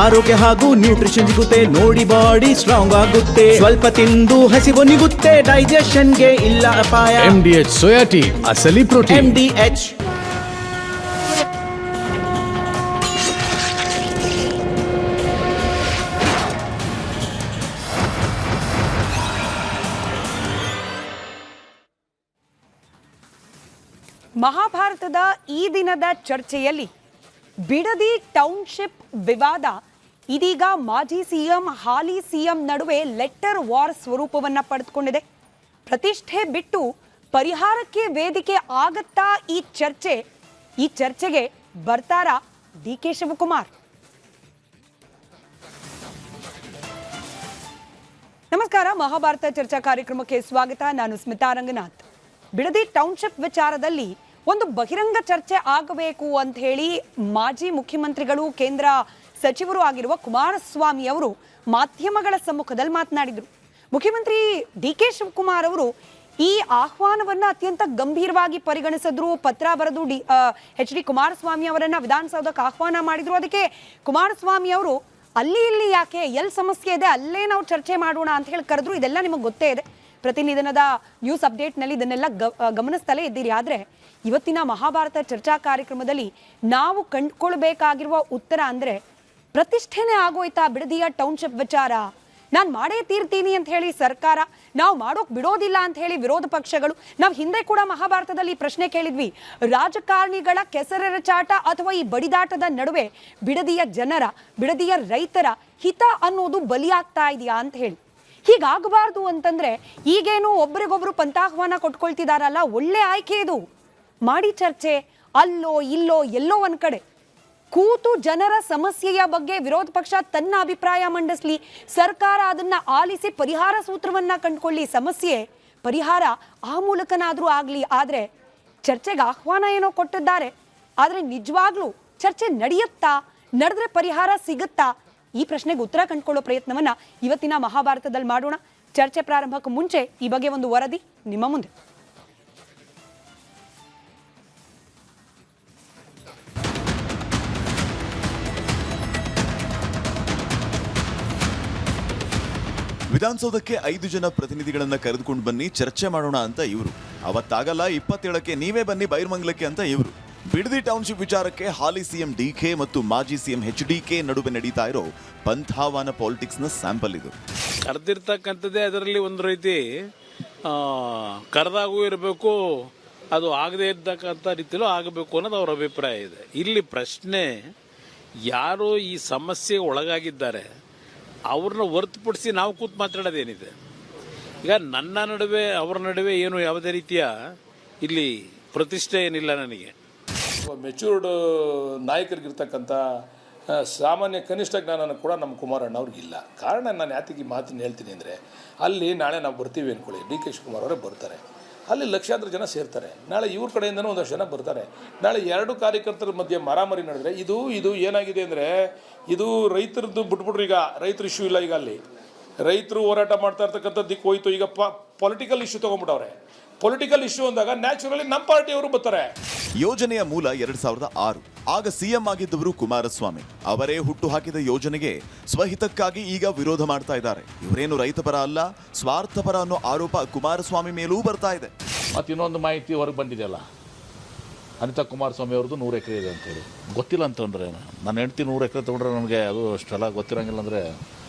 ಆರೋಗ್ಯ ಹಾಗೂ ನ್ಯೂಟ್ರಿಷನ್ ಸಿಗುತ್ತೆ ನೋಡಿ, ಬಾಡಿ ಸ್ಟ್ರಾಂಗ್ ಆಗುತ್ತೆ. ಸ್ವಲ್ಪ ತಿಂದು ಹಸಿವು ನಿಗುತ್ತೆ, ಡೈಜೆಷನ್ಗೆ ಇಲ್ಲ ಅಪಾಯ. MDH ಸೋಯಾಟಿ ಅಸಲಿ ಪ್ರೋಟೀನ್. MDH. ಮಹಾಭಾರತದ ಈ ದಿನದ ಚರ್ಚೆಯಲ್ಲಿ ಬಿಡದಿ ಟೌನ್ಶಿಪ್ ವಿವಾದ ಇದೀಗ ಮಾಜಿ ಸಿಎಂ ಹಾಲಿ ಸಿಎಂ ನಡುವೆ ಲೆಟರ್ ವಾರ್ ಸ್ವರೂಪವನ್ನು ಪಡೆದುಕೊಂಡಿದೆ. ಪ್ರತಿಷ್ಠೆ ಬಿಟ್ಟು ಪರಿಹಾರಕ್ಕೆ ವೇದಿಕೆ ಆಗತ್ತಾ ಈ ಚರ್ಚೆಗೆ ಬರ್ತಾರಾ DK ಶಿವಕುಮಾರ್? ನಮಸ್ಕಾರ, ಮಹಾಭಾರತ ಚರ್ಚಾ ಕಾರ್ಯಕ್ರಮಕ್ಕೆ ಸ್ವಾಗತ. ನಾನು ಸ್ಮಿತಾ ರಂಗನಾಥ್. ಬಿಡದಿ ಟೌನ್ಶಿಪ್ ವಿಚಾರದಲ್ಲಿ ಒಂದು ಬಹಿರಂಗ ಚರ್ಚೆ ಆಗಬೇಕು ಅಂತ ಹೇಳಿ ಮಾಜಿ ಮುಖ್ಯಮಂತ್ರಿಗಳು ಕೇಂದ್ರ ಸಚಿವರು ಆಗಿರುವ ಕುಮಾರಸ್ವಾಮಿ ಅವರು ಮಾಧ್ಯಮಗಳ ಸಮ್ಮುಖದಲ್ಲಿ ಮಾತನಾಡಿದರು. ಮುಖ್ಯಮಂತ್ರಿ DK ಶಿವಕುಮಾರ್ ಅವರು ಈ ಆಹ್ವಾನವನ್ನು ಅತ್ಯಂತ ಗಂಭೀರವಾಗಿ ಪರಿಗಣಿಸಿದ್ರು. ಪತ್ರ ಬರೆದು HD ಕುಮಾರಸ್ವಾಮಿ ಅವರನ್ನ ವಿಧಾನಸೌಧಕ್ಕೆ ಆಹ್ವಾನ ಮಾಡಿದ್ರು. ಅದಕ್ಕೆ ಕುಮಾರಸ್ವಾಮಿ ಅವರು ಅಲ್ಲಿ ಇಲ್ಲಿ ಯಾಕೆ, ಎಲ್ಲಿ ಸಮಸ್ಯೆ ಇದೆ ಅಲ್ಲೇ ನಾವು ಚರ್ಚೆ ಮಾಡೋಣ ಅಂತ ಹೇಳಿ ಕರೆದ್ರು. ಇದೆಲ್ಲ ನಿಮಗೆ ಗೊತ್ತೇ ಇದೆ. ಪ್ರತಿನಿಧಿನದ ನ್ಯೂಸ್ ಅಪ್ಡೇಟ್ನಲ್ಲಿ ಇದನ್ನೆಲ್ಲ ಗಮನಿಸ್ತಲೇ ಇದ್ದೀರಿ. ಆದರೆ ಇವತ್ತಿನ ಮಹಾಭಾರತ ಚರ್ಚಾ ಕಾರ್ಯಕ್ರಮದಲ್ಲಿ ನಾವು ಕಂಡುಕೊಳ್ಬೇಕಾಗಿರುವ ಉತ್ತರ ಅಂದರೆ, ಪ್ರತಿಷ್ಠೆನೇ ಆಗೋಯ್ತಾ ಬಿಡದಿಯ ಟೌನ್ಶಿಪ್ ವಿಚಾರ? ನಾನು ಮಾಡೇ ತೀರ್ತೀನಿ ಅಂತ ಹೇಳಿ ಸರ್ಕಾರ, ನಾವು ಮಾಡೋಕೆ ಬಿಡೋದಿಲ್ಲ ಅಂತ ಹೇಳಿ ವಿರೋಧ ಪಕ್ಷಗಳು. ನಾವು ಹಿಂದೆ ಕೂಡ ಮಹಾಭಾರತದಲ್ಲಿ ಪ್ರಶ್ನೆ ಕೇಳಿದ್ವಿ, ರಾಜಕಾರಣಿಗಳ ಕೆಸರೆರಚಾಟ ಅಥವಾ ಈ ಬಡಿದಾಟದ ನಡುವೆ ಬಿಡದಿಯ ಜನರ, ಬಿಡದಿಯ ರೈತರ ಹಿತ ಅನ್ನೋದು ಬಲಿಯಾಗ್ತಾ ಇದೆಯಾ ಅಂತ ಹೇಳಿ. ಹೀಗಾಗಬಾರ್ದು ಅಂತಂದ್ರೆ ಈಗೇನು ಒಬ್ರಿಗೊಬ್ರು ಪಂಥಾಹ್ವಾನ ಕೊಟ್ಕೊಳ್ತಿದಾರಲ್ಲ, ಒಳ್ಳೆ ಆಯ್ಕೆ ಇದು. ಮಾಡಿ ಚರ್ಚೆ, ಅಲ್ಲೋ ಇಲ್ಲೋ ಎಲ್ಲೋ ಒಂದ್ ಕಡೆ ಕೂತು ಜನರ ಸಮಸ್ಯೆಯ ಬಗ್ಗೆ ವಿರೋಧ ಪಕ್ಷ ತನ್ನ ಅಭಿಪ್ರಾಯ ಮಂಡಿಸ್ಲಿ, ಸರ್ಕಾರ ಅದನ್ನ ಆಲಿಸಿ ಪರಿಹಾರ ಸೂತ್ರವನ್ನ ಕಂಡುಕೊಳ್ಳಿ, ಸಮಸ್ಯೆ ಪರಿಹಾರ ಆ ಮೂಲಕನಾದ್ರೂ ಆಗ್ಲಿ. ಆದ್ರೆ ಚರ್ಚೆಗೆ ಆಹ್ವಾನ ಏನೋ ಕೊಟ್ಟಿದ್ದಾರೆ, ಆದ್ರೆ ನಿಜವಾಗ್ಲೂ ಚರ್ಚೆ ನಡೆಯುತ್ತಾ, ನಡೆದ್ರೆ ಪರಿಹಾರ ಸಿಗುತ್ತಾ? ಈ ಪ್ರಶ್ನೆಗೆ ಉತ್ತರ ಕಂಡುಕೊಳ್ಳೋ ಪ್ರಯತ್ನವನ್ನ ಇವತ್ತಿನ ಮಹಾಭಾರತದಲ್ಲಿ ಮಾಡೋಣ. ಚರ್ಚೆ ಪ್ರಾರಂಭಕ್ಕೂ ಮುಂಚೆ ಈ ಬಗ್ಗೆ ಒಂದು ವರದಿ ನಿಮ್ಮ ಮುಂದೆ. ವಿಧಾನಸೌಧಕ್ಕೆ 5 ಜನ ಪ್ರತಿನಿಧಿಗಳನ್ನ ಕರೆದುಕೊಂಡು ಬನ್ನಿ, ಚರ್ಚೆ ಮಾಡೋಣ ಅಂತ ಇವರು. ಅವತ್ತಾಗಲ್ಲ, 27ಕ್ಕೆ ನೀವೇ ಬನ್ನಿ ಬೈರ್ಮಂಗ್ಲಕ್ಕೆ ಅಂತ ಇವರು. ಬಿಡದಿ ಟೌನ್ಶಿಪ್ ವಿಚಾರಕ್ಕೆ ಹಾಲಿ ಸಿಎಂ DK ಮತ್ತು ಮಾಜಿ ಸಿಎಂ HDK ನಡುವೆ ನಡೀತಾ ಇರೋ ಪಂಥಾಹ್ವಾನ ಪಾಲಿಟಿಕ್ಸ್ ನ ಸ್ಯಾಂಪಲ್ ಇದು. ಕರೆದಿರ್ತಕ್ಕಂಥದ್ದೇ ಅದರಲ್ಲಿ ಒಂದು ರೀತಿ ಕರೆದಾಗೂ ಇರಬೇಕು, ಅದು ಆಗದೇ ಇರ್ತಕ್ಕಂಥ ರೀತಿಯಲ್ಲೂ ಆಗಬೇಕು ಅನ್ನೋದು ಅವ್ರ ಅಭಿಪ್ರಾಯ ಇದೆ. ಇಲ್ಲಿ ಪ್ರಶ್ನೆ, ಯಾರು ಈ ಸಮಸ್ಯೆಗೆ ಒಳಗಾಗಿದ್ದಾರೆ ಅವ್ರನ್ನ ಹೊರತುಪಡಿಸಿ ನಾವು ಕೂತು ಮಾತಾಡೋದೇನಿದೆ? ಈಗ ನನ್ನ ನಡುವೆ ಅವರ ನಡುವೆ ಏನು ಯಾವುದೇ ರೀತಿಯ ಇಲ್ಲಿ ಪ್ರತಿಷ್ಠೆ ಏನಿಲ್ಲ. ನನಗೆ ಮೆಚೂರ್ಡ್ ನಾಯಕರಿಗಿರ್ತಕ್ಕಂಥ ಸಾಮಾನ್ಯ ಕನಿಷ್ಠ ಜ್ಞಾನನೂ ಕೂಡ ನಮ್ಮ ಕುಮಾರಣ್ಣ ಅವ್ರಿಗಿಲ್ಲ. ಕಾರಣ ನಾನು ಯಾತಿಗೆ ಈ ಮಾತನ್ನು ಹೇಳ್ತೀನಿ ಅಂದರೆ, ಅಲ್ಲಿ ನಾಳೆ ನಾವು ಬರ್ತೀವಿ ಅಂದ್ಕೊಳ್ಳಿ, DK ಶಿವಕುಮಾರ್ ಅವರೇ ಬರ್ತಾರೆ, ಅಲ್ಲಿ ಲಕ್ಷಾಂತರ ಜನ ಸೇರ್ತಾರೆ. ನಾಳೆ ಇವ್ರ ಕಡೆಯಿಂದನೂ ಒಂದಷ್ಟು ಜನ ಬರ್ತಾರೆ. ನಾಳೆ 2 ಕಾರ್ಯಕರ್ತರ ಮಧ್ಯೆ ಮಾರಾಮಾರಿ ನಡೆದ್ರೆ ಇದು ಏನಾಗಿದೆ ಅಂದರೆ, ಇದು ರೈತರದ್ದು ಬಿಟ್ಬಿಟ್ರು. ಈಗ ರೈತರ ಇಶ್ಯೂ ಇಲ್ಲ, ಈಗ ಅಲ್ಲಿ ರೈತರು ಹೋರಾಟ ಮಾಡ್ತಾ ಇರ್ತಕ್ಕಂಥ ದಿಕ್ಕು ಹೋಯ್ತು. ಈಗ ಪೊಲಿಟಿಕಲ್ ಇಶ್ಯೂ ತೊಗೊಂಡ್ಬಿಟ್ಟವ್ರೆ. ಪೊಲಿಟಿಕಲ್ ಇಶ್ಯೂ ಅಂದಾಗ ನ್ಯಾಚುರಲಿ ನಮ್ಮ ಪಾರ್ಟಿಯವರು ಬರ್ತಾರೆ. ಯೋಜನೆಯ ಮೂಲ 2006. ಆಗ ಸಿಎಂ ಆಗಿದ್ದವರು ಕುಮಾರಸ್ವಾಮಿ ಅವರೇ ಹುಟ್ಟು ಹಾಕಿದ ಯೋಜನೆಗೆ ಸ್ವಹಿತಕ್ಕಾಗಿ ಈಗ ವಿರೋಧ ಮಾಡ್ತಾ ಇದ್ದಾರೆ. ಇವರೇನು ರೈತಪರ ಅಲ್ಲ, ಸ್ವಾರ್ಥಪರ ಅನ್ನೋ ಆರೋಪ ಕುಮಾರಸ್ವಾಮಿ ಮೇಲೂ ಬರ್ತಾ ಇದೆ. ಮತ್ತು ಇನ್ನೊಂದು ಮಾಹಿತಿ ಹೊರಗೆ ಬಂದಿದೆಯಲ್ಲ, ಅನಿತಾ ಕುಮಾರಸ್ವಾಮಿ ಅವ್ರದ್ದು 100 ಎಕರೆ ಇದೆ ಅಂತೇಳಿ. ಗೊತ್ತಿಲ್ಲ ಅಂತಂದ್ರೆ, ನನ್ನ ಹೆಂಡ್ತಿ 100 ಎಕರೆ ತೊಗೊಂಡ್ರೆ ನನಗೆ ಅದು ಅಷ್ಟೆಲ್ಲ ಗೊತ್ತಿರಂಗಿಲ್ಲ ಅಂದರೆ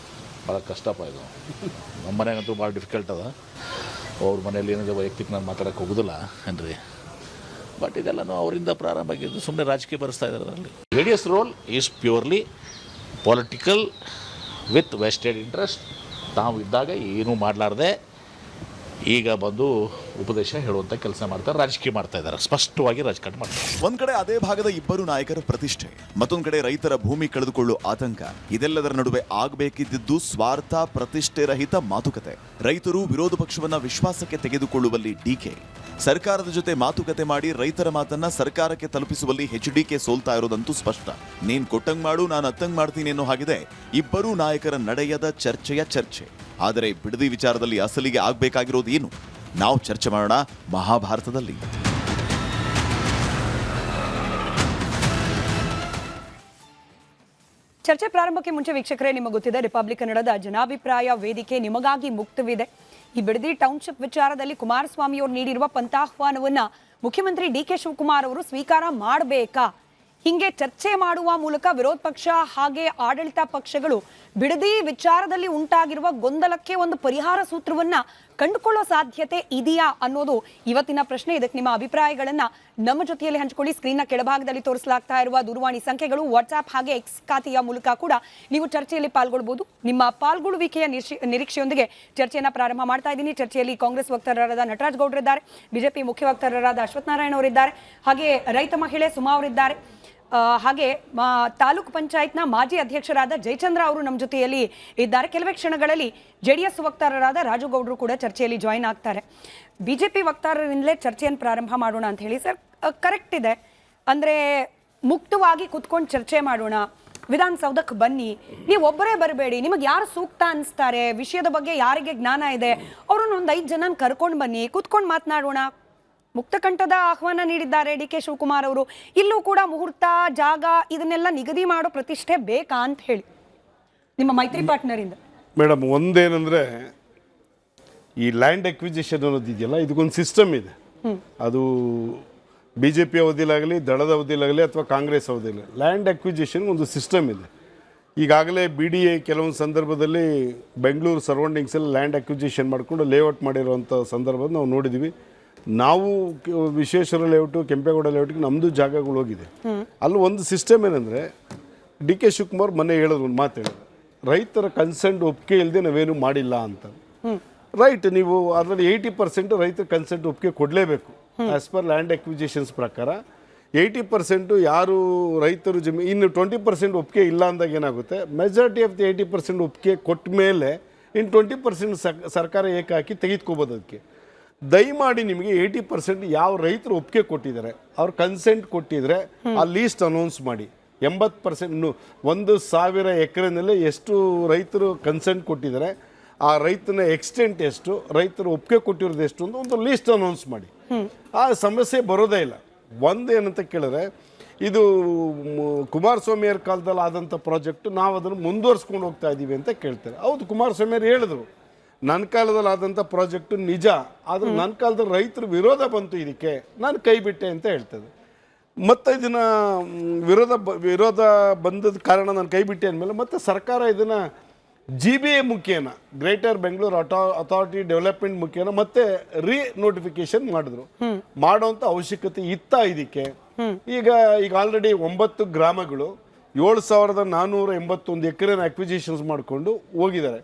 ಭಾಳ ಕಷ್ಟಪ್ಪ ಇದು. ನಮ್ಮ ಮನೆಗಂತೂ ಭಾಳ ಡಿಫಿಕಲ್ಟ್ ಅದ. ಅವ್ರ ಮನೇಲಿ ಏನಿದೆ ವೈಯಕ್ತಿಕ ನಾನು ಮಾತಾಡೋಕ್ಕೆ ಹೋಗೋದಿಲ್ಲ ಏನ್ರಿ. ಬಟ್ ಇದೆಲ್ಲನೂ ಅವರಿಂದ ಪ್ರಾರಂಭ ಆಗಿದ್ದು, ಸುಮ್ಮನೆ ರಾಜಕೀಯ ಬರೆಸ್ತಾ ಇದ್ದಾರೆ. ಅದರಲ್ಲಿ JDS role is purely political with vested interest. ತಾವು ಇದ್ದಾಗ ಏನೂ ಮಾಡಲಾರ್ದೆ ಈಗ ಬಂದು ಉಪದೇಶ ಹೇಳುವಂಥ ಕೆಲಸ ಮಾಡ್ತಾರೆ, ರಾಜಕೀಯ ಮಾಡ್ತಾ ಇದ್ದಾರೆ, ಸ್ಪಷ್ಟವಾಗಿ ರಾಜಕಾರಣ ಮಾಡ್ತಾರೆ. ಒಂದ್ ಕಡೆ ಅದೇ ಭಾಗದ ಇಬ್ಬರು ನಾಯಕರ ಪ್ರತಿಷ್ಠೆ, ಮತ್ತೊಂದು ಕಡೆ ರೈತರ ಭೂಮಿ ಕಳೆದುಕೊಳ್ಳೋ ಆತಂಕ. ಇದೆಲ್ಲದರ ನಡುವೆ ಆಗಬೇಕಿದ್ದು ಸ್ವಾರ್ಥ ಪ್ರತಿಷ್ಠೆ ರಹಿತ ಮಾತುಕತೆ. ರೈತರು ವಿರೋಧ ಪಕ್ಷವನ್ನ ವಿಶ್ವಾಸಕ್ಕೆ ತೆಗೆದುಕೊಳ್ಳುವಲ್ಲಿ DK, ಸರ್ಕಾರದ ಜೊತೆ ಮಾತುಕತೆ ಮಾಡಿ ರೈತರ ಮಾತನ್ನ ಸರ್ಕಾರಕ್ಕೆ ತಲುಪಿಸುವಲ್ಲಿ HDK ಸೋಲ್ತಾ ಇರೋದಂತೂ ಸ್ಪಷ್ಟ. ನೀನ್ ಕೊಟ್ಟಂಗ್ ಮಾಡು, ನಾನು ಅತ್ತಂಗ್ ಮಾಡ್ತೀನಿ ಅನ್ನೋ ಹಾಗಿದೆ ಇಬ್ಬರೂ ನಾಯಕರ ನಡೆಯದ ಚರ್ಚೆಯ ಚರ್ಚೆ. ಆದರೆ ಬಿಡದಿ ವಿಚಾರದಲ್ಲಿ ಅಸಲಿಗೆ ಆಗ್ಬೇಕಾಗಿರೋದು ಏನು? ನಾವು ಚರ್ಚೆ ಮಾಡೋಣ ಮಹಾಭಾರತದಲ್ಲಿ. ಚರ್ಚೆ ಪ್ರಾರಂಭಕ್ಕೆ ಮುಂಚೆ ವೀಕ್ಷಕರೇ, ನಿಮಗೆ ಗೊತ್ತಿದೆ ರಿಪಬ್ಲಿಕ್ ಕನ್ನಡದ ಜನಾಭಿಪ್ರಾಯ ವೇದಿಕೆ ನಿಮಗಾಗಿ ಮುಕ್ತವಿದೆ. ಈ ಬಿಡದಿ ಟೌನ್ಶಿಪ್ ವಿಚಾರದಲ್ಲಿ ಕುಮಾರಸ್ವಾಮಿ ಅವರು ನೀಡಿರುವ ಪಂಥಾಹ್ವಾನವನ್ನ ಮುಖ್ಯಮಂತ್ರಿ ಡಿ.ಕೆ. ಶಿವಕುಮಾರ್ ಅವರು ಸ್ವೀಕಾರ ಮಾಡಬೇಕಾ? ಹಿಂಗೆ ಚರ್ಚೆ ಮಾಡುವ ಮೂಲಕ ವಿರೋಧ ಪಕ್ಷ ಹಾಗೆ ಆಡಳಿತ ಪಕ್ಷಗಳು ಬಿಡದಿ ವಿಚಾರದಲ್ಲಿ ಉಂಟಾಗಿರುವ ಗೊಂದಲಕ್ಕೆ ಒಂದು ಪರಿಹಾರ ಸೂತ್ರವನ್ನ ಕಂಡುಕೊಳ್ಳೋ ಸಾಧ್ಯತೆ ಇದೆಯಾ ಅನ್ನೋದು ಇವತ್ತಿನ ಪ್ರಶ್ನೆ. ಇದಕ್ಕೆ ನಿಮ್ಮ ಅಭಿಪ್ರಾಯಗಳನ್ನ ನಮ್ಮ ಜೊತೆಯಲ್ಲಿ ಹಂಚಿಕೊಳ್ಳಿ. ಸ್ಕ್ರೀನ್ನ ಕೆಳಭಾಗದಲ್ಲಿ ತೋರಿಸಲಾಗ್ತಾ ಇರುವ ದೂರವಾಣಿ ಸಂಖ್ಯೆಗಳು, ವಾಟ್ಸ್ಆಪ್ ಹಾಗೆ ಎಕ್ಸ್ ಖಾತೆಯ ಮೂಲಕ ಕೂಡ ನೀವು ಚರ್ಚೆಯಲ್ಲಿ ಪಾಲ್ಗೊಳ್ಬಹುದು. ನಿಮ್ಮ ಪಾಲ್ಗೊಳ್ಳುವಿಕೆಯ ನಿರೀಕ್ಷೆಯೊಂದಿಗೆ ಚರ್ಚೆಯನ್ನು ಪ್ರಾರಂಭ ಮಾಡ್ತಾ ಇದ್ದೀನಿ. ಚರ್ಚೆಯಲ್ಲಿ ಕಾಂಗ್ರೆಸ್ ವಕ್ತಾರರಾದ ನಟರಾಜ್ ಗೌಡ್ರಿದ್ದಾರೆ, ಬಿಜೆಪಿ ಮುಖ್ಯ ವಕ್ತಾರರಾದ ಅಶ್ವಥ್ ನಾರಾಯಣ ಅವರಿದ್ದಾರೆ, ಹಾಗೆ ರೈತ ಮಹಿಳೆ ಸುಮಾ ಅವರಿದ್ದಾರೆ, ಹಾಗೆ ತಾಲೂಕು ಪಂಚಾಯತ್ನ ಮಾಜಿ ಅಧ್ಯಕ್ಷರಾದ ಜಯಚಂದ್ರ ಅವರು ನಮ್ಮ ಜೊತೆಯಲ್ಲಿ ಇದ್ದಾರೆ. ಕೆಲವೇ ಕ್ಷಣಗಳಲ್ಲಿ JDS ವಕ್ತಾರರಾದ ರಾಜುಗೌಡರು ಕೂಡ ಚರ್ಚೆಯಲ್ಲಿ ಜಾಯಿನ್ ಆಗ್ತಾರೆ. ಬಿಜೆಪಿ ವಕ್ತಾರರಿಂದಲೇ ಚರ್ಚೆಯನ್ನು ಪ್ರಾರಂಭ ಮಾಡೋಣ ಅಂತ ಹೇಳಿ. ಸರ್, ಕರೆಕ್ಟ್ ಇದೆ ಅಂದರೆ ಮುಕ್ತವಾಗಿ ಕುತ್ಕೊಂಡು ಚರ್ಚೆ ಮಾಡೋಣ, ವಿಧಾನಸೌಧಕ್ಕೆ ಬನ್ನಿ, ನೀವು ಒಬ್ಬರೇ ಬರಬೇಡಿ, ನಿಮಗೆ ಯಾರು ಸೂಕ್ತ ಅನಿಸ್ತಾರೆ, ವಿಷಯದ ಬಗ್ಗೆ ಯಾರಿಗೆ ಜ್ಞಾನ ಇದೆ ಅವ್ರನ್ನ ಒಂದು 5 ಜನನ ಕರ್ಕೊಂಡು ಬನ್ನಿ, ಕುತ್ಕೊಂಡು ಮಾತನಾಡೋಣ. ಮುಕ್ತಕಂಠದ ಆಹ್ವಾನ ನೀಡಿದ್ದಾರೆ ಡಿ.ಕೆ. ಶಿವಕುಮಾರ್ ಅವರು. ಇಲ್ಲೂ ಕೂಡ ಮುಹೂರ್ತ, ಜಾಗ ಇದನ್ನೆಲ್ಲ ನಿಗದಿ ಮಾಡೋ ಪ್ರತಿಷ್ಠೆ ಬೇಕಾ ಅಂತ ಹೇಳಿ ನಿಮ್ಮ ಮೈತ್ರಿ ಪಾರ್ಟ್ನರ್ ಇಂದ. ಮೇಡಮ್, ಒಂದೇನಂದ್ರೆ ಈ ಲ್ಯಾಂಡ್ ಅಕ್ವಿಸಿಷನ್ ಅನ್ನೋದು ಇದೆಯಲ್ಲ, ಇದಕ್ಕೊಂದು ಸಿಸ್ಟಮ್ ಇದೆ. ಅದು BJP ಅವಧಿಲಾಗಲಿ, ದಳದ ಅವಧಿಲಾಗಲಿ ಅಥವಾ ಕಾಂಗ್ರೆಸ್ ಅವಧಿಲಿ ಲ್ಯಾಂಡ್ ಅಕ್ವಿಸಿಷನ್ ಒಂದು ಸಿಸ್ಟಮ್ ಇದೆ. ಈಗಾಗಲೇ BDA ಕೆಲವೊಂದು ಸಂದರ್ಭದಲ್ಲಿ ಬೆಂಗಳೂರು ಸರೌಂಡಿಂಗ್ಸಲ್ಲಿ ಲ್ಯಾಂಡ್ ಅಕ್ವಿಸಿಷನ್ ಮಾಡಿಕೊಂಡು ಲೇಔಟ್ ಮಾಡಿರುವಂಥ ಸಂದರ್ಭ ನಾವು ನೋಡಿದ್ದೀವಿ. ನಾವು ವಿಶ್ವೇಶ್ವರ ಲೇಔಟು, ಕೆಂಪೇಗೌಡ ಲೇಔಟ್ಗೆ ನಮ್ಮದು ಜಾಗಗಳು ಹೋಗಿದೆ. ಅಲ್ಲಿ ಒಂದು ಸಿಸ್ಟಮ್ ಏನಂದರೆ ಡಿ.ಕೆ. ಶಿವಕುಮಾರ್ ಮೊನ್ನೆ ಹೇಳಿದ್ರು, ಒಂದು ಮಾತು ಹೇಳಿದ್ರು, ರೈತರ ಕನ್ಸೆಂಟ್ ಒಪ್ಪಿಗೆ ಇಲ್ಲದೆ ನಾವೇನು ಮಾಡಿಲ್ಲ ಅಂತ. ರೈಟ್, ನೀವು ಅದರಲ್ಲಿ 80% ರೈತರ ಕನ್ಸೆಂಟ್ ಒಪ್ಪಿಗೆ ಕೊಡಲೇಬೇಕು. ಆಸ್ ಪರ್ ಲ್ಯಾಂಡ್ ಅಕ್ವಿಸಿಷನ್ಸ್ ಪ್ರಕಾರ 80% ಯಾರು ರೈತರು ಇನ್ನು 20% ಒಪ್ಪಿಗೆ ಇಲ್ಲ ಅಂದಾಗ ಏನಾಗುತ್ತೆ, ಮೆಜಾರಿಟಿ ಆಫ್ ದಿ 80% ಒಪ್ಪಿಗೆ ಕೊಟ್ಟ ಮೇಲೆ ಇನ್ನು 20% ಸರ್ಕಾರ ಏಕಾಕಿ ತೆಗೆದುಕೋಬೋದು. ಅದಕ್ಕೆ ದಯಮಾಡಿ ನಿಮಗೆ 80% ಯಾವ ರೈತರು ಒಪ್ಪಿಗೆ ಕೊಟ್ಟಿದ್ದಾರೆ, ಅವ್ರು ಕನ್ಸೆಂಟ್ ಕೊಟ್ಟಿದ್ರೆ ಆ ಲೀಸ್ಟ್ ಅನೌನ್ಸ್ ಮಾಡಿ. 80% 1,000 ಎಕರೆನಲ್ಲಿ ಎಷ್ಟು ರೈತರು ಕನ್ಸೆಂಟ್ ಕೊಟ್ಟಿದ್ದಾರೆ, ಆ ರೈತನ ಎಕ್ಸ್ಟೆಂಟ್ ಎಷ್ಟು, ರೈತರು ಒಪ್ಪಿಗೆ ಕೊಟ್ಟಿರೋದು ಎಷ್ಟು ಅಂತ ಒಂದು ಲೀಸ್ಟ್ ಅನೌನ್ಸ್ ಮಾಡಿ. ಆ ಸಮಸ್ಯೆ ಬರೋದೇ ಇಲ್ಲ. ಒಂದೇನಂತ ಕೇಳಿದ್ರೆ, ಇದು ಕುಮಾರಸ್ವಾಮಿಯವ್ರ ಕಾಲದಲ್ಲಿ ಆದಂಥ ಪ್ರಾಜೆಕ್ಟು, ನಾವು ಅದನ್ನು ಮುಂದುವರ್ಸ್ಕೊಂಡು ಹೋಗ್ತಾ ಇದ್ದೀವಿ ಅಂತ ಕೇಳ್ತಾರೆ. ಹೌದು, ಕುಮಾರಸ್ವಾಮಿಯವ್ರು ಹೇಳಿದ್ರು ನನ್ನ ಕಾಲದಲ್ಲಿ ಆದಂಥ ಪ್ರಾಜೆಕ್ಟು ನಿಜ, ಆದರೆ ನನ್ನ ಕಾಲದಲ್ಲಿ ರೈತರು ವಿರೋಧ ಬಂತು, ಇದಕ್ಕೆ ನಾನು ಕೈ ಬಿಟ್ಟೆ ಅಂತ ಹೇಳ್ತದೆ. ಮತ್ತು ಇದನ್ನು ವಿರೋಧ ಬಂದದ ಕಾರಣ ನಾನು ಕೈ ಬಿಟ್ಟೆ ಅಂದಮೇಲೆ ಮತ್ತೆ ಸರ್ಕಾರ ಇದನ್ನು GBA ಮುಖೇನ, ಗ್ರೇಟರ್ ಬೆಂಗಳೂರು ಅಥಾರಿಟಿ ಡೆವಲಪ್ಮೆಂಟ್ ಮುಖೇನ ಮತ್ತೆ ನೋಟಿಫಿಕೇಶನ್ ಮಾಡಿದ್ರು. ಮಾಡೋಂಥ ಅವಶ್ಯಕತೆ ಇತ್ತ ಇದಕ್ಕೆ? ಈಗ ಆಲ್ರೆಡಿ 9 ಗ್ರಾಮಗಳು 7,481 ಎಕರೆನ ಅಕ್ವಿಸಿಷನ್ಸ್ ಮಾಡಿಕೊಂಡು ಹೋಗಿದ್ದಾರೆ.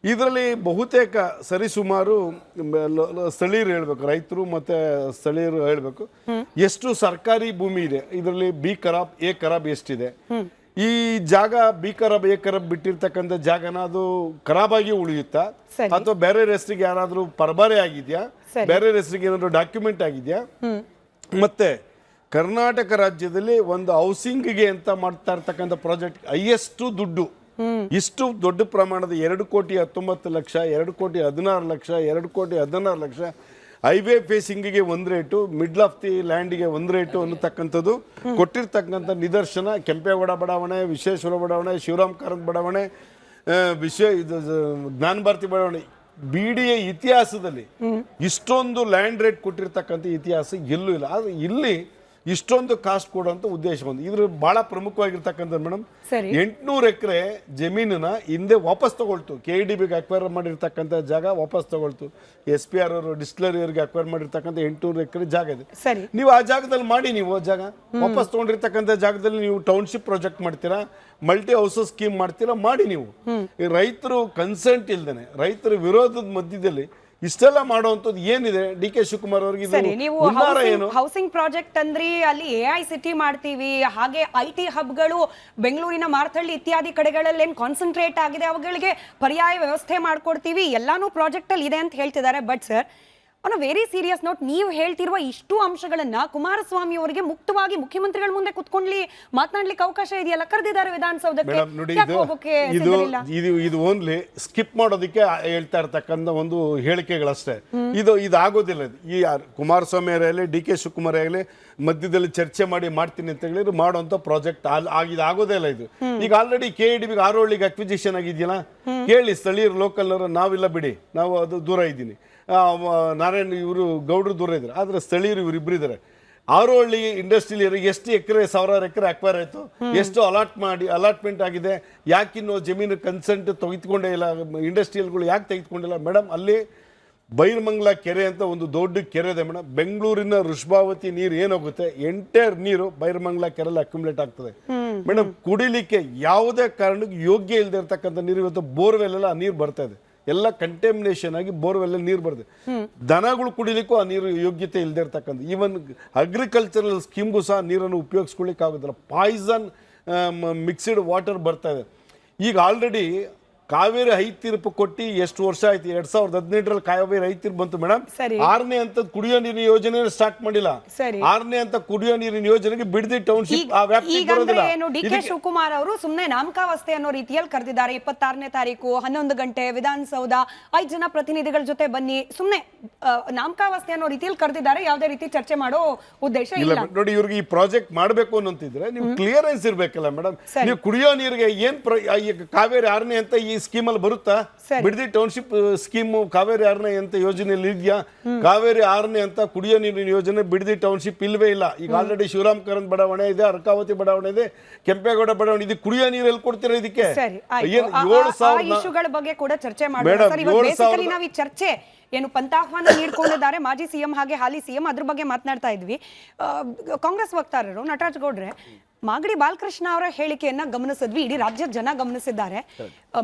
ಇದರಲ್ಲಿ ಬಹುತೇಕ ಸರಿಸುಮಾರು ಸ್ಥಳೀಯರು ಹೇಳಬೇಕು, ರೈತರು ಮತ್ತು ಸ್ಥಳೀಯರು ಹೇಳಬೇಕು, ಎಷ್ಟು ಸರ್ಕಾರಿ ಭೂಮಿ ಇದೆ ಇದರಲ್ಲಿ. B ಖರಾಬ್, A ಖರಾಬ್ ಎಷ್ಟಿದೆ. ಈ ಜಾಗ B ಖರಾಬ್, A ಖರಾಬ್ ಬಿಟ್ಟಿರ್ತಕ್ಕಂಥ ಜಾಗನ ಅದು ಖರಾಬಾಗಿ ಉಳಿಯುತ್ತಾ, ಅಥವಾ ಬೇರೆ ಹೆಸರಿಗೆ ಯಾರಾದರೂ ಪರಬಾರೆ ಆಗಿದೆಯಾ, ಬೇರೆ ಹೆಸರಿಗೆ ಏನಾದರೂ ಡಾಕ್ಯುಮೆಂಟ್ ಆಗಿದೆಯಾ? ಮತ್ತೆ ಕರ್ನಾಟಕ ರಾಜ್ಯದಲ್ಲಿ ಒಂದು ಹೌಸಿಂಗ್ಗೆ ಅಂತ ಮಾಡ್ತಾ ಇರ್ತಕ್ಕಂಥ ಪ್ರಾಜೆಕ್ಟ್ ಹೈಯೆಸ್ಟ್ ದುಡ್ಡು, ಇಷ್ಟು ದೊಡ್ಡ ಪ್ರಮಾಣದ 2,19,00,000, 2,16,00,000, 2,16,00,000 ಹೈವೇ ಫೇಸಿಂಗಿಗೆ ಒಂದು ರೇಟು, ಮಿಡ್ಲ್ ಆಫ್ ದಿ ಲ್ಯಾಂಡಿಗೆ ಒಂದು ರೇಟು ಅನ್ನತಕ್ಕಂಥದ್ದು ಕೊಟ್ಟಿರ್ತಕ್ಕಂಥ ನಿದರ್ಶನ ಕೆಂಪೇಗೌಡ ಬಡಾವಣೆ, ವಿಶ್ವೇಶ್ವರ ಬಡಾವಣೆ, ಶಿವರಾಮ್ ಕಾರಂತ್ ಬಡಾವಣೆ, ಜ್ಞಾನ ಭಾರತಿ ಬಡಾವಣೆ. BDA ಇತಿಹಾಸದಲ್ಲಿ ಇಷ್ಟೊಂದು ಲ್ಯಾಂಡ್ ರೇಟ್ ಕೊಟ್ಟಿರ್ತಕ್ಕಂಥ ಇತಿಹಾಸ ಎಲ್ಲೂ ಇಲ್ಲ. ಆದರೆ ಇಲ್ಲಿ ಇಷ್ಟೊಂದು ಕಾಸ್ಟ್ ಕೊಡುವಂಥ ಉದ್ದೇಶ ಬಂದು ಇದ್ರ ಬಹಳ ಪ್ರಮುಖವಾಗಿರ್ತಕ್ಕಂಥ ಮೇಡಮ್, 800 ಎಕರೆ ಜಮೀನನ್ನ ಹಿಂದೆ ವಾಪಸ್ ತಗೊಳ್ತು. KEDBಗೆ ಅಕ್ವೈರ್ ಮಾಡಿರ್ತಕ್ಕಂಥ ಜಾಗ ವಾಪಸ್ ತಗೊಳ್ತು. SPR ಅವರು ಡಿಸ್ಟಿಲರಿಯವರಿಗೆ ಅಕ್ವೈರ್ ಮಾಡಿರ್ತಕ್ಕಂಥ 800 ಎಕರೆ ಜಾಗ ಇದೆ. ನೀವು ಆ ಜಾಗದಲ್ಲಿ ಮಾಡಿ, ನೀವು ಜಾಗ ವಾಪಸ್ ತಗೊಂಡಿರ್ತಕ್ಕಂಥ ಜಾಗದಲ್ಲಿ ನೀವು ಟೌನ್ಶಿಪ್ ಪ್ರಾಜೆಕ್ಟ್ ಮಾಡ್ತೀರಾ, ಮಲ್ಟಿ ಹೌಸಸ್ ಸ್ಕೀಮ್ ಮಾಡ್ತೀರಾ, ಮಾಡಿ. ನೀವು ಈ ರೈತರು ಕನ್ಸೆಂಟ್ ಇಲ್ದೇನೆ, ರೈತರ ವಿರೋಧದ ಮಧ್ಯದಲ್ಲಿ ಇಷ್ಟೆಲ್ಲ ಮಾಡುವಂಥದ್ದು ಏನಿದೆ? ಡಿ.ಕೆ. ಶಿವಕುಮಾರ್ ಅವರಿಗೆ ಹೌಸಿಂಗ್ ಪ್ರಾಜೆಕ್ಟ್ ಅಂದ್ರಿ, ಅಲ್ಲಿ AI ಸಿಟಿ ಮಾಡ್ತೀವಿ, ಹಾಗೆ IT ಹಬ್ಗಳು ಬೆಂಗಳೂರಿನ ಮಾರ್ತಳ್ಳಿ ಇತ್ಯಾದಿ ಕಡೆಗಳಲ್ಲಿ ಏನು ಕಾನ್ಸಂಟ್ರೇಟ್ ಆಗಿದೆ, ಅವುಗಳಿಗೆ ಪರ್ಯಾಯ ವ್ಯವಸ್ಥೆ ಮಾಡ್ಕೊಡ್ತೀವಿ, ಎಲ್ಲಾನು ಪ್ರಾಜೆಕ್ಟ್ ಅಲ್ಲಿ ಇದೆ ಅಂತ ಹೇಳ್ತಿದ್ದಾರೆ. But sir, on a very serious note, ನೀವು ಹೇಳ್ತಿರುವ ಇಷ್ಟು ಅಂಶಗಳನ್ನ ಕುಮಾರಸ್ವಾಮಿ ಅವರಿಗೆ ಮುಕ್ತವಾಗಿ ಮುಖ್ಯಮಂತ್ರಿಗಳ ಮುಂದೆ ಕುತ್ಕೊಂಡ್ಲಿ ಮಾತನಾಡ್ಲಿಕ್ಕೆ ಅವಕಾಶ ಇದೆಯಲ್ಲ, ಕರೆದಿದ್ದಾರೆ ವಿಧಾನಸೌಧಕ್ಕೆ, ಮೇಡಮ್ ನೋಡಿ, ಯಾಕೆ ಹೋಗೋಕೆ ಇದು ಸಿದ್ಧರಿಲ್ಲ? ಇದು ಓನ್ಲಿ ಸ್ಕಿಪ್ ಮಾಡೋದಕ್ಕೆ ಹೇಳ್ತಾ ಇರ್ತಕ್ಕಂಥ ಒಂದು ಹೇಳಿಕೆಗಳಷ್ಟೇ. ಇದು ಆಗೋದಿಲ್ಲ. ಈ ಕುಮಾರಸ್ವಾಮಿ ಅವರಾಗಲಿ ಡಿ ಕೆ ಶಿವಕುಮಾರ್ ಆಗಲಿ ಮಧ್ಯದಲ್ಲಿ ಚರ್ಚೆ ಮಾಡ್ತೀನಿ ಅಂತ ಹೇಳಿದ್ರು ಮಾಡುವಂತ ಪ್ರಾಜೆಕ್ಟ್ ಆಗೋದೇ ಇಲ್ಲ. ಇದು ಈಗ ಆಲ್ರೆಡಿ KEDB ಆರೋಳಿಗೆ ಅಕ್ವಿಜಿಷನ್ ಆಗಿದೆಯಲ್ಲ, ಕೇಳಿ ಸ್ಥಳೀಯರು ಲೋಕಲ್ನವರು, ನಾವಿಲ್ಲ ಬಿಡಿ, ನಾವು ಅದು ದೂರ ಇದ್ದೀನಿ, ನಾರಾಯಣ್ ಇವರು ಗೌಡ್ರು ದೂರ ಇದ್ದಾರೆ, ಆದರೆ ಸ್ಥಳೀಯರು ಇವರಿಬ್ಬರು ಇದ್ದಾರೆ. ಆರೋಹಳ್ಳಿ ಇಂಡಸ್ಟ್ರಿಯಲ್ ಎಷ್ಟು ಎಕರೆ, ಸಾವಿರಾರು ಎಕರೆ ಅಕ್ವೈರ್ ಆಯಿತು, ಎಷ್ಟು ಅಲಾಟ್ಮೆಂಟ್ ಆಗಿದೆ, ಯಾಕಿನ್ನು ಜಮೀನು ಕನ್ಸೆಂಟ್ ತೆಗೆದುಕೊಂಡೇ ಇಲ್ಲ, ಇಂಡಸ್ಟ್ರಿಯಲ್ಗಳು ಯಾಕೆ ತೆಗೆದುಕೊಂಡಿಲ್ಲ ಮೇಡಮ್? ಅಲ್ಲಿ ಬೈರಮಂಗಲ ಕೆರೆ ಅಂತ ಒಂದು ದೊಡ್ಡ ಕೆರೆ ಇದೆ ಮೇಡಮ್. ಬೆಂಗಳೂರಿನ ವೃಷಭಾವತಿ ನೀರು ಏನಾಗುತ್ತೆ, ಎಂಟೈರ್ ನೀರು ಬೈರಮಂಗಲ ಕೆರೆಯಲ್ಲಿ ಅಕ್ಯುಮುಲೇಟ್ ಆಗ್ತದೆ ಮೇಡಮ್. ಕುಡಿಲಿಕ್ಕೆ ಯಾವುದೇ ಕಾರಣಕ್ಕೂ ಯೋಗ್ಯ ಇಲ್ಲದೆ ಇರ್ತಕ್ಕಂಥ ನೀರು ಇವತ್ತು ಬೋರ್ವೆಲ್ ಎಲ್ಲ ಆ ನೀರು ಬರ್ತಾ ಇದೆ, ಎಲ್ಲ ಕಂಟೆಮಿನೇಷನ್ ಆಗಿ ಬೋರ್ವೆಲ್ ನೀರು ಬರ್ತದೆ. ದನಗಳು ಕುಡಿಲಿಕ್ಕೂ ಆ ನೀರು ಯೋಗ್ಯತೆ ಇಲ್ಲದೆ ಇರ್ತಕ್ಕಂಥ, ಈವನ್ ಅಗ್ರಿಕಲ್ಚರಲ್ ಸ್ಕೀಮ್ಗೂ ಸಹ ನೀರನ್ನು ಉಪಯೋಗಿಸ್ಕೊಳ್ಳಿಕ್ಕೆ ಆಗೋದಿಲ್ಲ. ಪಾಯ್ಸನ್ ಮಿಕ್ಸ್ಡ್ ವಾಟರ್ ಬರ್ತಾ ಇದೆ. ಈಗ ಆಲ್ರೆಡಿ ಕಾವೇರಿ ಹೈ ತೀರ್ಪು ಕೊಟ್ಟು ಎಷ್ಟು ವರ್ಷ ಆಯ್ತು? 2018ರಲ್ಲಿ ಕಾವೇರಿ ಹೈ ತೀರ್ಪು ಬಂತು ಮೇಡಮ್. 6ನೇ ಹಂತದ ಕುಡಿಯೋ ನೀರಿನ ಯೋಜನೆ ಸ್ಟಾರ್ಟ್ ಮಾಡಿಲ್ಲ. 6ನೇ ಹಂತ ಕುಡಿಯೋ ನೀರಿನ ಯೋಜನೆಗೆ ಬಿಡದಿ ಟೌನ್ಶಿಪ್ ಆ ವ್ಯಾಪ್ತಿಗೆ ಬರೋದಿಲ್ಲ. ಡಿ ಕೆ ಶಿವಕುಮಾರ್ ಅವರು ಸುಮ್ಮನೆ ನಾಮಕಾವಸ್ಥೆ ಅನ್ನೋ ರೀತಿಯಲ್ಲಿ ಕರೆದಿದ್ದಾರೆ. 26ನೇ ತಾರೀಕು 11 ಗಂಟೆ ವಿಧಾನಸೌಧ, 5 ಜನ ಪ್ರತಿನಿಧಿಗಳ ಜೊತೆ ಬನ್ನಿ, ಸುಮ್ಮನೆ ನಾಮಕಾವಸ್ಥೆ ಅನ್ನೋ ರೀತಿಯಲ್ಲಿ ಕರೆದಿದ್ದಾರೆ. ಯಾವುದೇ ರೀತಿ ಚರ್ಚೆ ಮಾಡೋ ಉದ್ದೇಶ ಇಲ್ಲ. ನೋಡಿ, ಇವ್ರಿಗೆ ಈ ಪ್ರಾಜೆಕ್ಟ್ ಮಾಡಬೇಕು ಅನ್ನೋಂತಿದ್ರೆ ನೀವು ಕ್ಲಿಯರೆನ್ಸ್ ಇರ್ಬೇಕಲ್ಲ ಮೇಡಮ್. ನೀವು ಕುಡಿಯೋ ನೀರಿಗೆ ಏನ್ ಕಾವೇರಿ 6ನೇ ಹಂತ ಈ ಸ್ಕೀಮ್ ಅಲ್ಲಿ ಬರುತ್ತಾ? ಬಿಡದಿ ಟೌನ್ಶಿಪ್ ಸ್ಕೀಮ್ ಕಾವೇರಿ 6ನೇ ಹಂತ ಯೋಜನೆಯಲ್ಲಿ ಇದೆಯಾ? ಕಾವೇರಿ 6ನೇ ಹಂತ ಕುಡಿಯೋ ನೀರಿನ ಯೋಜನೆ ಬಿಡದಿ ಟೌನ್ಶಿಪ್ ಇಲ್ವೇ ಇಲ್ಲ. ಈಗ ಆಲ್ರೆಡಿ ಶಿವರಾಮ್ ಕಾರಂತ್ ಬಡಾವಣೆ ಇದೆ, ಅರ್ಕಾವತಿ ಬಡಾವಣೆ ಇದೆ, ಕೆಂಪೇಗೌಡ ಬಡಾವಣೆ ಇದೆ. ಕುಡಿಯೋ ನೀರು ಎಲ್ಲಿ ಕೊಡ್ತೀರಾ ಇದಕ್ಕೆ? 7,000 ಇಶ್ಯೂಗಳ ಬಗ್ಗೆ ಕೂಡ ಚರ್ಚೆ ಮಾಡೋಣ ಸರ್. ಇವತ್ತು ಬೇಸಿಕಲಿ ನಾವು ಈ ಚರ್ಚೆ ಏನು ಪಂಥಾಹ್ವಾನ ನೀಡ್ಕೊಂಡಿದ್ದಾರೆ ಮಾಜಿ ಸಿಎಂ ಹಾಗೆ ಹಾಲಿ ಸಿಎಂ, ಅದ್ರ ಬಗ್ಗೆ ಮಾತನಾಡ್ತಾ ಇದ್ವಿ. ಕಾಂಗ್ರೆಸ್ ವಕ್ತಾರರು ನಟರಾಜ್ ಗೌಡ್ರೆ, ಮಾಗಡಿ ಬಾಲಕೃಷ್ಣ ಅವರ ಹೇಳಿಕೆಯನ್ನ ಗಮನಿಸಿದ್ವಿ, ಇಡೀ ರಾಜ್ಯದ ಜನ ಗಮನಿಸಿದ್ದಾರೆ.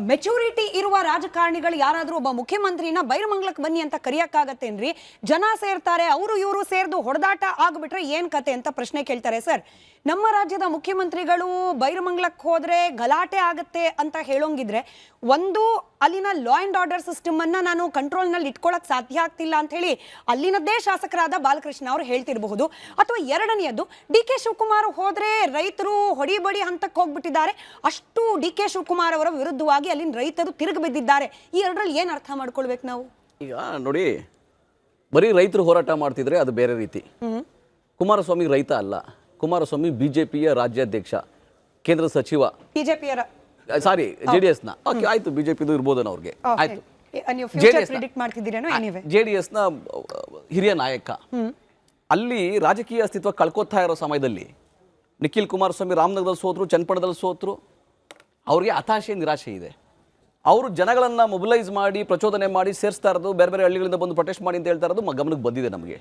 ಮೆಚೂರಿಟಿ ಇರುವ ರಾಜಕಾರಣಿಗಳು ಯಾರಾದ್ರೂ ಒಬ್ಬ ಮುಖ್ಯಮಂತ್ರಿನ ಬೈರಮಂಗಲಕ್ಕೆ ಬನ್ನಿ ಅಂತ ಕರೆಯಕ್ಕಾಗತ್ತೇನ್ರಿ? ಜನ ಸೇರ್ತಾರೆ, ಅವರು ಇವರು ಸೇರ್ದು ಹೊಡೆದಾಟ ಆಗ್ಬಿಟ್ರೆ ಏನ್ ಕತೆ ಅಂತ ಪ್ರಶ್ನೆ ಕೇಳ್ತಾರೆ. ಸರ್, ನಮ್ಮ ರಾಜ್ಯದ ಮುಖ್ಯಮಂತ್ರಿಗಳು ಬೈರಮಂಗಲಕ್ಕೆ ಹೋದ್ರೆ ಗಲಾಟೆ ಆಗತ್ತೆ ಅಂತ ಹೇಳೋಂಗಿದ್ರೆ, ಒಂದು ಅಲ್ಲಿನ ಲಾ ಅಂಡ್ ಆರ್ಡರ್ ಸಿಸ್ಟಮ್ ಅನ್ನ ನಾನು ಕಂಟ್ರೋಲ್ ನಲ್ಲಿ ಇಟ್ಕೊಳ್ಳಕ್ ಸಾಧ್ಯ ಆಗ್ತಿಲ್ಲ ಅಂತ ಹೇಳಿ ಅಲ್ಲಿನದ್ದೇ ಶಾಸಕರಾದ ಬಾಲಕೃಷ್ಣ ಅವರು ಹೇಳ್ತಿರಬಹುದು. ಅಥವಾ ಎರಡನೆಯದು, ಡಿ ಕೆ ಶಿವಕುಮಾರ್ ಹೋದ್ರೆ ರೈತರು ಹೊಡಿಬಡಿ ಹಂತಕ್ಕೆ ಹೋಗ್ಬಿಟ್ಟಿದ್ದಾರೆ, ಅಷ್ಟು ಡಿ ಕೆ ಶಿವಕುಮಾರ್ ಅವರ ವಿರುದ್ಧವಾಗಿ ಅಲ್ಲಿನ ರೈತರು ತಿರುಗಿ ಬಿದ್ದಿದ್ದಾರೆ. ಈ ಎರಡರಲ್ಲಿ ಏನ್ ಅರ್ಥ ಮಾಡ್ಕೊಳ್ಬೇಕು ನಾವು? ಈಗ ನೋಡಿ, ಬರೀ ರೈತರು ಹೋರಾಟ ಮಾಡ್ತಿದ್ರೆ ಅದು ಬೇರೆ ರೀತಿ. ಕುಮಾರಸ್ವಾಮಿ ರೈತ ಅಲ್ಲ, ಕುಮಾರಸ್ವಾಮಿ ಬಿಜೆಪಿಯ ರಾಜ್ಯಾಧ್ಯಕ್ಷ, ಕೇಂದ್ರ ಸಚಿವ, ಬಿಜೆಪಿಯರ ಸಾರಿ JDS ನ, ಓಕೆ ಆಯ್ತು, ಬಿಜೆಪಿದು ಇರ್ಬೋದನ ಅವ್ರಿಗೆ, ಆಯ್ತು, JDS ನ ಹಿರಿಯ ನಾಯಕ. ಅಲ್ಲಿ ರಾಜಕೀಯ ಅಸ್ತಿತ್ವ ಕಳ್ಕೊತಾ ಇರೋ ಸಮಯದಲ್ಲಿ ನಿಖಿಲ್ ಕುಮಾರಸ್ವಾಮಿ ರಾಮನಗರದಲ್ಲಿ ಸೋತರು, ಚನ್ನಪಟ್ಟಣದಲ್ಲಿ ಸೋತರು. ಅವ್ರಿಗೆ ಹತಾಶೆ, ನಿರಾಶೆ ಇದೆ. ಅವರು ಜನಗಳನ್ನ ಮೊಬಿಲೈಸ್ ಮಾಡಿ ಪ್ರಚೋದನೆ ಮಾಡಿ ಸೇರಿಸ್ತಾ ಇರೋದು, ಬೇರೆ ಬೇರೆ ಹಳ್ಳಿಗಳಿಂದ ಬಂದು ಪ್ರೊಟೆಸ್ಟ್ ಮಾಡಿ ಅಂತ ಹೇಳ್ತಾ ಇರೋದು ಗಮನಕ್ಕೆ ಬಂದಿದೆ ನಮಗೆ.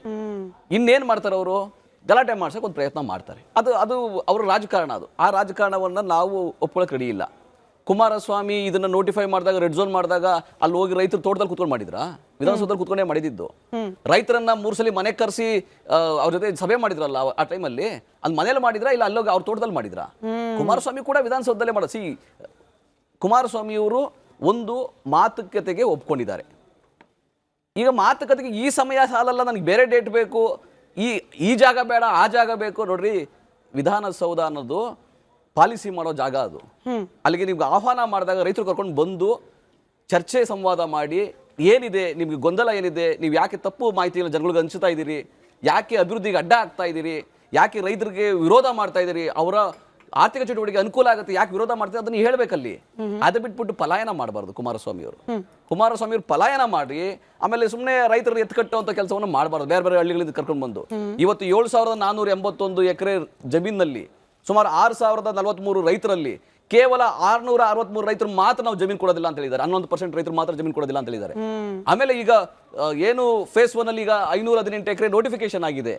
ಇನ್ನೇನು ಮಾಡ್ತಾರೆ ಅವರು? ಗಲಾಟೆ ಮಾಡ್ಸೋಕೆ ಒಂದು ಪ್ರಯತ್ನ ಮಾಡ್ತಾರೆ. ಅದು ಅವರ ರಾಜಕಾರಣ. ಆ ರಾಜಕಾರಣವನ್ನು ನಾವು ಒಪ್ಕೊಳ್ಳೋಕೆ ರೆಡಿ ಇಲ್ಲ. ಕುಮಾರಸ್ವಾಮಿ ಇದನ್ನ ನೋಟಿಫೈ ಮಾಡಿದಾಗ, ರೆಡ್ ಝೋನ್ ಮಾಡಿದಾಗ ಅಲ್ಲಿ ಹೋಗಿ ರೈತರು ತೋಟದಲ್ಲಿ ಕುತ್ಕೊಂಡು ಮಾಡಿದ್ರಾ? ವಿಧಾನಸೌಧದಲ್ಲಿ ಕುತ್ಕೊಂಡೇ ಮಾಡಿದ್ದು. ರೈತರನ್ನ 3 ಸಲ ಮನೆ ಕರೆಸಿ ಅವ್ರ ಜೊತೆ ಸಭೆ ಮಾಡಿದ್ರಲ್ಲ ಆ ಟೈಮಲ್ಲಿ, ಅದು ಮನೇಲಿ ಮಾಡಿದ್ರಾ ಇಲ್ಲ ಅಲ್ಲೋಗಿ ಅವ್ರ ತೋಟದಲ್ಲಿ ಮಾಡಿದ್ರಾ? ಕುಮಾರಸ್ವಾಮಿ ಕೂಡ ವಿಧಾನಸೌಧದಲ್ಲೇ ಮಾಡಿಸಿ. ಕುಮಾರಸ್ವಾಮಿಯವರು ಒಂದು ಮಾತುಕತೆಗೆ ಒಪ್ಕೊಂಡಿದ್ದಾರೆ. ಈಗ ಮಾತುಕತೆಗೆ ಈ ಸಮಯ ಸಾಲಲ್ಲ, ನನಗೆ ಬೇರೆ ಡೇಟ್ ಬೇಕು, ಈ ಜಾಗ ಬೇಡ, ಆ ಜಾಗ ಬೇಕು. ನೋಡ್ರಿ, ವಿಧಾನಸೌಧ ಅನ್ನೋದು ಪಾಲಿಸಿ ಮಾಡೋ ಜಾಗ. ಅದು ಅಲ್ಲಿಗೆ ನಿಮ್ಗೆ ಆಹ್ವಾನ ಮಾಡಿದಾಗ ರೈತರು ಕರ್ಕೊಂಡು ಬಂದು ಚರ್ಚೆ ಸಂವಾದ ಮಾಡಿ, ಏನಿದೆ ನಿಮ್ಗೆ ಗೊಂದಲ ಏನಿದೆ, ನೀವು ಯಾಕೆ ತಪ್ಪು ಮಾಹಿತಿಯನ್ನು ಜನಗಳಿಗೆ ಹಂಚುತ್ತಾ ಇದ್ದೀರಿ, ಯಾಕೆ ಅಭಿವೃದ್ಧಿಗೆ ಅಡ್ಡ ಆಗ್ತಾ ಇದ್ದೀರಿ, ಯಾಕೆ ರೈತರಿಗೆ ವಿರೋಧ ಮಾಡ್ತಾ ಇದ್ದೀರಿ, ಅವರ ಆರ್ಥಿಕ ಚಟುವಟಿಕೆ ಅನುಕೂಲ ಆಗುತ್ತೆ, ಯಾಕೆ ವಿರೋಧ ಮಾಡ್ತಾರೆ ಅದನ್ನ ಹೇಳ್ಬೇಕಲ್ಲಿ. ಅದು ಬಿಟ್ಬಿಟ್ಟು ಪಲಾಯನ ಮಾಡಬಾರ್ದು ಕುಮಾರಸ್ವಾಮಿ ಅವರು. ಕುಮಾರಸ್ವಾಮಿ ಅವರು ಪಲಾಯನ ಮಾಡಿ ಆಮೇಲೆ ಸುಮ್ಮನೆ ರೈತರನ್ನು ಎತ್ಕಟ್ಟುವಂತ ಕೆಲಸವನ್ನು ಮಾಡಬಾರ್ದು. ಬೇರೆ ಬೇರೆ ಹಳ್ಳಿಗಳಿಂದ ಕರ್ಕೊಂಡು ಬಂದು ಇವತ್ತು 7,481 ಎಕರೆ ಜಮೀನಲ್ಲಿ ಸುಮಾರು 6,043 ರೈತರಲ್ಲಿ ಕೇವಲ 663 ರೈತರು ಮಾತ್ರ ನಾವು ಜಮೀನು ಕೊಡೋದಿಲ್ಲ ಅಂತ ಹೇಳಿದ್ದಾರೆ. 11% ರೈತರು ಮಾತ್ರ ಜಮೀನು ಕೊಡೋದಿಲ್ಲ ಅಂತ ಹೇಳಿದ್ದಾರೆ. ಆಮೇಲೆ ಈಗ ಏನು ಫೇಸ್ 1 ಅಲ್ಲಿ ಈಗ 518 ಎಕರೆ ನೋಟಿಫಿಕೇಶನ್ ಆಗಿದೆ.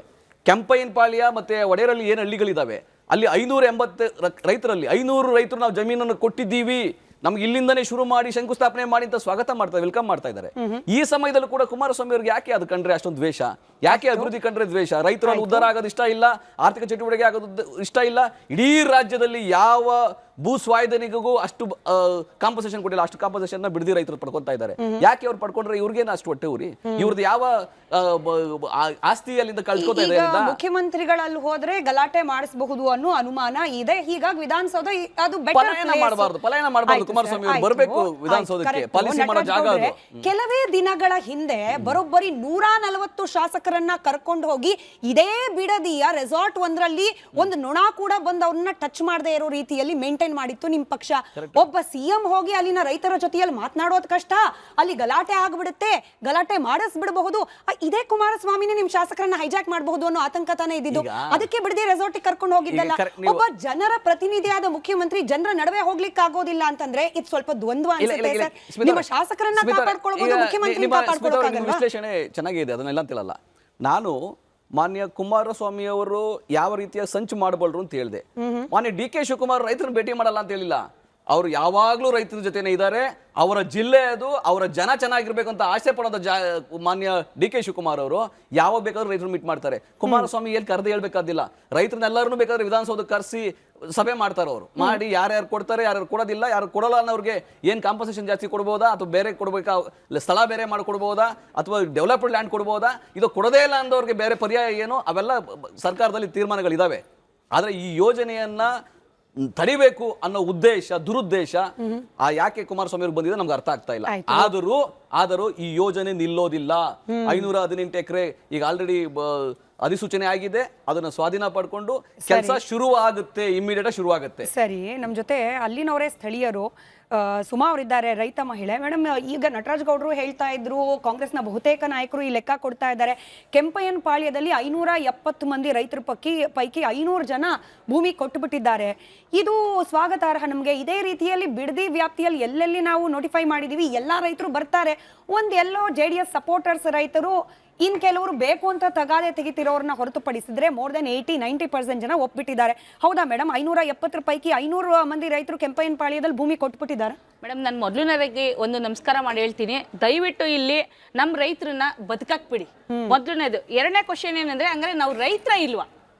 ಕೆಂಪಯ್ಯನ ಪಾಳ್ಯ ಮತ್ತೆ ಒಡೆಯರಲ್ಲಿ ಏನು ಹಳ್ಳಿಗಳಿದಾವೆ ಅಲ್ಲಿ 580 ರೈತರಲ್ಲಿ 500 ರೈತರು ನಾವು ಜಮೀನನ್ನು ಕೊಟ್ಟಿದ್ದೀವಿ, ನಮ್ಗೆ ಇಲ್ಲಿಂದನೇ ಶುರು ಮಾಡಿ ಶಂಕುಸ್ಥಾಪನೆ ಮಾಡಿ ಅಂತ ಸ್ವಾಗತ ಮಾಡ್ತಾರೆ, ವೆಲ್ಕಮ್ ಮಾಡ್ತಾ ಇದ್ದಾರೆ. ಈ ಸಮಯದಲ್ಲೂ ಕೂಡ ಕುಮಾರಸ್ವಾಮಿ ಅವ್ರಿಗೆ ಯಾಕೆ ಅದು ಕಂಡ್ರೆ ಅಷ್ಟೊಂದು ದ್ವೇಷ, ಯಾಕೆ ಅಭಿವೃದ್ಧಿ ಕಂಡ್ರೆ ದ್ವೇಷ? ರೈತರಲ್ಲಿ ಉದ್ಧಾರ ಆಗೋದು ಇಷ್ಟ ಇಲ್ಲ, ಆರ್ಥಿಕ ಚಟುವಟಿಕೆ ಆಗೋದು ಇಷ್ಟ ಇಲ್ಲ. ಇಡೀ ರಾಜ್ಯದಲ್ಲಿ ಯಾವ ಭೂ ಸ್ವಾಧೀನಿಗೂ ಅಷ್ಟು ಕಾಂಪನ್ಸೇಷನ್ ಕೊಟ್ಟಿಲ್ಲ, ಅಷ್ಟು ಕಾಂಪನ್ಸೇಷನ್ ಬಿಡದಿ ರೈತರು ಪಡ್ಕೊಂತಾ ಇದ್ದಾರೆ. ಯಾಕೆ ಅವ್ರು ಪಡ್ಕೊಂಡ್ರೆ ಇವ್ರಿಗೇನ ಅಷ್ಟು ಹೊಟ್ಟೆ ಊರಿ? ಇವ್ರದ್ದು ಯಾವ ಆಸ್ತಿ ಅಲ್ಲಿಂದ ಕಳ್ಕೊತಾ ಇದೆ? ಈಗ ಮುಖ್ಯಮಂತ್ರಿಗಳಲ್ಲಿ ಹೋದ್ರೆ ಗಲಾಟೆ ಮಾಡಿಸಬಹುದು ಅನ್ನೋ ಅನುಮಾನ ಇದೆ. ಹೀಗಾಗಿ ವಿಧಾನಸೌಧ ಅದು ಪಲಾಯನ ಮಾಡಬಾರ್ದು. ಕುಮಾರಸ್ವಾಮಿ ಅವರು ಬರಬೇಕು ವಿಧಾನಸೌಧಕ್ಕೆ, ಪಾಲಿಸಿ ಮಾಡೋ ಜಾಗ ಅದು. ಕೆಲವೇ ದಿನಗಳ ಹಿಂದೆ ಬರೋಬ್ಬರಿ 140 ಶಾಸಕರನ್ನ ಕರ್ಕೊಂಡು ಹೋಗಿ ಇದೇ ಬಿಡದಿಯ ರೆಸಾರ್ಟ್ ಒಂದರಲ್ಲಿ ಒಂದು ನೊಣ ಕೂಡ ಬಂದು ಅವ್ರನ್ನ ಟಚ್ ಮಾಡದೇ ಇರೋ ರೀತಿಯಲ್ಲಿ ಮೇಂಟೈನ್ ಮಾಡಿತ್ತು ನಿಮ್ ಪಕ್ಷ. ಒಬ್ಬ ಸಿಎಂ ಹೋಗಿ ಅಲ್ಲಿನ ರೈತರ ಜೊತೆಯಲ್ಲಿ ಮಾತನಾಡೋದು ಕಷ್ಟ, ಅಲ್ಲಿ ಗಲಾಟೆ ಆಗ್ಬಿಡುತ್ತೆ, ಗಲಾಟೆ ಮಾಡಿಸ್ಬಿಡಬಹುದು. ಇದೇ ಕುಮಾರಸ್ವಾಮಿನೇ ನಿಮ್ ಶಾಸಕರನ್ನ ಹೈಜಾಕ್ ಮಾಡಬಹುದು ಅನ್ನೋ ಆತಂಕ ತಾನೇ ಇದ್ದಿದ್ದು. ಅದಕ್ಕೆ ಬಿಡದಿ ರೆಸಾರ್ಟ್ ಕರ್ಕೊಂಡು ಹೋಗಿದ್ದಲ್ಲ. ಒಬ್ಬ ಜನರ ಪ್ರತಿನಿಧಿಯಾದ ಮುಖ್ಯಮಂತ್ರಿ ಜನರ ನಡುವೆ ಹೋಗ್ಲಿಕ್ಕೆ ಆಗೋದಿಲ್ಲ ಅಂತಂದ್ರೆ ಇದು ಸ್ವಲ್ಪ ದ್ವಂದ್ವ ಅನ್ಸುತ್ತೆ ಸರ್. ನಿಮ್ಮ ಶಾಸಕರನ್ನ ಕಾಪಾಡ್ಕೊಳ್ಬಹುದು, ಮುಖ್ಯಮಂತ್ರಿ ಕಾಪಾಡ್ಕೊಳ್ಳೋಕ್ಕಾಗಲ್ವಾ? ವಿಶ್ಲೇಷಣೆ ಚೆನ್ನಾಗಿದೆ, ಅದನ್ನೆಲ್ಲ ಅಂತಲ್ಲ. ನಾನು ಮಾನ್ಯ ಕುಮಾರಸ್ವಾಮಿ ಅವರು ಯಾವ ರೀತಿಯ ಸಂಚು ಮಾಡಬಲ್ಲರು ಅಂತ ಹೇಳಿದೆ. ಮಾನ್ಯ ಡಿ ಕೆ ಶಿವಕುಮಾರ್ ರೈತರನ್ನ ಭೇಟಿ ಮಾಡಲ್ಲ ಅಂತ ಹೇಳಿಲ್ಲ. ಅವರು ಯಾವಾಗ್ಲೂ ರೈತರ ಜೊತೆನೆ ಇದ್ದಾರೆ. ಅವರ ಜಿಲ್ಲೆ ಅದು, ಅವರ ಜನ ಚೆನ್ನಾಗಿರ್ಬೇಕು ಅಂತ ಆಸೆ ಪಡೋದ ಮಾನ್ಯ ಡಿ ಕೆ ಶಿವಕುಮಾರ್ ಅವರು ಯಾವಾಗ ಬೇಕಾದ್ರೂ ರೈತರು ಮೀಟ್ ಮಾಡ್ತಾರೆ. ಕುಮಾರಸ್ವಾಮಿ ಎಲ್ಲಿ ಕರೆದು ಹೇಳ್ಬೇಕಾದಿಲ್ಲ, ರೈತರನ್ನೆಲ್ಲರನ್ನೂ ಬೇಕಾದ್ರೆ ವಿಧಾನಸೌಧ ಕರೆಸಿ ಸಭೆ ಮಾಡ್ತಾರೆ. ಅವರು ಮಾಡಿ ಯಾರ್ಯಾರು ಕೊಡ್ತಾರೆ, ಯಾರ್ಯಾರು ಕೊಡೋದಿಲ್ಲ, ಯಾರು ಕೊಡಲ್ಲ ಅನ್ನೋರಿಗೆ ಏನ್ ಕಾಂಪನ್ಸೇಷನ್ ಜಾಸ್ತಿ ಕೊಡ್ಬೋದಾ, ಅಥವಾ ಬೇರೆ ಕೊಡ್ಬೇಕಾ, ಸ್ಥಳ ಬೇರೆ ಮಾಡಿಕೊಡ್ಬೋದಾ, ಅಥವಾ ಡೆವಲಪ್ಡ್ ಲ್ಯಾಂಡ್ ಕೊಡ್ಬೋದಾ, ಇದು ಕೊಡದೇ ಇಲ್ಲ ಅಂದವ್ರಿಗೆ ಬೇರೆ ಪರ್ಯಾಯ ಏನು, ಅವೆಲ್ಲ ಸರ್ಕಾರದಲ್ಲಿ ತೀರ್ಮಾನಗಳಿದಾವೆ. ಆದ್ರೆ ಈ ಯೋಜನೆಯನ್ನ ತಡಿಬೇಕು ಅನ್ನೋ ಉದ್ದೇಶ, ದುರುದ್ದೇಶ ಯಾಕೆ ಕುಮಾರಸ್ವಾಮಿ ಅವ್ರಿಗೆ ಬಂದಿದೆ ನಮ್ಗೆ ಅರ್ಥ ಆಗ್ತಾ ಇಲ್ಲ. ಆದರೂ ಈ ಯೋಜನೆ ನಿಲ್ಲೋದಿಲ್ಲ. 518 ಎಕರೆ ಈಗ ಆಲ್ರೆಡಿ ಅಧಿಸೂಚನೆ ಆಗಿದೆ. ಅದನ್ನ ಸ್ವಾಧೀನ ಪಡ್ಕೊಂಡು ಕೆಲಸ ಶುರು ಆಗುತ್ತೆ, ಇಮಿಡಿಯೇಟ್ ಶುರು ಆಗುತ್ತೆ. ಸರಿ, ನಮ್ ಜೊತೆ ಅಲ್ಲಿನವರೇ ಸ್ಥಳೀಯರು ಸುಮಾ ಅವರಿದ್ದಾರೆ, ರೈತ ಮಹಿಳೆ. ಮೇಡಮ್, ಈಗ ನಟರಾಜ್ ಗೌಡರು ಹೇಳ್ತಾ ಇದ್ರು, ಕಾಂಗ್ರೆಸ್ನ ಬಹುತೇಕ ನಾಯಕರು ಈ ಲೆಕ್ಕ ಕೊಡ್ತಾ ಇದ್ದಾರೆ, ಕೆಂಪಯ್ಯನ ಪಾಳ್ಯದಲ್ಲಿ 570 ಮಂದಿ ರೈತರ ಪೈಕಿ 500 ಜನ ಭೂಮಿ ಕೊಟ್ಟುಬಿಟ್ಟಿದ್ದಾರೆ. ಇದು ಸ್ವಾಗತಾರ್ಹ. ನಮಗೆ ಇದೇ ರೀತಿಯಲ್ಲಿ ಬಿಡದಿ ವ್ಯಾಪ್ತಿಯಲ್ಲಿ ಎಲ್ಲೆಲ್ಲಿ ನಾವು ನೋಟಿಫೈ ಮಾಡಿದೀವಿ ಎಲ್ಲಾ ರೈತರು ಬರ್ತಾರೆ. ಎಲ್ಲೋ JDS ಸಪೋರ್ಟರ್ಸ್ ರೈತರು, ಇನ್ ಕೆಲವರು ಬೇಕು ಅಂತ ತಗಾದೆ ತೆಗಿತಿರೋರನ್ನ ಹೊರತುಪಡಿಸಿದ್ರೆ ಮೋರ್ ದೆನ್ 80-90% ಜನ ಒಪ್ಪಿಟ್ಟಿದ್ದಾರೆ. ಹೌದಾ ಮೇಡಮ್? 570 ಪೈಕಿ 500 ಮಂದಿ ರೈತರು ಕೆಂಪಯ್ಯನ ಪಾಳ್ಯದಲ್ಲಿ ಭೂಮಿ ಕೊಟ್ಬಿಟ್ಟಿದ್ದಾರೆ. ಮೇಡಮ್, ನಾನು ಮೊದಲನೇದಾಗಿ ಒಂದು ನಮಸ್ಕಾರ ಮಾಡಿ ಹೇಳ್ತೀನಿ, ದಯವಿಟ್ಟು ಇಲ್ಲಿ ನಮ್ಮ ರೈತರನ್ನ ಬದುಕಕ್ ಬಿಡಿ. ಮೊದಲನೇದು. ಎರಡನೇ ಕ್ವಶನ್ ಏನಂದ್ರೆ, ಹಂಗಾರೆ ನಾವು ರೈತರ ಇಲ್ವಾ?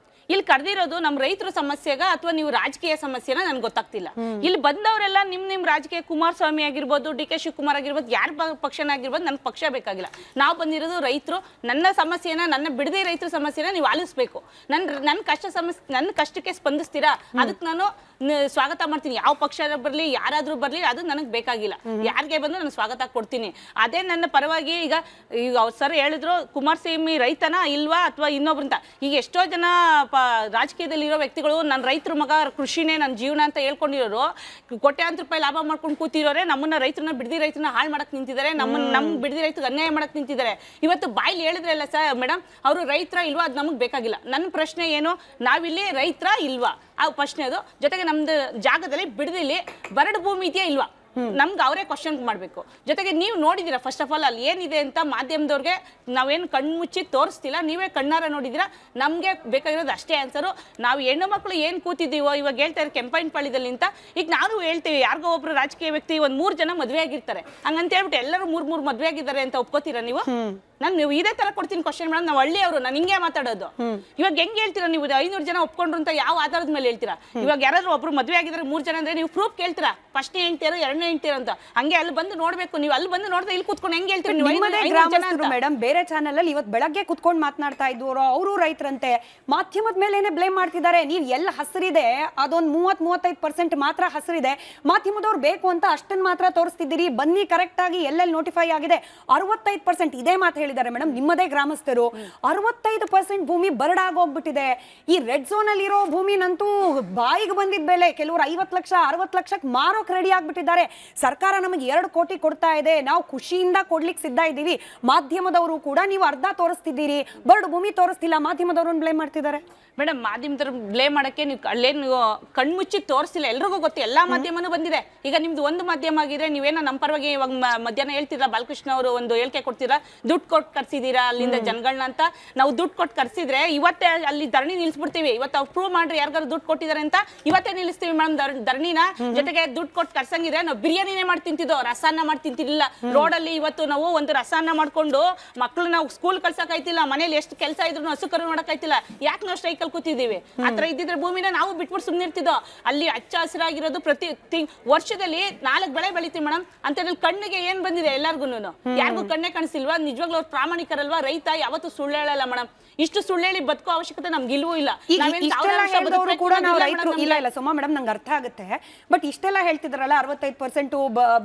ಇಲ್ಲಿ ಕರೆದಿರೋದು ನಮ್ಮ ರೈತರ ಸಮಸ್ಯೆಗ ಅಥವಾ ನೀವು ರಾಜಕೀಯ ಸಮಸ್ಯೆನ ನನ್ಗೆ ಗೊತ್ತಾಗ್ತಿಲ್ಲ. ಇಲ್ಲಿ ಬಂದವರೆಲ್ಲ ನಿಮ್ ರಾಜಕೀಯ, ಕುಮಾರಸ್ವಾಮಿ ಆಗಿರ್ಬೋದು, ಡಿ ಕೆ ಶಿವಕುಮಾರ್ ಆಗಿರ್ಬೋದು, ಯಾರ ಪಕ್ಷನ ಆಗಿರ್ಬೋದು, ನನ್ಗೆ ಪಕ್ಷ ಬೇಕಾಗಿಲ್ಲ. ನಾವು ಬಂದಿರೋದು ರೈತರು. ನನ್ನ ಸಮಸ್ಯೆನ, ನನ್ನ ಬಿಡದಿ ರೈತರ ಸಮಸ್ಯೆನ ನೀವು ಆಲಿಸ್ಬೇಕು. ನನ್ನ ಕಷ್ಟಕ್ಕೆ ಸ್ಪಂದಿಸ್ತೀರಾ, ಅದಕ್ಕೆ ನಾನು ಸ್ವಾಗತ ಮಾಡ್ತೀನಿ. ಯಾವ ಪಕ್ಷ ಬರಲಿ, ಯಾರಾದ್ರೂ ಬರಲಿ, ಅದು ನನಗೆ ಬೇಕಾಗಿಲ್ಲ. ಯಾರಿಗೆ ಬಂದು ನಾನು ಸ್ವಾಗತ ಕೊಡ್ತೀನಿ. ಅದೇ ನನ್ನ ಪರವಾಗಿ. ಈಗ ಅವ್ರು ಸರ್ ಹೇಳಿದ್ರು, ಕುಮಾರಸ್ವಾಮಿ ರೈತನ ಇಲ್ವಾ ಅಥವಾ ಇನ್ನೊಬ್ರಂತ. ಈಗ ಎಷ್ಟೋ ಜನ ರಾಜಕೀಯದಲ್ಲಿ ಇರೋ ವ್ಯಕ್ತಿಗಳು ನನ್ನ ರೈತರ ಮಗ, ಕೃಷಿನೇ ನನ್ನ ಜೀವನ ಅಂತ ಹೇಳ್ಕೊಂಡಿರೋರು, ಕೋಟ್ಯಾಂತರ ರೂಪಾಯಿ ಲಾಭ ಮಾಡ್ಕೊಂಡು ಕೂತಿರೋರೆ ನಮ್ಮನ್ನ ರೈತರನ್ನ, ಬಿಡದಿ ರೈತರನ್ನ ಹಾಳು ಮಾಡಕ್ ನಿಂತಿದ್ದಾರೆ. ನಮ್ಮ ಬಿಡದಿ ರೈತರಿಗೆ ಅನ್ಯಾಯ ಮಾಡಕ್ ನಿಂತಿದ್ದಾರೆ. ಇವತ್ತು ಬಾಯ್ಲಿ ಹೇಳಿದ್ರಲ್ಲ ಸರ್ ಮೇಡಮ್, ಅವರು ರೈತರ ಇಲ್ವಾ, ಅದು ನಮಗೆ ಬೇಕಾಗಿಲ್ಲ. ನನ್ನ ಪ್ರಶ್ನೆ ಏನು, ನಾವಿಲ್ಲಿ ರೈತರ ಇಲ್ವಾ ಆ ಪ್ರಶ್ನೆ ಅದು. ಜೊತೆಗೆ ನಮ್ದು ಜಾಗದಲ್ಲಿ ಬಿಡದಿಲಿ ಬರಡು ಭೂಮಿ ಇದೆಯಾ ಇಲ್ವಾ, ನಮ್ಗೆ ಅವರೇ ಕ್ವಶನ್ ಮಾಡಬೇಕು. ಜೊತೆಗೆ ನೀವು ನೋಡಿದ್ದೀರಾ ಫಸ್ಟ್ ಆಫ್ ಆಲ್ ಅಲ್ಲಿ ಏನಿದೆ ಅಂತ, ಮಾಧ್ಯಮದವ್ರಿಗೆ ನಾವೇನು ಕಣ್ಮುಚ್ಚಿ ತೋರಿಸ್ತಿಲ್ಲ, ನೀವೇ ಕಣ್ಣಾರ ನೋಡಿದ್ದೀರಾ. ನಮಗೆ ಬೇಕಾಗಿರೋದು ಅಷ್ಟೇ ಆನ್ಸರು. ನಾವು ಹೆಣ್ಣು ಮಕ್ಕಳು ಏನು ಕೂತಿದ್ದೀವೋ, ಇವಾಗ ಹೇಳ್ತಾ ಇದ್ದಾರೆ ಕೆಂಪಯ್ಯನ ಪಾಳ್ಯದಲ್ಲಿ ಅಂತ. ಈಗ ನಾವು ಹೇಳ್ತೀವಿ, ಯಾರಿಗೋ ಒಬ್ರು ರಾಜಕೀಯ ವ್ಯಕ್ತಿ ಒಂದು 3 ಜನ ಮದುವೆ ಆಗಿರ್ತಾರೆ, ಹಂಗಂತ ಹೇಳ್ಬಿಟ್ಟು ಎಲ್ಲರೂ 3 ಮದುವೆ ಆಗಿದ್ದಾರೆ ಅಂತ ಒಪ್ಕೋತೀರಾ ನೀವು? ನೀವು ಇದೇ ತರ ಕೊಡ್ತೀನಿ ಕ್ವಶನ್ ಮೇಡಮ್. ನಾವು ಹಳ್ಳಿಯವರು, ನಾನು ಹಿಂಗೆ ಮಾತಾಡೋದು. ಇವಾಗ ಹೆಂಗ್ ಹೇಳ್ತೀರಾ ನೀವು 500 ಜನ ಒಪ್ಕೊಂಡ್ರು ಅಂತ ಯಾವ ಆಧಾರದ ಮೇಲೆ ಹೇಳ್ತೀರಾ? ಇವಾಗ ಯಾರಾದ್ರೂ ಒಬ್ರು ಮದುವೆ ಆಗಿದ್ರೆ 3 ಜನ ಅಂದ್ರೆ ನೀವು ಪ್ರೂಫ್ ಕೇಳ್ತೀರಾ? ಫಸ್ಟ್ ಹೇಳ್ತೀರಾ, 2ನೇ ಹೇಳ್ತೀರಾ ಅಂತ. ಹಂಗೆ ಅಲ್ಲಿ ಬಂದು ನೋಡ್ಬೇಕು. ನೀವು ಅಲ್ಲಿ ಬಂದು ನೋಡಿದ್ರೆ ಇಲ್ಲಿ ಕೂತ್ಕೊಂಡು ಹೆಂಗ್ ಹೇಳ್ತೀರಿ ನೀವು? ಮೇಡಮ್, ಬೇರೆ ಚಾನೆಲ್ ಅಲ್ಲಿ ಇವತ್ತು ಬೆಳಗ್ಗೆ ಕುತ್ಕೊಂಡು ಮಾತನಾಡ್ತಾ ಇದ್ರು, ಅವರು ರೈತರಂತೆ. ಮಾಧ್ಯಮದ ಮೇಲೇನೆ ಬ್ಲೇಮ್ ಮಾಡ್ತಿದ್ದಾರೆ. ನೀವು ಎಲ್ಲ ಹಸಿರಿದೆ, ಅದೊಂದು 30-35% ಮಾತ್ರ ಹಸಿರಿದೆ, ಮಾಧ್ಯಮದವ್ರು ಬೇಕು ಅಂತ ಅಷ್ಟನ್ನು ಮಾತ್ರ ತೋರಿಸ್ತಿದ್ದೀರಿ. ಬನ್ನಿ ಕರೆಕ್ಟ್ ಆಗಿ ಎಲ್ಲೆಲ್ಲಿ ನೋಟಿಫೈ ಆಗಿದೆ 65% ಇದೇ ಮಾತು ಹೇಳಿದ್ದಾರೆ ಮೇಡಮ್. ನಿಮ್ಮದೇ ಗ್ರಾಮಸ್ಥರು 65% ಭೂಮಿ ಬರಡಾಗೋಗ್ಬಿಟ್ಟಿದೆ. ಈ ರೆಡ್ ಝೋನ್ ಅಲ್ಲಿ ಇರೋ ಭೂಮಿನಂತೂ ಬಾಯಿಗೆ ಬಂದಿದ್ದ ಬೆಲೆ, ಕೆಲವರು 50 ಲಕ್ಷ 60 ಲಕ್ಷಕ್ಕೆ ಮಾರೋಕ್ ರೆಡಿ ಆಗ್ಬಿಟ್ಟಿದ್ದಾರೆ. ಸರ್ಕಾರ ನಮಗೆ 2 ಕೋಟಿ ಕೊಡ್ತಾ ಇದೆ, ನಾವು ಖುಷಿಯಿಂದ ಕೊಡ್ಲಿಕ್ಕೆ ಸಿದ್ಧ ಇದ್ದೀವಿ. ಮಾಧ್ಯಮದವರು ಕೂಡ ನೀವು ಅರ್ಧ ತೋರಿಸ್ತಿದ್ದೀರಿ, ಬರಡು ಭೂಮಿ ತೋರಿಸ್ತಿಲ್ಲ, ಮಾಧ್ಯಮದವ್ರನ್ನ ಬ್ಲೇಮ್ ಮಾಡ್ತಿದ್ದಾರೆ. ಮೇಡಮ್, ಮಾಧ್ಯಮದವ್ರು ಬ್ಲೇಮ್ ಮಾಡಕ್ಕೆ ನೀವು ಅಲ್ಲೇನು ಕಣ್ಮುಚ್ಚಿ ತೋರಿಸ್ತಿಲ್ಲ, ಎಲ್ರಿಗೂ ಗೊತ್ತು, ಎಲ್ಲಾ ಮಾಧ್ಯಮನೂ ಬಂದಿದೆ. ಈಗ ನಿಮ್ದು ಒಂದು ಮಾಧ್ಯಮ ಆಗಿದೆ, ನೀವೇನೋ ನಮ್ಮ ಪರವಾಗಿ ಇವಾಗ ಮಧ್ಯಾಹ್ನ ಹೇಳ್ತೀರಾ, ಬಾಲಕೃಷ್ಣ ಅವರು ಒಂದು ಹೇಳಿಕೆ ಕೊಡ್ತೀರಾ, ದುಡ್ಡು ಕೊಟ್ಟು ಕರ್ಸಿದೀರಾ ಅಲ್ಲಿಂದ ಜನಗಳನ್ನ ಅಂತ. ನಾವು ದುಡ್ಡು ಕೊಟ್ಟು ಕರ್ಸಿದ್ರೆ ಇವತ್ತೇ ಅಲ್ಲಿ ಧರಣಿ ನಿಲ್ಸ್ಬಿಡ್ತೀವಿ. ಇವತ್ತು ಅವ್ರು ಪ್ರೂವ್ ಮಾಡ್ರಿ ಯಾರಿಗಾರು ದುಡ್ಡು ಕೊಟ್ಟಿದ್ದಾರೆ ಅಂತ, ಇವತ್ತೇ ನಿಲ್ಲಿಸ್ತೀವಿ ಮೇಡಮ್ ಧರಣಿನ. ಜೊತೆಗೆ ದುಡ್ಡು ಕೊಟ್ಟು ಕರ್ಸಂಗಿದ್ರೆ ನಾವು ಬಿರಿಯಾನಿನೇ ಮಾಡಿ ತಿಂತಿದ್ದೋ, ರಸಾನ್ನ ಮಾಡಿ ತಿಂತಿರ್ಲಿಲ್ಲ. ರೋಡಲ್ಲಿ ಇವತ್ತು ನಾವು ಒಂದು ರಸಾನ್ನ ಮಾಡ್ಕೊಂಡು ಮಕ್ಕಳನ್ನ ಸ್ಕೂಲ್ ಕಳ್ಸಕ್ಕಾಯ್ತಿಲ್ಲ, ಮನೇಲಿ ಎಷ್ಟು ಕೆಲಸ ಇದ್ರು ಹಸು ಕರು ನೋಡಕ್ಕಾಯ್ತಿಲ್ಲ. ಯಾಕೆ ನಾವು ಸ್ಟ್ರೈಕ್ ಅಲ್ಲಿ ಕೂತಿದ್ದೀವಿ? ಆತರ ಇದ್ದಿದ್ರೆ ಭೂಮಿನ ನಾವು ಬಿಟ್ಬಿಟ್ಟು ಸುಮ್ಮನೆ ಇರ್ತಿದ್ದೋ. ಅಲ್ಲಿ ಹಚ್ಚ ಹಸಿರಾಗಿರೋದು ವರ್ಷದಲ್ಲಿ 4 ಬೆಳೆ ಬೆಳಿತೀವಿ ಮೇಡಮ್. ಅಂತದ್ರಲ್ಲಿ ಕಣ್ಣಿಗೆ ಏನ್ ಬಂದಿದೆ ಎಲ್ಲಾರ್ಗು? ಯಾರಿಗೂ ಕಣ್ಣೇ ಕಾಣಿಸಿಲ್ವಾ? ನಿಜವಾಗ್ಲೂ ಅವ್ರು ಪ್ರಾಮಾಣಿಕರಲ್ವಾ? ರೈತ ಯಾವತ್ತೂ ಸುಳ್ಳು ಹೇಳಲ್ಲ ಮೇಡಮ್. ಇಷ್ಟು ಸುಳ್ಳು ಹೇಳಿ ಬದುಕೋ ಅವಶ್ಯಕತೆ ನಮ್ಗೆ ಇಲ್ವೂ ಇಲ್ಲ. ಕೂಡ ನಾವು ರೈತರು ಇಲ್ಲ ಸುಮಾ ಮೇಡಮ್, ನಂಗೆ ಅರ್ಥ ಆಗುತ್ತೆ. ಬಟ್ ಇಷ್ಟೆಲ್ಲ ಹೇಳ್ತಿದ್ರಲ್ಲ, 65%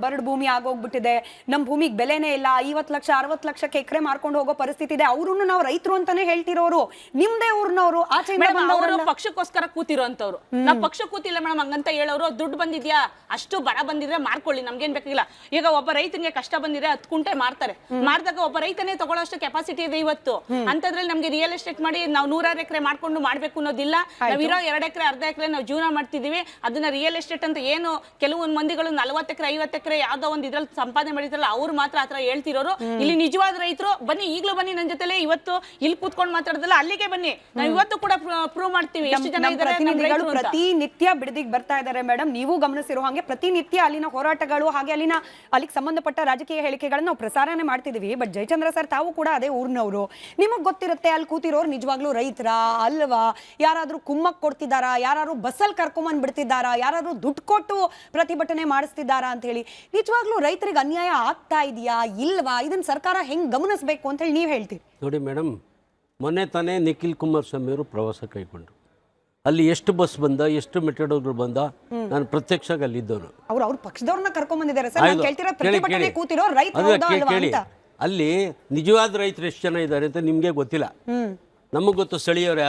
ಬರಡ್ ಭೂಮಿ ಆಗೋಗ್ಬಿಟ್ಟಿದೆ, ನಮ್ ಭೂಮಿಗೆ ಬೆಲೆನೇ ಇಲ್ಲ, 50 ಲಕ್ಷ 60 ಲಕ್ಷಕ್ಕೆ ಎಕರೆ ಮಾರ್ಕೊಂಡು ಹೋಗೋ ಪರಿಸ್ಥಿತಿ ಇದೆ. ಅವ್ರನ್ನು ನಾವು ರೈತರು ಅಂತಾನೆ ಹೇಳ್ತಿರೋರು, ನಿಮ್ದೇ ಊರ್ನವರು, ಆಚೆಯಿಂದ ಬಂದವರು, ಪಕ್ಷಕ್ಕೋಸ್ಕರ ಕೂತಿರೋಂಥವ್ರು. ನಾವ್ ಪಕ್ಷ ಕೂತಿಲ್ಲ ಮೇಡಮ್ ಹಂಗಂತ ಹೇಳೋರು. ದುಡ್ಡು ಬಂದಿದ್ಯಾ, ಅಷ್ಟು ಬರ ಬಂದಿದ್ರೆ ಮಾರ್ಕೊಳ್ಳಿ, ನಮ್ಗೇನ್ ಬೇಕಾಗಿಲ್ಲ. ಈಗ ಒಬ್ಬ ರೈತನಿಗೆ ಕಷ್ಟ ಬಂದಿದ್ರೆ 10 ಕುಂಟೆ ಮಾರ್ತಾರೆ. ಮಾರ್ದಾಗ ಒಬ್ಬ ರೈತನೇ ತಗೊಳ್ಳೋಷ್ಟು ಕೆಪಾಸಿಟಿ ಇದೆ ಇವತ್ತು. ಅಂತದ್ರಲ್ಲಿ ನಮ್ಗೆ ರಿಯಲ್ ಎಸ್ಟೇಟ್ ಮಾಡಿ ನಾವು 100 ಎಕರೆ ಮಾಡ್ಕೊಂಡು ಮಾಡ್ಬೇಕು ಅನ್ನೋದಿಲ್ಲ. ನಾವಿರೋ 2 ಎಕರೆ 1/2 ಎಕರೆ ನಾವು ಜೀವನ ಮಾಡ್ತಿದೀವಿ. ಅದನ್ನ ರಿಯಲ್ ಎಸ್ಟೇಟ್ ಅಂತ ಏನು ಕೆಲವೊಂದು ಮಂದಿಗಳು 40 ಎಕರೆ 50 ಎಕರೆ ಯಾವ್ದೋ ಒಂದು ಇದ್ರಲ್ಲಿ ಸಂಪಾದನೆ ಮಾಡಿದ್ರಲ್ಲ, ಅವ್ರು ಮಾತ್ರ ಆತರ ಹೇಳ್ತಿರೋರು. ಇಲ್ಲಿ ನಿಜವಾದ ರೈತರು ಬನ್ನಿ, ಈಗಲೂ ಬನ್ನಿ ನನ್ನ ಜೊತೆಲೆ. ಇವತ್ತು ಇಲ್ಲಿ ಕೂತ್ಕೊಂಡು ಮಾತಾಡೋದಲ್ಲ, ಅಲ್ಲಿಗೆ ಬನ್ನಿ, ನಾವು ಇವತ್ತು ಕೂಡ ಪ್ರೂವ್ ಮಾಡ್ತೀವಿ ಎಷ್ಟು ಜನ ಇದ್ದಾರೆ. ಪ್ರತಿನಿತ್ಯ ಬಿಡದಿಗೆ ಬರ್ತಾ ಇದ್ದಾರೆ ಮೇಡಮ್. ನೀವು ಗಮನಿಸಿರೋ ಹಾಗೆ ಪ್ರತಿನಿತ್ಯ ಅಲ್ಲಿನ ಹೋರಾಟಗಳು, ಹಾಗೆ ಅಲ್ಲಿಗೆ ಸಂಬಂಧಪಟ್ಟ ರಾಜಕೀಯ ಹೇಳಿಕೆಗಳನ್ನ ನಾವು ಪ್ರಸಾರನೆ ಮಾಡ್ತಿದೀವಿ. ಬಟ್ ಜಯಚಂದ್ರ ಸರ್ ತಾವು ಕೂಡ ಅದೇ ಊರಿನವರು, ನಿಮಗ್ ಗೊತ್ತಿರುತ್ತೆ ಅಲ್ಲಿ ಕೂತಿರೋರು ನಿಜವಾಗ್ಲೂ ರೈತರ ಅಲ್ವಾ? ಯಾರಾದ್ರೂ ಕುಮ್ಮಕ್ ಕೊಡ್ತಿದ್ದಾರಾ? ಯಾರು ಬಸ್ಸಲ್ಲಿ ಕರ್ಕೊಂಬಂದ್ ಬಿಡ್ತಿದ್ದಾರಾ? ಯಾರಾದ್ರೂ ದುಡ್ಡು ಕೊಟ್ಟು ಪ್ರತಿಭಟನೆ ಮಾಡಿಸ್ತಿದ್ದಾರಾ ಅಂತ ಹೇಳಿ? ನಿಜವಾಗ್ಲೂ ರೈತರಿಗೆ ಅನ್ಯಾಯ ಆಗ್ತಾ ಇದೆಯಾ ಇಲ್ವಾ? ಇದನ್ನ ಸರ್ಕಾರ ಹೆಂಗ್ ಗಮನಿಸಬೇಕು ಅಂತ ಹೇಳಿ ನೀವು ಹೇಳ್ತೀರಿ? ನೋಡಿ ಮೇಡಮ್, ಮೊನ್ನೆ ತಾನೇ ನಿಖಿಲ್ ಕುಮಾರಸ್ವಾಮಿ ಅವರು ಪ್ರವಾಸ ಕೈಗೊಂಡ್ರು. ಅಲ್ಲಿ ಎಷ್ಟು ಬಸ್ ಬಂದ, ಎಷ್ಟು ಮೆಟೆಡೋಗಳು ಬಂದ, ನಾನು ಪ್ರತ್ಯಕ್ಷವಾಗಿ ಅಲ್ಲಿದ್ದವನು. ಅವ್ರ ಪಕ್ಷದವ್ರನ್ನ ಕರ್ಕೊಂಡ್ ಬಂದಿದ್ದಾರೆ ಸರ್. ನಾನು ಕೇಳ್ತಿರೋ ಪ್ರತಿಭಟನೆ ಕೂತಿರೋ ರೈತರು ಕೇಳಿ, ಅಲ್ಲಿ ನಿಜವಾದ ರೈತರು ಎಷ್ಟು ಜನ ಇದ್ದಾರೆ ಅಂತ ನಿಮ್ಗೆ ಗೊತ್ತಿಲ್ಲ. ನಮಗ್ ಗೊತ್ತು ಸ್ಥಳೀಯರು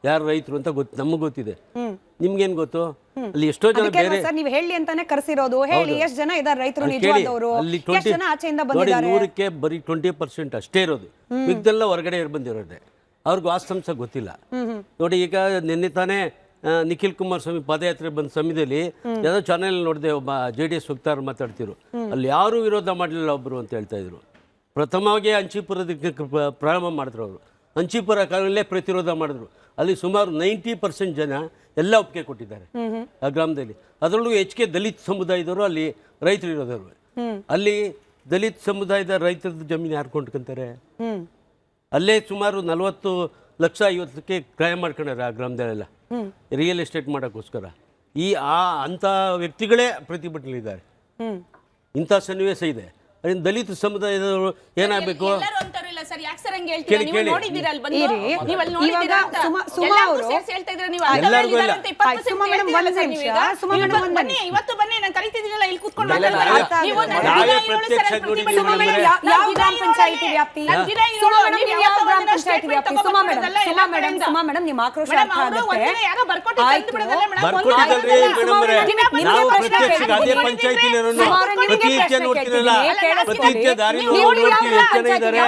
ಯಾರು ರೈತರು ಅಂತ ಗೊತ್ತು, ನಮಗ್ ಗೊತ್ತಿದೆ. ನಿಮ್ಗೇನ್ ಗೊತ್ತು? ಅಲ್ಲಿ ಎಷ್ಟೋ ಜನ ಬೇರೆ ನೀವು ಹೇಳಿ ಅಂತಾನೆ ಕರೆಸಿರೋದು. ಹೇಳಿ ಎಷ್ಟು ಜನ ಇದ್ದಾರೆ ರೈತರು ನಿಜವಾದವರು, ಎಷ್ಟು ಜನ ಆಚೆಯಿಂದ ಬಂದಿದ್ದಾರೆ? 100ಕ್ಕೆ ಬರೀ 20% ಅಷ್ಟೇ ಇರೋದು, ಮಿಕ್ದೆಲ್ಲ ಹೊರಗಡೆ ಬಂದಿರೋದೆ. ಅವ್ರಿಗೆ ವಾಸ್ತವಾಂಶ ಗೊತ್ತಿಲ್ಲ. ನೋಡಿ, ಈಗ ನಿನ್ನೆ ತಾನೇ ನಿಖಿಲ್ ಕುಮಾರಸ್ವಾಮಿ ಪಾದಯಾತ್ರೆ ಬಂದ ಸಮಯದಲ್ಲಿ ಯಾವುದೋ ಚಾನೆಲ್ ನೋಡಿದೆ, ಒಬ್ಬ JDS ವಕ್ತಾರರು ಮಾತಾಡ್ತಿರು. ಅಲ್ಲಿ ಯಾರು ವಿರೋಧ ಮಾಡಲಿಲ್ಲ ಒಬ್ರು ಅಂತ ಹೇಳ್ತಾ ಇದ್ರು. ಪ್ರಥಮವಾಗಿ ಅಂಚಿಪುರದಕ್ಕೆ ಪ್ರಾರಂಭ ಮಾಡಿದ್ರು ಅವರು. ಅಂಚಿಪುರ ಕಾಲದಲ್ಲೇ ಪ್ರತಿರೋಧ ಮಾಡಿದ್ರು. ಅಲ್ಲಿ ಸುಮಾರು 90% ಜನ ಎಲ್ಲ ಒಪ್ಪಿಗೆ ಕೊಟ್ಟಿದ್ದಾರೆ ಆ ಗ್ರಾಮದಲ್ಲಿ. ಅದರಲ್ಲೂ ಹೆಚ್ಚಿಗೆ ದಲಿತ ಸಮುದಾಯದವರು ಅಲ್ಲಿ ರೈತರು ಇರೋದವರು. ಅಲ್ಲಿ ದಲಿತ ಸಮುದಾಯದ ರೈತರದ ಜಮೀನು ಯಾರು ಕೊಂಡ್ಕೊಂತಾರೆ? ಅಲ್ಲೇ ಸುಮಾರು 40 ಲಕ್ಷ 50ಕ್ಕೆ ಕ್ರಯ ಮಾಡ್ಕೊಂಡಾರೆ ಆ ಗ್ರಾಮದಲ್ಲೆಲ್ಲ ರಿಯಲ್ ಎಸ್ಟೇಟ್ ಮಾಡೋಕ್ಕೋಸ್ಕರ. ಅಂಥ ವ್ಯಕ್ತಿಗಳೇ ಪ್ರತಿಭಟನೆಗಳಿದ್ದಾರೆ. ಇಂಥ ಸನ್ನಿವೇಶ ಇದೆ. ಅದರಿಂದ ದಲಿತ ಸಮುದಾಯದವರು ಏನಾಗಬೇಕು? ಕೇಳಿ ಕೇಳಿ, ಎಲ್ಲರಿಗೂ ಇಲ್ಲ. ನಾವೇ ಪ್ರತ್ಯಕ್ಷ ನಾವು ಪ್ರತ್ಯಕ್ಷ ಅದೇ ಪಂಚಾಯತಿ ಪ್ರತಿನಿತ್ಯ ನೋಡ್ತಿರಲ್ಲ, ಪ್ರತಿನಿತ್ಯ ದಾರಿ ನೋಡ್ತೀವಿ ಎಷ್ಟು ಜನ ಇದ್ದಾರೆ,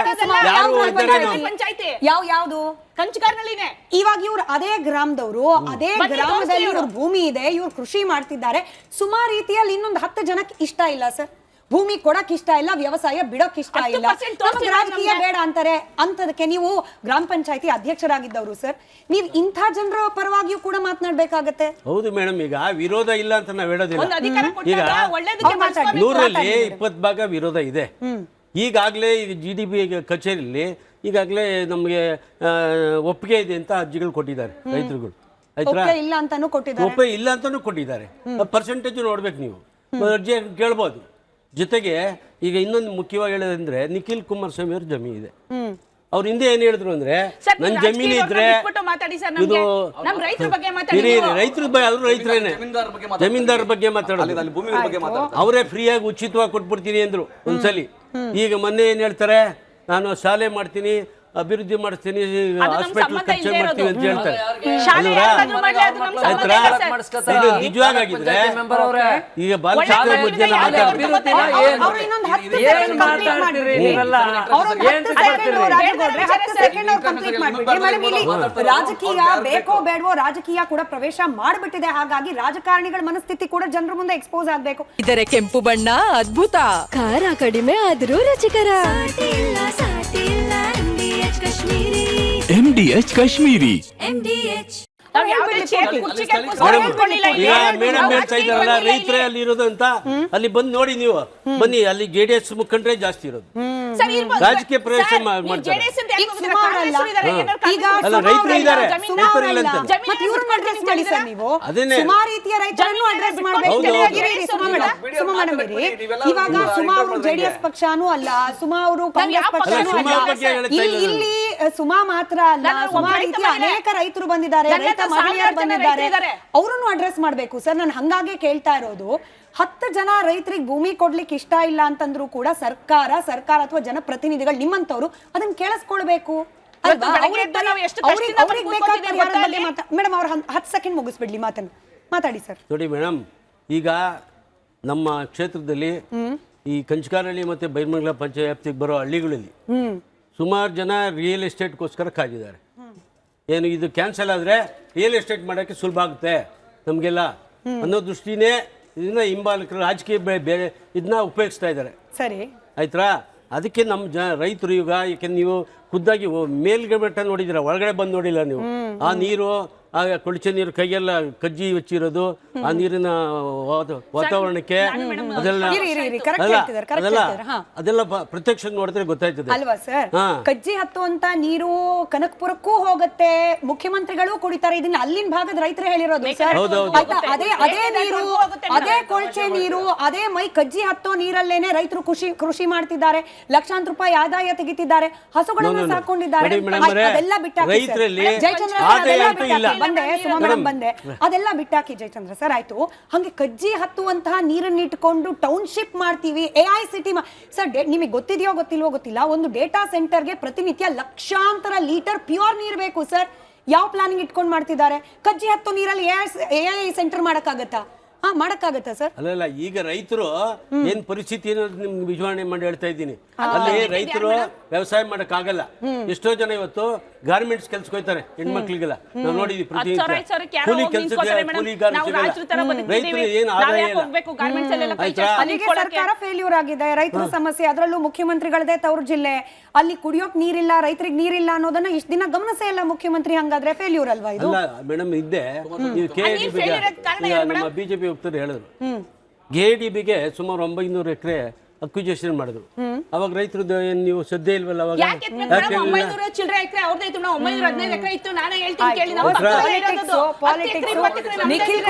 ಯಾರು ಯಾವ್ದು ಕಂಚುಕಾರ್ನಲ್ಲಿನೇ. ಇವಾಗ ಇವ್ರು ಅದೇ ಗ್ರಾಮದವರು, ಅದೇ ಗ್ರಾಮದಲ್ಲಿ ಇವ್ರ ಭೂಮಿ ಇದೆ, ಇವ್ರು ಕೃಷಿ ಮಾಡ್ತಿದ್ದಾರೆ. ಸುಮಾರು ರೀತಿಯಲ್ಲಿ ಇನ್ನೊಂದು 10 ಜನಕ್ಕೆ ಇಷ್ಟ ಇಲ್ಲ ಸರ್, ಭೂಮಿ ಕೊಡಕ್ ಇಷ್ಟ ಇಲ್ಲ, ವ್ಯವಸಾಯ ಬಿಡೋಕ್ ಇಷ್ಟ ಇಲ್ಲ, ರಾಜಕೀಯ ಬೇಡ ಅಂತಾರೆ. ಅಂತದಕ್ಕೆ ನೀವು ಗ್ರಾಮ ಪಂಚಾಯತಿ ಅಧ್ಯಕ್ಷರಾಗಿದ್ದವರು ಸರ್, ನೀವು ಇಂಥ ಜನರ ಪರವಾಗಿಯೂ ಕೂಡ ಮಾತನಾಡ್ಬೇಕಾಗತ್ತೆ. ಹೌದು ಮೇಡಮ್, ಈಗ ವಿರೋಧ ಇಲ್ಲ ಅಂತ ನಾವ್ ಹೇಳೋದಿಲ್ಲ. ಈಗ 100ರಲ್ಲಿ 20 ಭಾಗ ವಿರೋಧ ಇದೆ. ಈಗಾಗಲೇ ಈಗ GDP ಕಚೇರಿಯಲ್ಲಿ ಈಗಾಗಲೇ ನಮಗೆ ಒಪ್ಪಿಗೆ ಇದೆ ಅಂತ ಅರ್ಜಿಗಳು ಕೊಟ್ಟಿದ್ದಾರೆ ರೈತರುಗಳು. ಒಪ್ಪಿಗೆ ಇಲ್ಲ ಅಂತಾನು ಕೊಟ್ಟಿದ್ದಾರೆ. ಪರ್ಸೆಂಟೇಜ್ ನೋಡ್ಬೇಕು ನೀವು, ಅರ್ಜಿ ಕೇಳ್ಬೋದು. ಜೊತೆಗೆ ಈಗ ಇನ್ನೊಂದು ಮುಖ್ಯವಾಗಿ ಹೇಳೋದಂದ್ರೆ, ನಿಖಿಲ್ ಕುಮಾರಸ್ವಾಮಿ ಅವ್ರ ಜಮೀನು ಇದೆ. ಅವ್ರ ಹಿಂದೆ ಏನ್ ಹೇಳಿದ್ರು ಅಂದ್ರೆ, ನನ್ನ ಜಮೀನು ಇದ್ರೆ ಇದು ರೈತರ ಬಗ್ಗೆ, ಅವರು ರೈತರೇನೆ, ಜಮೀನ್ದಾರ ಬಗ್ಗೆ ಮಾತಾಡೋದು. ಅವರೇ ಫ್ರೀಯಾಗಿ ಉಚಿತವಾಗಿ ಕೊಟ್ಬಿಡ್ತೀನಿ ಅಂದ್ರು ಒಂದ್ಸಲಿ. ಈಗ ಮೊನ್ನೆ ಏನ್ ಹೇಳ್ತಾರೆ, ನಾನು ಶಾಲೆ ಮಾಡ್ತೀನಿ, ಅಭಿವೃದ್ಧಿ ಮಾಡಿಸ್ತೀನಿ, ಹಾಸ್ಪಿಟಲ್ ಖರ್ಚು ಮಾಡ್ತೀವಿ ಅಂತ ಹೇಳ್ತಾರೆ. ಇದು ನಿಜವಾಗಿದ್ರೆ ಈಗ ಬಾಲಕೃಷ್ಣ ಬಗ್ಗೆ ರಾಜಕೀಯ ಬೇಕೋ ಬೇಡವೋ, ರಾಜಕೀಯ ಕೂಡ ಪ್ರವೇಶ ಮಾಡಿಬಿಟ್ಟಿದೆ. ಹಾಗಾಗಿ ರಾಜಕಾರಣಿಗಳ ಮನಸ್ಥಿತಿ ಕೂಡ ಜನರ ಮುಂದೆ ಎಕ್ಸ್ಪೋಸ್ ಆಗ್ಬೇಕು. ಇದರ ಕೆಂಪು ಬಣ್ಣ ಅದ್ಭುತ, ಖಾರ ಕಡಿಮೆ ಆದ್ರೂ ರುಚಿಕರ. MDH ಕಾಶ್ಮೀರಿ. ನಾವ್ ಯಾವ್ದೇ ಹೇಳ್ಬಿಡಿ chair, ಪೂರ್ತಿ. ಕುರ್ಚಿಗೆ ಅವ್ರು ಕೂತ್ಕೊಂಡು ಹೇಳ್ಬಿಡಿ ಕೊಂಡಿಲ್ಲ ಪೂರ್ತಿ. ಇಲ್ಲಿ. ಈಗ ಮೇಡಮ್ ನಾವು ಹೇಳ್ತಾ ಇದ್ದಾರಲ್ಲ ರಾಜಕೀಯ ರೈತರೇ ಅಲ್ಲಿ ಇರೋದು ಅಂತ ಅಲ್ಲಿ ಬಂದು ನೋಡಿ ನೀವು ಬನ್ನಿ ಅಲ್ಲಿ JDS ಮುಖಂಡರೇ ಜಾಸ್ತಿ ಇರೋದು ಸರ್, ಇರ್ಬೋದು. ರಾಜಕೀಯ ಪ್ರವೇಶ ಸರ್, ಮಾಡ್ತಾರೆ. ನೀವು JDS ಅಂತ ಯಾಕೆ ಈಗ ಹೋಗ್ತೀರಾ? ಸುಮಾರು ಕಾಂಗ್ರೆಸ್ ಅಲ್ಲ. ಇದ್ದಾರೆ, ಏನಾದ್ರು ಕಾಂಗ್ರೆಸ್ ಈಗ ಅಲ್ಲ, ಸುಮಾರು ರೈತರು ಇದ್ದಾರೆ, ಜಮೀನು ರೈತರು ಇಲ್ಲ ಅಲ್ಲ. ಅಂತ. ಜಮೀನು ಮತ್ತೆ ಇವ್ರನ್ನ ಅಡ್ರೆಸ್ ಮಾಡಿ ಸರ್ ನೀವು ಅದನ್ನೇ. ಸುಮಾ ರೀತಿಯ ರೈತರನ್ನು ಅಡ್ರೆಸ್ ಮಾಡಬೇಕು. ಹೌದು, ಹೌದು. ಇರಿ, ಸುಮಾ ಮೇಡಮ್ ಇರಿ. ಇವಾಗ ಸುಮಾ ಅವರು JDS ಪಕ್ಷನೂ ಅಲ್ಲ, ಸುಮಾ ಅವರು ಕಾಂಗ್ರೆಸ್ ಪಕ್ಷನೂ ಸುಮಾ ಅಲ್ಲ. ಬಗ್ಗೆ ಹೇಳ್ತಾ ಇಲ್ಲ ಇಲ್ಲಿ ಸುಮಾ ಮಾತ್ರ ಅಲ್ಲ, ನಾನು ಸುಮಾ ಒಬ್ಬ ರೀತಿಯ ರೈತ ಅನೇಕ ರೈತರು ಬಂದಿದ್ದಾರೆ, ನನ್ನ ರೈತ ಹತ್ರ ಮಹಿಳೆಯರು ಸಾವಿರಾರು ಜನ ಬಂದಿದ್ದಾರೆ, ರೈತರಿದ್ದಾರೆ. ಅವರನ್ನು ಅಡ್ರೆಸ್ ಮಾಡಬೇಕು ಸರ್. ನಾನು ಹಂಗಾಗೆ ಕೇಳ್ತಾ ಇರೋದು 10 ಜನ ರೈತರಿಗೆ ಭೂಮಿ ಕೊಡ್ಲಿಕ್ಕೆ ಇಷ್ಟ ಇಲ್ಲ ಅಂತಂದ್ರೂ ಕೂಡ ಸರ್ಕಾರ ಅಥವಾ ಜನಪ್ರತಿನಿಧಿಗಳು ನಿಮ್ಮಂತವ್ರು ಅದನ್ನ ಕೇಳಿಸ್ಕೊಳ್ಬೇಕು ಇವತ್ತು ಬೆಳಗ್ಗೆ ಎದ್ದು ನಾವು ಎಷ್ಟು ಕಷ್ಟದಿಂದ ಅವ್ರಿಗೆ ಬೇಕಾದ ಕೂತ್ಕೊಂಡಿದ್ದೀವಿ ಪರಿಹಾರದ ಗೊತ್ತಾ ಬಗ್ಗೆ ಅಲ್ಲಿ? ಮೇಡಮ್ ಅವ್ರು 10 ಸೆಕೆಂಡ್ ಮುಗಿಸ್ಬಿಡ್ಲಿ ಮಾತನ್ನು. ಮಾತಾಡಿ ಸರ್. ನೋಡಿ ಮೇಡಮ್, ಈಗ ನಮ್ಮ ಕ್ಷೇತ್ರದಲ್ಲಿ ಈ ಕಂಚಕಾರಹಳ್ಳಿ ಮತ್ತು ಬೈರ್ಮಂಗಲ ಪಂಚಾಯತ್ ವ್ಯಾಪ್ತಿಗೆ ಬರೋ ಹಳ್ಳಿಗಳಲ್ಲಿ ಸುಮಾರು ಜನ ರಿಯಲ್ ಎಸ್ಟೇಟ್ಗೋಸ್ಕರ ಕಾದಿದ್ದಾರೆ. ಏನು ಇದು ಕ್ಯಾನ್ಸಲ್ ಆದರೆ ರಿಯಲ್ ಎಸ್ಟೇಟ್ ಮಾಡೋಕ್ಕೆ ಸುಲಭ ಆಗುತ್ತೆ ನಮಗೆಲ್ಲ ಅನ್ನೋ ದೃಷ್ಟಿನೇ ಇದನ್ನ ಹಿಂಬಾಲಕರು ರಾಜಕೀಯ ಬೇರೆ ಇದನ್ನ ಉಪಯೋಗಿಸ್ತಾ ಇದ್ದಾರೆ. ಸರಿ ಆಯ್ತಾ? ಅದಕ್ಕೆ ನಮ್ಮ ರೈತರು ಈಗ ಯಾಕೆಂದ್ರೆ ನೀವು ಖುದ್ದಾಗಿ ಮೇಲ್ಗಡೆ ಬೆಟ್ಟ ನೋಡಿದ್ದೀರ, ಒಳಗಡೆ ಬಂದು ನೋಡಿಲ್ಲ ನೀವು. ಆ ನೀರು, ಆ ಕೊಳಚೆ ನೀರು ಕೈಗೆಲ್ಲ ಕಜ್ಜಿ ಹಚ್ಚಿರೋದು, ಆ ನೀರಿನ ವಾತಾವರಣಕ್ಕೆ ಅದೆಲ್ಲ ಇರಿ, correct ಅಲ್ಲ, ಹೇಳ್ತಿದ್ದಾರೆ, correct ಅದೆಲ್ಲ ಹೇಳ್ತಿದ್ದಾರೆ, ಹಾ. ಅದೆಲ್ಲ ಪ್ರತ್ಯಕ್ಷ ನೋಡಿದ್ರೆ ಗೊತ್ತಾಯ್ತದೆ ಅಲ್ವಾ ಸರ್? ಹಾ. ಕಜ್ಜಿ ಹತ್ತುವಂತ ನೀರು ಕನಕಪುರಕ್ಕೂ ಹೋಗುತ್ತೆ, ಮುಖ್ಯಮಂತ್ರಿಗಳು ಕುಡಿತಾರೆ. ಇದನ್ನ ಅಲ್ಲಿನ ಭಾಗದ ರೈತರೇ ಹೇಳಿರೋದು ಸರ್. ಹೌದೌದು. ಆಯ್ತಾ? ಅದೇ ನೀರು, ಅದೇ ಕೊಳಚೆ ನೀರು, ಅದೇ ಮೈ ಕಜ್ಜಿ ಹತ್ತೋ ನೀರಲ್ಲೇನೆ ರೈತರು ಕೃಷಿ ಮಾಡ್ತಿದ್ದಾರೆ, ಲಕ್ಷಾಂತರ ರೂಪಾಯಿ ಆದಾಯ ತೆಗಿತಿದ್ದಾರೆ, ಹಸುಗಳನ್ನ ಸಾಕೊಂಡಿದ್ದಾರೆ. ನೋಡಿ ಮೇಡಮ್ ಅವರೇ, ಅದೆಲ್ಲ ಬಿಟ್ಟಾಕಿ ಸರ್. ರೈತರಲ್ಲಿ ಜಯಚಂದ್ರ ಸರ್, ಆದಾಯ ಅದೆಲ್ಲ ಅಂತೂ ಬಿಟ್ಟಾಕಿ. ಇಲ್ಲ. ಬಂದೆ ಸುಮಾ ಮೇಡಮ್ ಬಂದೆ, ಅದೆಲ್ಲ ಬಿಟ್ಟಾಕಿ ಜಯಚಂದ್ರ ಸರ್. ಆಯ್ತು, ಹಂಗೆ ಕಜ್ಜಿ ಹತ್ತುವಂತಹ ನೀರನ್ನ ಇಟ್ಕೊಂಡು ಟೌನ್ಶಿಪ್ ಮಾಡ್ತೀವಿ, AICT ಸರ್. ನಿಮಗೆ ಗೊತ್ತಿದೆಯೋ ಗೊತ್ತಿಲ್ವೋ ಗೊತ್ತಿಲ್ಲ, ಒಂದು ಡೇಟಾ ಸೆಂಟರ್ಗೆ ಪ್ರತಿನಿತ್ಯ ಲಕ್ಷಾಂತರ ಲೀಟರ್ ಪ್ಯೂರ್ ನೀರು ಬೇಕು ಸರ್. ಯಾವ ಪ್ಲಾನಿಂಗ್ ಇಟ್ಕೊಂಡು ಮಾಡ್ತಿದ್ದಾರೆ? ಕಜ್ಜಿ ಹತ್ತು ನೀರಲ್ಲಿ AI ಸೆಂಟರ್ ಮಾಡಕ್ಕಾಗತ್ತಾ? ಮಾಡಕ್ಕಾಗತ್ತಾ ಸರ್? ಅಲ್ಲಲ್ಲ, ಈಗ ರೈತರು ಏನ್ ಪರಿಸ್ಥಿತಿ ಅನ್ನೋದು ನಿಮ್ಗೆ ವಿಚಾರಣೆ ಮಾಡಿ ಹೇಳ್ತಾ ಇದ್ದೀನಿ. ಅಲ್ಲಿ ರೈತರು ವ್ಯವಸಾಯ ಮಾಡಕ್ ಆಗಲ್ಲ. ಎಷ್ಟೋ ಜನ ಇವತ್ತು ಗಾರ್ಮೆಂಟ್ಸ್ ಕೆಲ್ಸಕ್ಕೆ ಹೋಗ್ತಾರೆ, ಹೆಣ್ಮಕ್ಳಿಗೆಲ್ಲ ನಾವು ನೋಡಿದ್ವಿ. ಕೂಲಿ ಕೆಲಸಕ್ಕೆ ರೈತರು ಏನು ಆದಾಯ ಇಲ್ಲ. ಆಯ್ತಾ? ಅಲ್ಲಿಗೆ ಸರ್ಕಾರ ಫೇಲ್ಯೂರ್ ಆಗಿದೆ, ರೈತರ ಸಮಸ್ಯೆ, ಅದರಲ್ಲೂ ಮುಖ್ಯಮಂತ್ರಿಗಳದೇ ತವರು ಜಿಲ್ಲೆ, ಅಲ್ಲಿ ಕುಡಿಯೋಕ್ ನೀರಿಲ್ಲ, ರೈತರಿಗೆ ನೀರಿಲ್ಲ ಅನ್ನೋದನ್ನ ಇಷ್ಟ ದಿನ ಗಮನಿಸೇ ಇಲ್ಲ ಮುಖ್ಯಮಂತ್ರಿ. ಹಂಗಾದ್ರೆ ಫೇಲ್ಯೂರ್ ಅಲ್ವಾ ಇದು? ಅಲ್ಲ ಮೇಡಮ್, ಇದ್ದೆ ನೀವು ನಮ್ಮ ಬಿಜೆಪಿ ಹೋಗ್ತಾರೆ ಹೇಳಿದ್ರು, KDBಗೆ ಸುಮಾರು 900 ಎಕರೆ ಅಕ್ವಿಜೇಷನ್ ಮಾಡಿದ್ರು. ಅವಾಗ ರೈತರು ನೀವು ಸದ್ಯ ಇಲ್ವಲ್ಲ ಅವಾಗ ಚಿಲ್ಲರೆ ಎಕರೆ ಅವ್ರದ್ದು, ನಾವು 915 ಎಕರೆ ಇತ್ತು. ನಾನೇ ಹೇಳ್ತೀನಿ ಕೇಳಿ, ನಾವು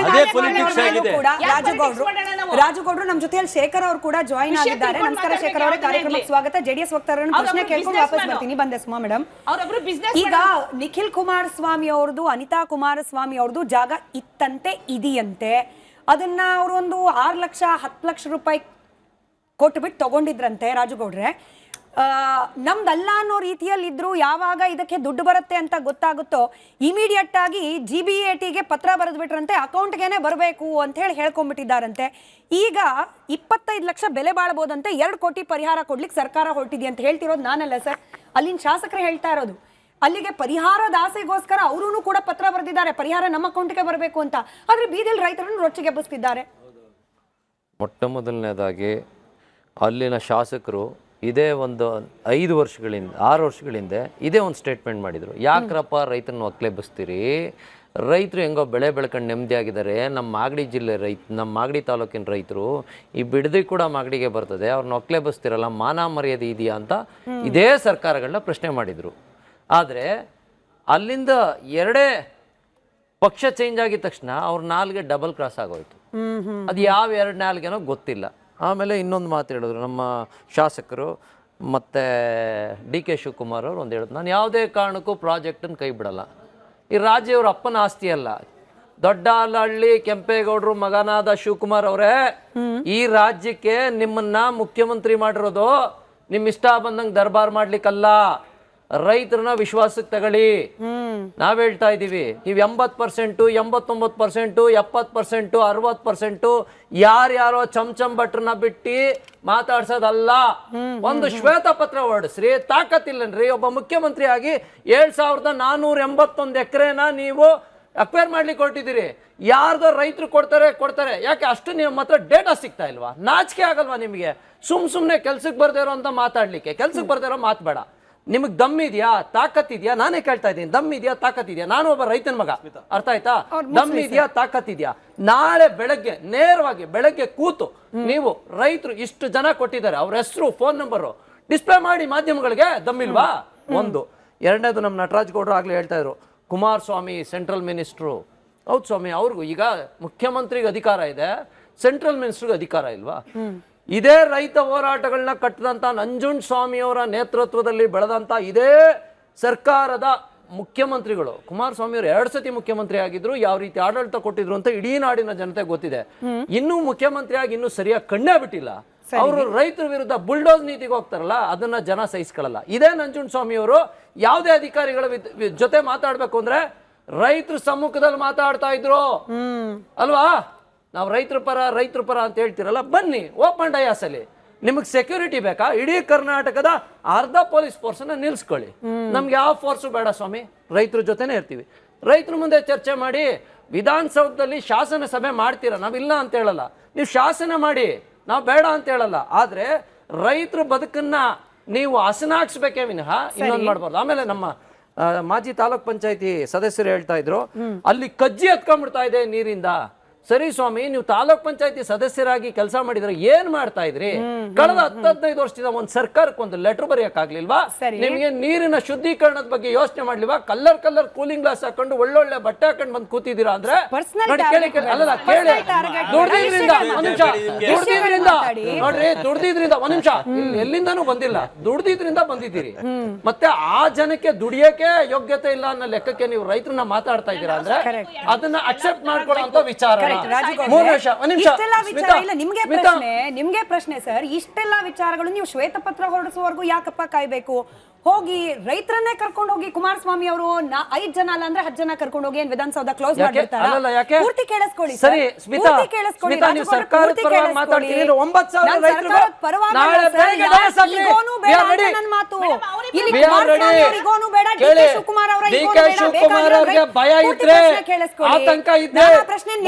ರಾಜುಗೌಡ್ರು ನಮ್ಮ ಜೊತೆಯಲ್ಲಿ ಶೇಖರ್ ಅವರು ಕೂಡ ಜಾಯಿನ್ ಆಗಿದ್ದಾರೆ. ನಮಸ್ಕಾರ ಶೇಖರ್ ಅವರೇ, ಕಾರ್ಯಕ್ರಮಕ್ಕೆ ಸ್ವಾಗತ. JDS ವಕ್ತಾರರನ್ನು ಪ್ರಶ್ನೆ ಕೇಳ್ಕೊಂಡು ವಾಪಸ್ ಬರ್ತೀನಿ. ಬಂದೆ ಸುಮಾ ಮೇಡಮ್. ಈಗ ನಿಖಿಲ್ ಕುಮಾರಸ್ವಾಮಿ ಅವ್ರದ್ದು, ಅನಿತಾ ಕುಮಾರಸ್ವಾಮಿ ಅವ್ರದ್ದು ಜಾಗ ಇತ್ತಂತೆ, ಇದೆಯಂತೆ. ಅದನ್ನ ಅವರು ಒಂದು 6 ಲಕ್ಷ 10 ಲಕ್ಷ ರೂಪಾಯಿ ಕೊಟ್ಟುಬಿಟ್ಟು ತಗೊಂಡಿದ್ರಂತೆ ರಾಜುಗೌಡ್ರೆ. ನಮ್ದಲ್ಲ ಅನ್ನೋ ರೀತಿಯಲ್ಲಿ ಇದ್ರು. ಯಾವಾಗ ಇದಕ್ಕೆ ದುಡ್ಡು ಬರುತ್ತೆ ಅಂತ ಗೊತ್ತಾಗುತ್ತೋ ಇಮಿಡಿಯೇಟ್ ಆಗಿ GBATಗೆ ಪತ್ರ ಬರೆದ್ಬಿಟ್ರಂತೆ, ಅಕೌಂಟ್ಗೆನೆ ಬರಬೇಕು ಅಂತ ಹೇಳಿ ಹೇಳ್ಕೊಂಡ್ಬಿಟ್ಟಿದ್ದಾರಂತೆ. ಈಗ 25 ಲಕ್ಷ ಬೆಲೆ ಬಾಳಬಹುದಂತೆ, 2 ಕೋಟಿ ಪರಿಹಾರ ಕೊಡ್ಲಿಕ್ಕೆ ಸರ್ಕಾರ ಹೊರಟಿದೆ ಅಂತ ಹೇಳ್ತಿರೋದು ನಾನಲ್ಲ ಸರ್, ಅಲ್ಲಿನ ಶಾಸಕರೇ ಹೇಳ್ತಾ ಇರೋದು. ಅಲ್ಲಿಗೆ ಪರಿಹಾರದ ಆಸೆಗೋಸ್ಕರ ಅವರೂ ಕೂಡ ಪತ್ರ ಬರೆದಿದ್ದಾರೆ, ಪರಿಹಾರ ನಮ್ಮ ಅಕೌಂಟ್ಗೆ ಬರಬೇಕು ಅಂತ. ಆದ್ರೆ ಬೀದಿಲ್ ರೈತರನ್ನು ರೊಚ್ಚಿಗೆ ಎಬ್ಬಿಸ್ತಿದ್ದಾರೆ. ಮೊಟ್ಟ ಮೊದಲನೇದಾಗಿ ಅಲ್ಲಿನ ಶಾಸಕರು ಇದೇ ಒಂದು 5 ವರ್ಷಗಳಿಂದ 6 ವರ್ಷಗಳಿಂದ ಇದೇ ಒಂದು ಸ್ಟೇಟ್ಮೆಂಟ್ ಮಾಡಿದರು. ಯಾಕ್ರಪ್ಪ ರೈತರನ್ನು ಒಕ್ಲೆಬ್ಬಿಸ್ತೀರಿ, ರೈತರು ಹೆಂಗೋ ಬೆಳೆ ಬೆಳ್ಕೊಂಡು ನೆಮ್ಮದಿಯಾಗಿದ್ದಾರೆ. ನಮ್ಮ ಮಾಗಡಿ ಜಿಲ್ಲೆ ನಮ್ಮ ಮಾಗಡಿ ತಾಲೂಕಿನ ರೈತರು ಈ ಬಿಡದಿ ಕೂಡ ಮಾಗಡಿಗೆ ಬರ್ತದೆ, ಅವ್ರನ್ನ ಒಕ್ಲೆಬ್ಬಿಸ್ತಿರಲ್ಲ, ಮಾನ ಮರ್ಯಾದೆ ಇದೆಯಾ ಅಂತ ಇದೇ ಸರ್ಕಾರಗಳನ್ನ ಪ್ರಶ್ನೆ ಮಾಡಿದರು. ಆದರೆ ಅಲ್ಲಿಂದ 2 ಪಕ್ಷ ಚೇಂಜ್ ಆಗಿದ ತಕ್ಷಣ ಅವ್ರ ನಾಲ್ಗೆ ಡಬಲ್ ಕ್ರಾಸ್ ಆಗೋಯ್ತು. ಅದು ಯಾವ 2 ನಾಲ್ಗೆನೋ ಗೊತ್ತಿಲ್ಲ. ಆಮೇಲೆ ಇನ್ನೊಂದು ಮಾತು ಹೇಳಿದ್ರು ನಮ್ಮ ಶಾಸಕರು ಮತ್ತು DK ಶಿವಕುಮಾರ್ ಅವರು ಒಂದು ಹೇಳಿದ್ರು, ನಾನು ಯಾವುದೇ ಕಾರಣಕ್ಕೂ ಪ್ರಾಜೆಕ್ಟನ್ನು ಕೈ ಬಿಡಲ್ಲ. ಈ ರಾಜ್ಯ ಅವ್ರ ಅಪ್ಪನ ಆಸ್ತಿ ಅಲ್ಲ. ದೊಡ್ಡಹಳ್ಳಿ ಕೆಂಪೇಗೌಡರು ಮಗನಾದ ಶಿವಕುಮಾರ್ ಅವರೇ, ಈ ರಾಜ್ಯಕ್ಕೆ ನಿಮ್ಮನ್ನ ಮುಖ್ಯಮಂತ್ರಿ ಮಾಡಿರೋದು ನಿಮ್ಮ ಇಷ್ಟ ಬಂದಂಗೆ ದರ್ಬಾರ್ ಮಾಡ್ಲಿಕ್ಕಲ್ಲ, ರೈತರನ್ನ ವಿಶ್ವಾಸಕ್ಕೆ ತಗೊಳ್ಳಿ. ನಾವ್ ಹೇಳ್ತಾ ಇದೀವಿ, ನೀವು 80%, 89%, 70%, 60% ಯಾರ್ಯಾರೋ ಚಮಚಮ್ ಭಟ್ರನ್ನ ಬಿಟ್ಟು ಮಾತಾಡ್ಸೋದಲ್ಲ. ಒಂದು ಶ್ವೇತ ಪತ್ರ ಹೊರಡಿಸ್ರಿ. ತಾಕತ್ತಿಲ್ಲನ್ರಿ ಒಬ್ಬ ಮುಖ್ಯಮಂತ್ರಿ ಆಗಿ 7481 ಎಕರೆನ ನೀವು ಅಕ್ವೈರ್ ಮಾಡ್ಲಿಕ್ಕೆ ಹೊರಟಿದ್ದೀರಿ. ಯಾರ್ದೋ ರೈತರು ಕೊಡ್ತಾರೆ. ಯಾಕೆ ಅಷ್ಟು ನಿಮ್ಮ ಹತ್ರ ಡೇಟಾ ಸಿಗ್ತಾ ಇಲ್ವಾ? ನಾಚಿಕೆ ಆಗಲ್ವಾ ನಿಮಗೆ? ಸುಮ್ಮನೆ ಕೆಲ್ಸಕ್ಕೆ ಬರ್ದೇ ಇರೋ ಅಂತ ಮಾತಾಡ್ಲಿಕ್ಕೆ? ಕೆಲ್ಸಕ್ಕೆ ಬರ್ದೇ ಇರೋ ಮಾತು ಬೇಡ. ನಿಮಗೆ ದಮ್ ಇದೆಯಾ, ತಾಕತ್ ಇದೆಯಾ? ನಾನೇ ಕೇಳ್ತಾ ಇದ್ದೀನಿ, ದಮ್ ಇದೆಯಾ, ತಾಕತ್ ಇದೆಯಾ? ನಾನು ಒಬ್ಬ ರೈತನ ಮಗ, ಅರ್ಥ ಆಯ್ತಾ? ದಮ್ ಇದೆಯಾ, ತಾಕತ್ ಇದೆಯಾ? ನಾಳೆ ಬೆಳಗ್ಗೆ ನೇರವಾಗಿ ಬೆಳಗ್ಗೆ ಕೂತು ನೀವು ರೈತರು ಇಷ್ಟು ಜನ ಕೊಟ್ಟಿದ್ದಾರೆ, ಅವ್ರ ಹೆಸರು, ಫೋನ್ ನಂಬರು ಡಿಸ್ಪ್ಲೇ ಮಾಡಿ ಮಾಧ್ಯಮಗಳಿಗೆ. ದಮ್ ಇಲ್ವಾ? ಒಂದು. ಎರಡನೇದು, ನಮ್ಮ ನಟರಾಜ್ ಗೌಡ್ರು ಆಗ್ಲೇ ಹೇಳ್ತಾ ಇದ್ರು, ಕುಮಾರಸ್ವಾಮಿ ಸೆಂಟ್ರಲ್ ಮಿನಿಸ್ಟ್ರು. ಹೌದು ಸ್ವಾಮಿ, ಅವ್ರಿಗೂ ಈಗ ಮುಖ್ಯಮಂತ್ರಿಗೆ ಅಧಿಕಾರ ಇದೆ, ಸೆಂಟ್ರಲ್ ಮಿನಿಸ್ಟ್ರಿಗೆ ಅಧಿಕಾರ ಇಲ್ವಾ? ಇದೇ ರೈತ ಹೋರಾಟಗಳನ್ನ ಕಟ್ಟಿದಂಥ ನಂಜುಂಡ ಸ್ವಾಮಿಯವರ ನೇತೃತ್ವದಲ್ಲಿ ಬೆಳೆದಂಥ ಇದೇ ಸರ್ಕಾರದ ಮುಖ್ಯಮಂತ್ರಿಗಳು, ಕುಮಾರಸ್ವಾಮಿಯವರು 2 ಸತಿ ಮುಖ್ಯಮಂತ್ರಿ ಆಗಿದ್ರು, ಯಾವ ರೀತಿ ಆಡಳಿತ ಕೊಟ್ಟಿದ್ರು ಅಂತ ಇಡೀ ನಾಡಿನ ಜನತೆ ಗೊತ್ತಿದೆ. ಇನ್ನೂ ಮುಖ್ಯಮಂತ್ರಿ ಆಗಿ ಇನ್ನೂ ಸರಿಯಾಗಿ ಕಣ್ಣೇ ಬಿಟ್ಟಿಲ್ಲ. ಅವರು ರೈತರ ವಿರುದ್ಧ ಬುಲ್ಡೋಸ್ ನೀತಿಗೆ ಹೋಗ್ತಾರಲ್ಲ, ಅದನ್ನ ಜನ ಸಹಿಸ್ಕೊಳ್ಳಲ್ಲ. ಇದೇ ನಂಜುಂಡ ಸ್ವಾಮಿಯವರು ಯಾವುದೇ ಅಧಿಕಾರಿಗಳ ಜೊತೆ ಮಾತಾಡ್ಬೇಕು ಅಂದ್ರೆ ರೈತರ ಸಮ್ಮುಖದಲ್ಲಿ ಮಾತಾಡ್ತಾ ಇದ್ರು ಅಲ್ವಾ? ನಾವು ರೈತರ ಪರ ಅಂತ ಹೇಳ್ತಿರಲ್ಲ, ಬನ್ನಿ ಓಪನ್ ಡಯಾಸ್ ಅಲ್ಲಿ. ನಿಮಗೆ ಸೆಕ್ಯೂರಿಟಿ ಬೇಕಾ? ಇಡೀ ಕರ್ನಾಟಕದ ಅರ್ಧ ಪೊಲೀಸ್ ಫೋರ್ಸ್ ಅನ್ನ ನಿಲ್ಸ್ಕೊಳ್ಳಿ. ನಮ್ಗೆ ಯಾವ ಫೋರ್ಸು ಬೇಡ ಸ್ವಾಮಿ, ರೈತರ ಜೊತೆನೆ ಇರ್ತೀವಿ. ರೈತರ ಮುಂದೆ ಚರ್ಚೆ ಮಾಡಿ. ವಿಧಾನಸೌಧದಲ್ಲಿ ಶಾಸನ ಸಭೆ ಮಾಡ್ತೀರಾ, ನಾವಿಲ್ಲ ಅಂತ ಹೇಳಲ್ಲ, ನೀವು ಶಾಸನ ಮಾಡಿ, ನಾವು ಬೇಡ ಅಂತ ಹೇಳಲ್ಲ. ಆದ್ರೆ ರೈತರ ಬದುಕನ್ನ ನೀವು ಹಸನಾಕ್ಸ್ಬೇಕೇ ವಿನಃ ಇನ್ನೊಂದು ಮಾಡಬಾರ್ದು. ಆಮೇಲೆ ನಮ್ಮ ಮಾಜಿ ತಾಲೂಕ್ ಪಂಚಾಯತಿ ಸದಸ್ಯರು ಹೇಳ್ತಾ ಇದ್ರು, ಅಲ್ಲಿ ಕಜ್ಜಿ ಎತ್ಕೊಂಡ್ಬಿಡ್ತಾ ಇದೆ ನೀರಿಂದ. ಸರಿ ಸ್ವಾಮಿ, ನೀವು ತಾಲೂಕ್ ಪಂಚಾಯತಿ ಸದಸ್ಯರಾಗಿ ಕೆಲಸ ಮಾಡಿದ್ರೆ ಏನ್ ಮಾಡ್ತಾ ಇದ್ರಿ? ಕಳೆದ 10-15 ವರ್ಷದಿಂದ ಒಂದು ಸರ್ಕಾರಕ್ಕೆ ಒಂದು ಲೆಟರ್ ಬರೆಯಕ್ಕಾಗ್ಲಿಲ್ವಾ? ನಿಮ್ಗೆ ನೀರಿನ ಶುದ್ಧೀಕರಣದ ಬಗ್ಗೆ ಯೋಚನೆ ಮಾಡ್ಲಿಲ್ವಾ? ಕಲರ್ ಕೂಲಿಂಗ್ ಗ್ಲಾಸ್ ಹಾಕೊಂಡು ಒಳ್ಳೊಳ್ಳೆ ಬಟ್ಟೆ ಹಾಕೊಂಡು ಬಂದು ಕೂತಿದ್ದೀರಾ ಅಂದ್ರೆ ದುಡ್ದಿದ್ರಿಂದ ಒಂದ್ ನಿಮಿಷ, ಎಲ್ಲಿಂದಾನು ಬಂದಿಲ್ಲ, ದುಡ್ದಿದ್ರಿಂದ ಬಂದಿದ್ದೀರಿ. ಮತ್ತೆ ಆ ಜನಕ್ಕೆ ದುಡಿಯಕ್ಕೆ ಯೋಗ್ಯತೆ ಇಲ್ಲ ಅನ್ನೋ ಲೆಕ್ಕಕ್ಕೆ ನೀವು ರೈತರನ್ನ ಮಾತಾಡ್ತಾ ಇದ್ದೀರಾ ಅಂದ್ರೆ ಅದನ್ನ ಅಕ್ಸೆಪ್ಟ್ ಮಾಡ್ಕೊಳ್ಳೋ ವಿಚಾರ. ನಿಮ್ಗೆ ಪ್ರಶ್ನೆ ಸರ್, ಇಷ್ಟೆಲ್ಲ ವಿಚಾರಗಳು ನೀವು ಶ್ವೇತಪತ್ರ ಹೊರಡಿಸುವವರೆಗೂ ಯಾಕಪ್ಪ ಕಾಯ್ಬೇಕು? ಹೋಗಿ ರೈತರನ್ನೇ ಕರ್ಕೊಂಡು ಹೋಗಿ. ಕುಮಾರಸ್ವಾಮಿ ಅವರು 5 ಜನ ಅಲ್ಲ ಅಂದ್ರೆ 10 ಜನ ಕರ್ಕೊಂಡು ಹೋಗಿ ವಿಧಾನಸೌಧ ಕ್ಲೋಸ್ ಮಾಡ್ಬಿಡ್ತಾರೆ. ಪೂರ್ತಿ ಕೇಳಿಸ್ಕೊಳ್ಳಿ ಸರಿ ಸ್ಮಿತಾ, ನೀವು ಸರ್ಕಾರದ ಪರವಾಗಿ ಮಾತಾಡ್ತೀರಿ. 9,000 ರೈತರು ನಾಳೆ ಬೆಳಗ್ಗೆ ಮಾತು ಡಿ ಕೆ ಶಿವಕುಮಾರ್ ಅವರಿಗೆ ಭಯ ಇದ್ರೆ, ಆತಂಕ ಇದ್ರೆ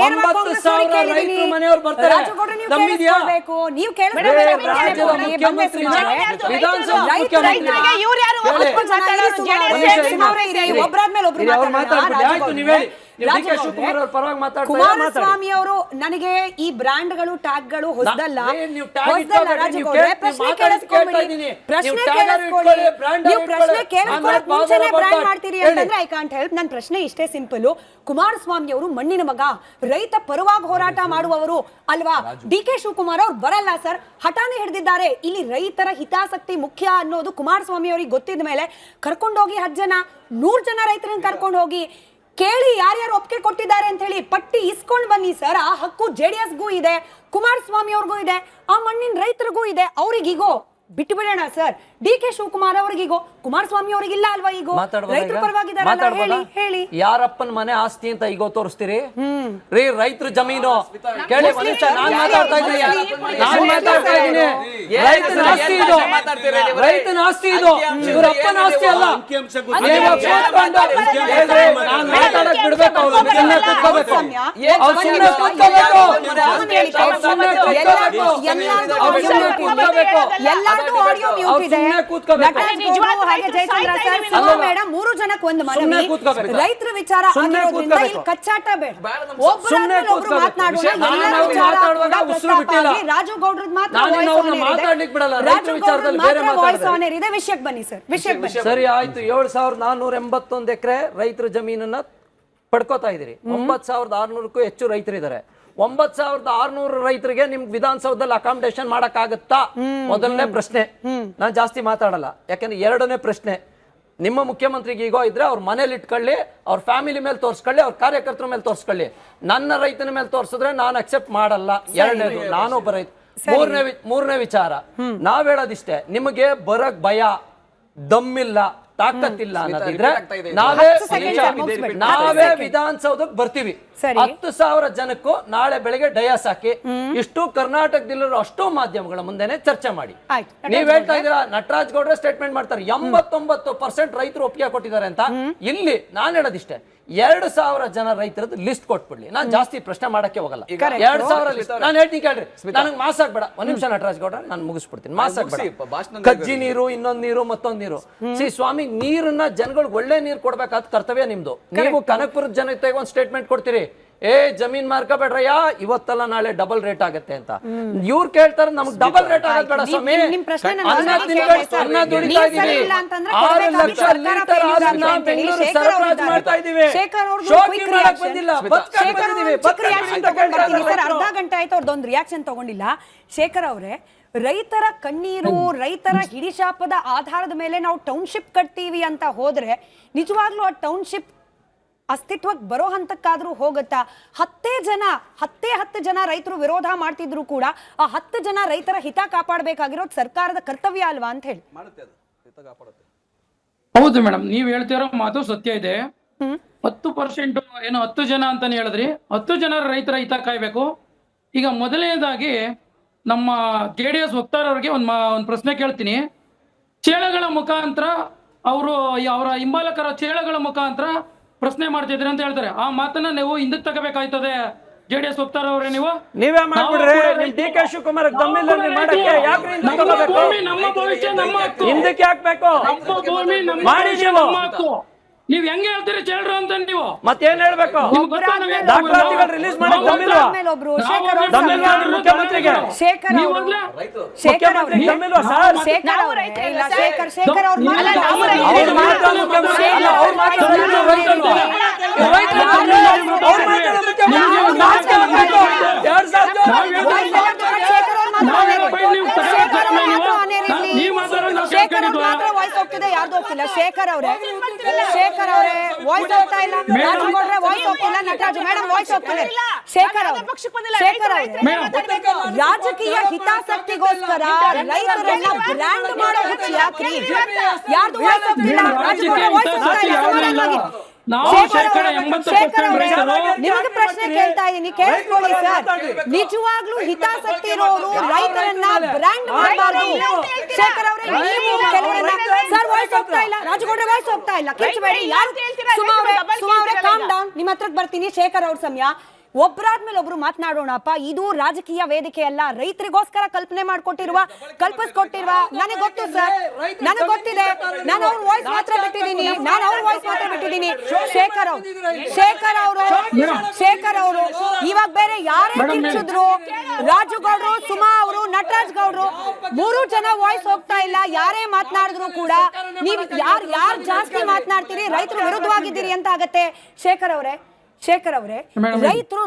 9,000 ರೈತರು ಮನೆಯವರು ಬರ್ತಾರೆ. ನಂಬಿದ್ಯಾ? ನೀವು ರಾಜ್ಯದ ಮುಖ್ಯಮಂತ್ರಿ, ವಿಧಾನಸಭಾ ಮುಖ್ಯಮಂತ್ರಿ ಕುಮಾರಸ್ವಾಮಿ ಅವರು ನನಗೆ ಈ ಬ್ರ್ಯಾಂಡ್ಗಳು ಟ್ಯಾಗ್ಗಳು ಹೊಸದಲ್ಲ. ನನ್ನ ಪ್ರಶ್ನೆ ಇಷ್ಟೇ ಸಿಂಪಲ್. ಕುಮಾರಸ್ವಾಮಿ ಅವರು ಮಣ್ಣಿನ ಮಗ, ರೈತ ಪರವಾಗಿ ಹೋರಾಟ ಮಾಡುವವರು ಅಲ್ವಾ? ಡಿ ಕೆ ಶಿವಕುಮಾರ್ ಅವ್ರು ಬರಲ್ಲ ಸರ್, ಹಠಾನೆ ಹಿಡಿದಿದ್ದಾರೆ. ಇಲ್ಲಿ ರೈತರ ಹಿತಾಸಕ್ತಿ ಮುಖ್ಯ ಅನ್ನೋದು ಕುಮಾರಸ್ವಾಮಿ ಅವರಿಗೆ ಗೊತ್ತಿದ ಮೇಲೆ ಕರ್ಕೊಂಡೋಗಿ 10 ಜನ 100 ಜನ ರೈತರನ್ನ ಕರ್ಕೊಂಡು ಹೋಗಿ ಕೇಳಿ ಯಾರ್ಯಾರು ಒಪ್ಪಿಗೆ ಕೊಟ್ಟಿದ್ದಾರೆ ಅಂತ ಹೇಳಿ ಪಟ್ಟಿ ಇಸ್ಕೊಂಡು ಬನ್ನಿ ಸರ್. ಆ ಹಕ್ಕು JDSಗೂ ಇದೆ, ಕುಮಾರಸ್ವಾಮಿ ಅವ್ರಿಗೂ ಇದೆ, ಆ ಮಣ್ಣಿನ ರೈತರಿಗೂ ಇದೆ. ಅವ್ರಿಗೀಗೋ ಬಿಟ್ಟು ಬಿಡೋಣ ಸರ್. ಡಿ ಕೆ ಶಿವಕುಮಾರ್ ಅವ್ರಿಗೀಗೋ, ಕುಮಾರಸ್ವಾಮಿ ಅವ್ರಿಗಿಲ್ಲ ಅಲ್ವಾ? ಈಗ ರೈತರ ಪರವಾಗಿದ್ದಾರೆ. ಹೇಳಿ, ಯಾರಪ್ಪನ ಮನೆ ಆಸ್ತಿ ಅಂತ ಈಗ ತೋರಿಸ್ತೀರಿ? ರೀ, ರೈತರ ಜಮೀನು ಕೇಳಿ. ನಾನ್ ಮಾತಾಡ್ತಾ ಇದ್ದೀನಿ, ರೈತನ ಆಸ್ತಿ ಇದು, ರೈತನ ಆಸ್ತಿ ಇದು, ಇವ್ರ ಅಪ್ಪನ ಆಸ್ತಿ ಅಲ್ಲ. ನಾನ್ ಮಾತಾಡಕ್ ಬಿಡ್ಬೇಕು, ಅವ್ರು ಸುಮ್ಮನೆ ಕೂತ್ಕೋಬೇಕು, ಮೂರು ಜನಕ್ಕೆ ಒಂದು ಮನವಿ. ರೈತರ ವಿಚಾರ ಕಚ್ಚಾಟ ಬೇಡ. ರಾಜು ಗೌಡ್ರದ್ ಮಾತಾಡೋದೇ ವಿಷಯಕ್ಕೆ ಬನ್ನಿ ಸರ್. ಸರಿ ಆಯ್ತು. 7,481 ಎಕರೆ ರೈತರ ಜಮೀನನ್ನ ಪಡ್ಕೋತಾ ಇದೀರಿ. 9,600ಕ್ಕೂ ಹೆಚ್ಚು ರೈತರಿದ್ದಾರೆ. 9,600 ರೈತರಿಗೆ ನಿಮ್ಗೆ ವಿಧಾನಸೌಧದಲ್ಲಿ ಅಕಾಮಿಡೇಷನ್ ಮಾಡಕ್ ಆಗುತ್ತಾ? ಮೊದಲನೇ ಪ್ರಶ್ನೆ. ನಾನು ಜಾಸ್ತಿ ಮಾತಾಡಲ್ಲ, ಯಾಕಂದ್ರೆ ಎರಡನೇ ಪ್ರಶ್ನೆ, ನಿಮ್ಮ ಮುಖ್ಯಮಂತ್ರಿಗೆ ಈಗೋ ಇದ್ರೆ ಅವ್ರ ಮನೇಲಿ ಇಟ್ಕೊಳ್ಳಿ, ಅವ್ರ ಫ್ಯಾಮಿಲಿ ಮೇಲೆ ತೋರಿಸ್ಕೊಳ್ಳಿ, ಅವ್ರ ಕಾರ್ಯಕರ್ತರ ಮೇಲೆ ತೋರಿಸ್ಕೊಳ್ಳಿ. ನನ್ನ ರೈತನ ಮೇಲೆ ತೋರಿಸಿದ್ರೆ ನಾನು ಅಕ್ಸೆಪ್ಟ್ ಮಾಡಲ್ಲ. ಎರಡನೇದು, ನಾನೊಬ್ಬ ರೈತ. ಮೂರನೇ ವಿಚಾರ, ನಾವ್ ಹೇಳೋದಿಷ್ಟೇ, ನಿಮಗೆ ಬರಕ್ ಭಯ, ದಮ್ಮಿಲ್ಲ, ತಾಕತ್ತಿಲ್ಲ ಅನ್ನೋದಿದ್ರೆ ನಾವೇ ವಿಧಾನಸೌಧಕ್ಕೆ ಬರ್ತೀವಿ. 10,000 ಜನಕ್ಕೂ ನಾಳೆ ಬೆಳಗ್ಗೆ ಡಯಾಸ್ ಹಾಕಿ ಇಷ್ಟು ಕರ್ನಾಟಕದಲ್ಲಿರೋ ಅಷ್ಟು ಮಾಧ್ಯಮಗಳ ಮುಂದೆನೆ ಚರ್ಚೆ ಮಾಡಿ. ನೀವ್ ಹೇಳ್ತಾ ಇದೀರಾ ನಟರಾಜ್ ಗೌಡ್ರೆ ಸ್ಟೇಟ್ಮೆಂಟ್ ಮಾಡ್ತಾರೆ 89% ರೈತರು ಒಪ್ಪಿಗೆ ಕೊಟ್ಟಿದ್ದಾರೆ ಅಂತ. ಇಲ್ಲಿ ನಾನ್ ಹೇಳೋದಿಷ್ಟೇ, 2,000 ಜನ ರೈತರದ್ದು ಲಿಸ್ಟ್ ಕೊಟ್ಬಿಡ್ಲಿ, ನಾನು ಜಾಸ್ತಿ ಪ್ರಶ್ನೆ ಮಾಡಕ್ಕೆ ಹೋಗಲ್ಲ. 2,000 ಲಿಸ್ಟ್ ನಾನು ಹೇಳ್ತೀನಿ ಕೇಳ್ರಿ, ನನಗೆ ಮಾಸ್ ಆಗ್ಬೇಡ. ಒಂದ್ ನಿಮಿಷ ನಟರಾಜ್ ಗೌಡ್ರ, ನಾನು ಮುಗಿಸ್ಬಿಡ್ತೀನಿ. ಮಾಸ್ ಆಗ್ಬೇಡ. ಕಜ್ಜಿ ನೀರು, ಇನ್ನೊಂದ್ ನೀರು, ಮತ್ತೊಂದ್ ನೀರು. ಸ್ವಾಮಿ, ನೀರನ್ನ ಜನಗಳಿಗೆ ಒಳ್ಳೆ ನೀರು ಕೊಡ್ಬೇಕಾದ ಕರ್ತವ್ಯ ನಿಮ್ದು. ನೀವು ಕನಕಪುರದ ಜನತೆಗೆ ಒಂದು ಸ್ಟೇಟ್ಮೆಂಟ್ ಕೊಡ್ತೀರಿ, ಜಮೀನ್ ಮಾರ್ಕೋಬೇಡ್ರಯ್ಯ, ಇವತ್ತಲ್ಲ ನಾಳೆ ಡಬಲ್ ರೇಟ್ ಆಗತ್ತೆ ಅಂತ. ಇವ್ರು ಕೇಳ್ತಾರೆ ನಮ್ಗೆ ಡಬಲ್ ರೇಟ್ ಆಗದ್ ಬೇಡ ಸ್ವಾಮಿ, ಅನ್ನ ದುಡಿತಾ ಇದೀವಿ, 6 ಲಕ್ಷ ಲೀಟರ್ ಹಾಲನ್ನ ಬೆಂಗಳೂರು ಸರಬರಾಜು ಮಾಡ್ತಾ ಇದೀವಿ, ಶೋಕಿ ಮಾಡಕ್ ಬಂದಿಲ್ಲ, ಅರ್ಧ ಗಂಟೆ ಆಯ್ತು ಅವ್ರದ್ದೊಂದು ರಿಯಾಕ್ಷನ್ ತಗೊಂಡಿಲ್ಲ. ಶೇಖರ್ ಅವರೇ, ರೈತರ ಕಣ್ಣೀರು, ರೈತರ ಹಿಡಿಶಾಪದ ಆಧಾರದ ಮೇಲೆ ನಾವು ಟೌನ್ಶಿಪ್ ಕಟ್ತೀವಿ ಅಂತ ಹೋದ್ರೆ ನಿಜವಾಗ್ಲೂ ಆ ಟೌನ್ಶಿಪ್ ಅಸ್ತಿತ್ವಕ್ಕೆ ಬರೋ ಹಂತಕ್ಕಾದ್ರೂ ಹೋಗುತ್ತಾ? 10 ಜನ ರೈತರು ವಿರೋಧ ಮಾಡ್ತಿದ್ರು ಕೂಡ ಆ 10 ಜನ ರೈತರ ಹಿತ ಕಾಪಾಡಬೇಕಾಗಿರೋದು ಸರ್ಕಾರದ ಕರ್ತವ್ಯ ಅಲ್ವಾ ಅಂತ ಹೇಳಿ. ಹೌದು ಮೇಡಮ್, ನೀವ್ ಹೇಳ್ತಿರೋ ಮಾತು ಸತ್ಯ ಇದೆ. 10% ಏನು 10 ಜನ ಅಂತಾನೆ ಹೇಳಿದ್ರಿ, 10 ಜನ ರೈತರ ಹಿತ ಕಾಯ್ಬೇಕು. ಈಗ ಮೊದಲನೇದಾಗಿ ನಮ್ಮ JDS ವಕ್ತಾರವ್ರಿಗೆ ಒಂದು ಪ್ರಶ್ನೆ ಕೇಳ್ತೀನಿ. ಚೇಳಗಳ ಮುಖಾಂತರ ಅವರ ಹಿಂಬಾಲಕರ ಚೇಳಗಳ ಮುಖಾಂತರ ಪ್ರಶ್ನೆ ಮಾಡ್ತಿದ್ರಿ ಅಂತ ಹೇಳ್ತಾರೆ. ಆ ಮಾತನ್ನ ನೀವು ಹಿಂದಕ್ಕೆ ತಗೋಬೇಕಾಯ್ತದೆ. JDS ವಕ್ತಾರ ಅವರೇ, ನೀವೇ ಮಾಡ್ಬಿಡ್ರಿ. DK ಶಿವಕುಮಾರ್ ದಮ್ಮಿಲ್ಲ ಮಾಡಕ್ಕೆ ಯಾಕ್ರಿ ನಮ್ಮ ಭವಿಷ್ಯ ನಮ್ಮ ಹಕ್ಕು, ಹಿಂದಕ್ಕೆ ಹಾಕ್ಬೇಕು. ಮಾಡಿ ನೀವ್ ಹೆಂಗ್ ಹೇಳ್ತೀರಿ ಚೇಳ್ರು ಅಂತ ನೀವು ಮತ್ತೇನ್ ಹೇಳ್ಬೇಕು? ದಾಖಲಾತಿಗಳು ರಿಲೀಸ್ ಮಾಡಕ್ ದಮ್ಮಿಲ್ವಾ? ಮುಖ್ಯಮಂತ್ರಿಗೆ ಶೇಖರ್ ಅವರೇ ವಾಯ್ಸ್ ಹೋಗ್ತಾ ಇಲ್ಲ, ರಾಜಗೌಡ್ರೆ ವಾಯ್ಸ್ ಹೋಗ್ತಿಲ್ಲ, ನಟರಾಜ್ ಮೇಡಮ್ ವಾಯ್ಸ್ ಹೋಗ್ತಿಲ್ಲ. ಶೇಖರ್ ಅವರೇ, ರಾಜಕೀಯ ಹಿತಾಸಕ್ತಿಗೋಸ್ಕರ ರೈತರನ್ನ ಬ್ರ್ಯಾಂಡ್ ಮಾಡೋ ಹುಚ್ಚು ಯಾಕ್ರಿ? ಯಾರ್ದು ವಾಯ್ಸ್ ಹೋಗ್ತಿಲ್ಲ? ರಾಜಗೌಡ್ರೆ ವಾಯ್ಸ್ ಹೋಗ್ತಾ ಇಲ್ಲ. ನಿಮಗೆ ಪ್ರಶ್ನೆ ಕೇಳ್ತಾ ಇದೀನಿ, ಕೇಳಿಸ್ಕೊಳ್ಳಿ ಸರ್. ನಿಜವಾಗ್ಲೂ ಹಿತಾಸಕ್ತಿ ಇರೋರು ರೈತರನ್ನ ಬ್ರ್ಯಾಂಡ್ ಮಾಡಬಾರ್ದು. ಶೇಖರ್ ಅವರೇ, ನೀವು ಕೆಲವರನ್ನ ಸರ್ ವಾಯ್ಸ್ ಹೋಗ್ತಾ ಇಲ್ಲ, ರಾಜಗೌಡ್ರೆ ವಾಯ್ಸ್ ಹೋಗ್ತಾ ಇಲ್ಲ, ಕಿರ್ಚಬೇಡಿ. ಸುಮಾ ಅವರೇ ಕಾಮ್ ಡೌನ್, ನಿಮ್ಮ ಹತ್ರಕ್ಕೆ ಬರ್ತೀನಿ. ಶೇಖರ್ ಅವ್ರ ಸಮಯ, ಒಬ್ಬರಾದ್ಮೇಲೆ ಒಬ್ರು ಮಾತನಾಡೋಣಪ್ಪ. ಇದು ರಾಜಕೀಯ ವೇದಿಕೆ ಅಲ್ಲ, ರೈತರಿಗೋಸ್ಕರ ಕಲ್ಪಿಸ್ಕೊಟ್ಟಿರುವ ನನಗೆ ಗೊತ್ತು ಸರ್, ನನಗೆ ಗೊತ್ತಿದೆ. ನಾನು ಅವ್ರ ವಾಯ್ಸ್ ಮಾತ್ರ ಬಿಟ್ಟಿದ್ದೀನಿ. ಶೇಖರ್ ಅವರು ಇವಾಗ ಬೇರೆ ಯಾರೇ ಕಿರ್ಚಿದ್ರು, ರಾಜುಗೌಡ್ರು, ಸುಮಾ ಅವರು, ನಟರಾಜ್ ಗೌಡ್ರು, 3 ಜನ ವಾಯ್ಸ್ ಹೋಗ್ತಾ ಇಲ್ಲ. ಯಾರೇ ಮಾತನಾಡಿದ್ರು ಕೂಡ ನೀವು ಯಾರು ಜಾಸ್ತಿ ಮಾತನಾಡ್ತೀರಿ, ರೈತರು ವಿರುದ್ಧವಾಗಿದ್ದೀರಿ ಅಂತ ಆಗತ್ತೆ. ಶೇಖರ್ ಅವರೇ, ರೈತರು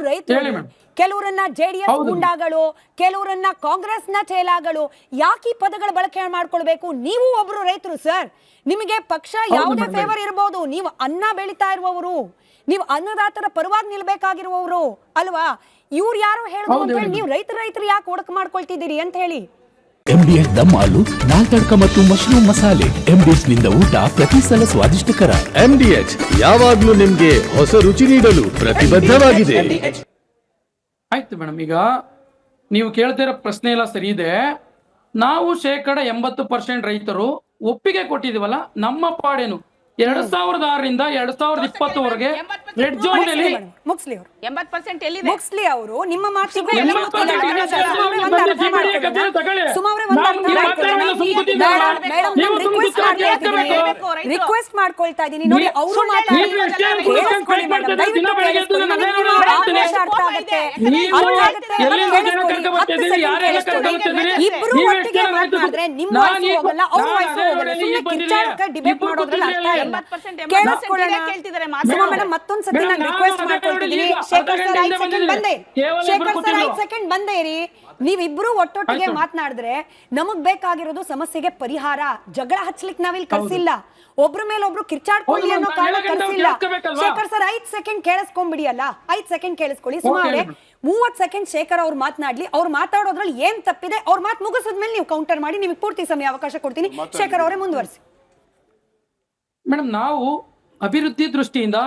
ಕೆಲವರನ್ನ JDS ಗುಂಡಾಗಳು, ಕೆಲವರನ್ನ ಕಾಂಗ್ರೆಸ್ನ ಚೇಲಾಗಳು, ಯಾಕೆ ಈ ಪದಗಳ ಬಳಕೆ ಮಾಡ್ಕೊಳ್ಬೇಕು? ನೀವು ಒಬ್ರು ರೈತರು ಸರ್, ನಿಮಗೆ ಪಕ್ಷ ಯಾವುದೇ ಫೇವರ್ ಇರಬಹುದು, ನೀವು ಅನ್ನ ಬೆಳೀತಾ ಇರುವವರು, ನೀವು ಅನ್ನದಾತರ ಪರವಾಗಿ ನಿಲ್ಬೇಕಾಗಿರುವವರು ಅಲ್ವಾ? ಇವ್ರು ಯಾರು ಹೇಳಿದ್ರು ಅಂತ ಹೇಳಿ ನೀವು ರೈತರು ಯಾಕೆ ಒಡಕು ಮಾಡ್ಕೊಳ್ತಿದ್ದೀರಿ ಅಂತ ಹೇಳಿ. MDS ದಮ್ ಹಾಲು, ನಾಲ್ ತಡ್ಕ ಮತ್ತು ಮಶ್ರೂಮ್ ಮಸಾಲೆ. MDS ನಿಂದ ಊಟ ಪ್ರತಿ ಸಲ ಸ್ವಾದಿಷ್ಟಕರ. MDH ಯಾವಾಗ್ಲೂ ನಿಮ್ಗೆ ಹೊಸ ರುಚಿ ನೀಡಲು ಪ್ರತಿಬದ್ಧವಾಗಿದೆ. ಆಯ್ತು ಮೇಡಮ್, ಈಗ ನೀವು ಕೇಳ್ತಿರೋ ಪ್ರಶ್ನೆ ಎಲ್ಲ ಸರಿ ಇದೆ. ನಾವು 80% ರೈತರು ಒಪ್ಪಿಗೆ ಕೊಟ್ಟಿದೀವಲ್ಲ, ನಮ್ಮ ಪಾಡೇನು 2006ರಿಂದ 2020ವರೆಗೆ ರೆಡ್ ಝೋನ್ ನಲ್ಲಿ ಮುಕ್ಸ್ಲಿ 80% ಎಲ್ಲಿದೆ? ಮುಕ್ಸ್ಲಿ ಅವರು ನಿಮ್ಮ ಮಾತಿಗೆ ರಿಕ್ವೆಸ್ಟ್ ಮಾಡ್ಕೊಳ್ತಾ ಇದೀನಿ ನೋಡಿ, ಅವರು ಇಬ್ರು ಒಟ್ಟಿಗೆ ಮಾತನಾಡಿದ್ರೆ ನಿಮ್ಮ ವಾಯ್ಸ್ ಹೋಗಲ್ಲ, ಅವ್ರ ವಾಯ್ಸ್ ಹೋಗಲ್ಲ. ಸುಮ್ಮನೆ ಕಿಚ್ಚಾಟ ಡಿಬೇಟ್ ಮಾಡೋದ್ರಲ್ಲಿ ಅರ್ಥ ಇಲ್ಲ. ಮತ್ತೊಂದ್ ಸತಿ ನಾನು ರಿಕ್ವೆಸ್ಟ್ ಮಾಡ್ಕೊಳ್ತಿದ್ದೀನಿ. ಶೇಖರ್ ಸರ್ 5 ಸೆಕೆಂಡ್ ಬಂದೇ ಇರಿ. ನೀವಿಬ್ರು ಒಟ್ಟೊಟ್ಟಿಗೆ ಮಾತನಾಡಿದ್ರೆ ನಮಗ್ ಬೇಕಾಗಿರೋದು ಸಮಸ್ಯೆಗೆ ಪರಿಹಾರ. ಜಗಳ ಹಚ್ಲಿಕ್ಕೆ ನಾವಿಲ್ಲಿ ಕಳ್ಸಿಲ್ಲ, ಒಬ್ರ ಮೇಲೆ ಒಬ್ರು ಕಿರ್ಚಾಡ್ಕೊಳ್ಳಿ ಅನ್ನೋ ಕಾರಣ ಕಳ್ಸಿಲ್ಲ. ಶೇಖರ್ ಸರ್ 5 ಸೆಕೆಂಡ್ ಕೇಳಿಸ್ಕೊಂಡ್ಬಿಡಿ ಅಲ್ಲ, 5 ಸೆಕೆಂಡ್ ಕೇಳಿಸ್ಕೊಳ್ಳಿ. ಸುಮಾರು 30 ಸೆಕೆಂಡ್ ಶೇಖರ್ ಅವ್ರು ಮಾತನಾಡ್ಲಿ. ಅವ್ರು ಮಾತಾಡೋದ್ರಲ್ಲಿ ಏನ್ ತಪ್ಪಿದೆ ಅವ್ರ ಮಾತು ಮುಗಿಸಿದ್ಮೇಲೆ ನೀವು ಕೌಂಟರ್ ಮಾಡಿ. ನಿಮಗೆ ಪೂರ್ತಿ ಸಮಯ ಅವಕಾಶ ಕೊಡ್ತೀನಿ. ಶೇಖರ್ ಅವರೇ ಮುಂದುವರಿಸಿ. ಮೇಡಮ್, ನಾವು ಅಭಿವೃದ್ಧಿ ದೃಷ್ಟಿಯಿಂದ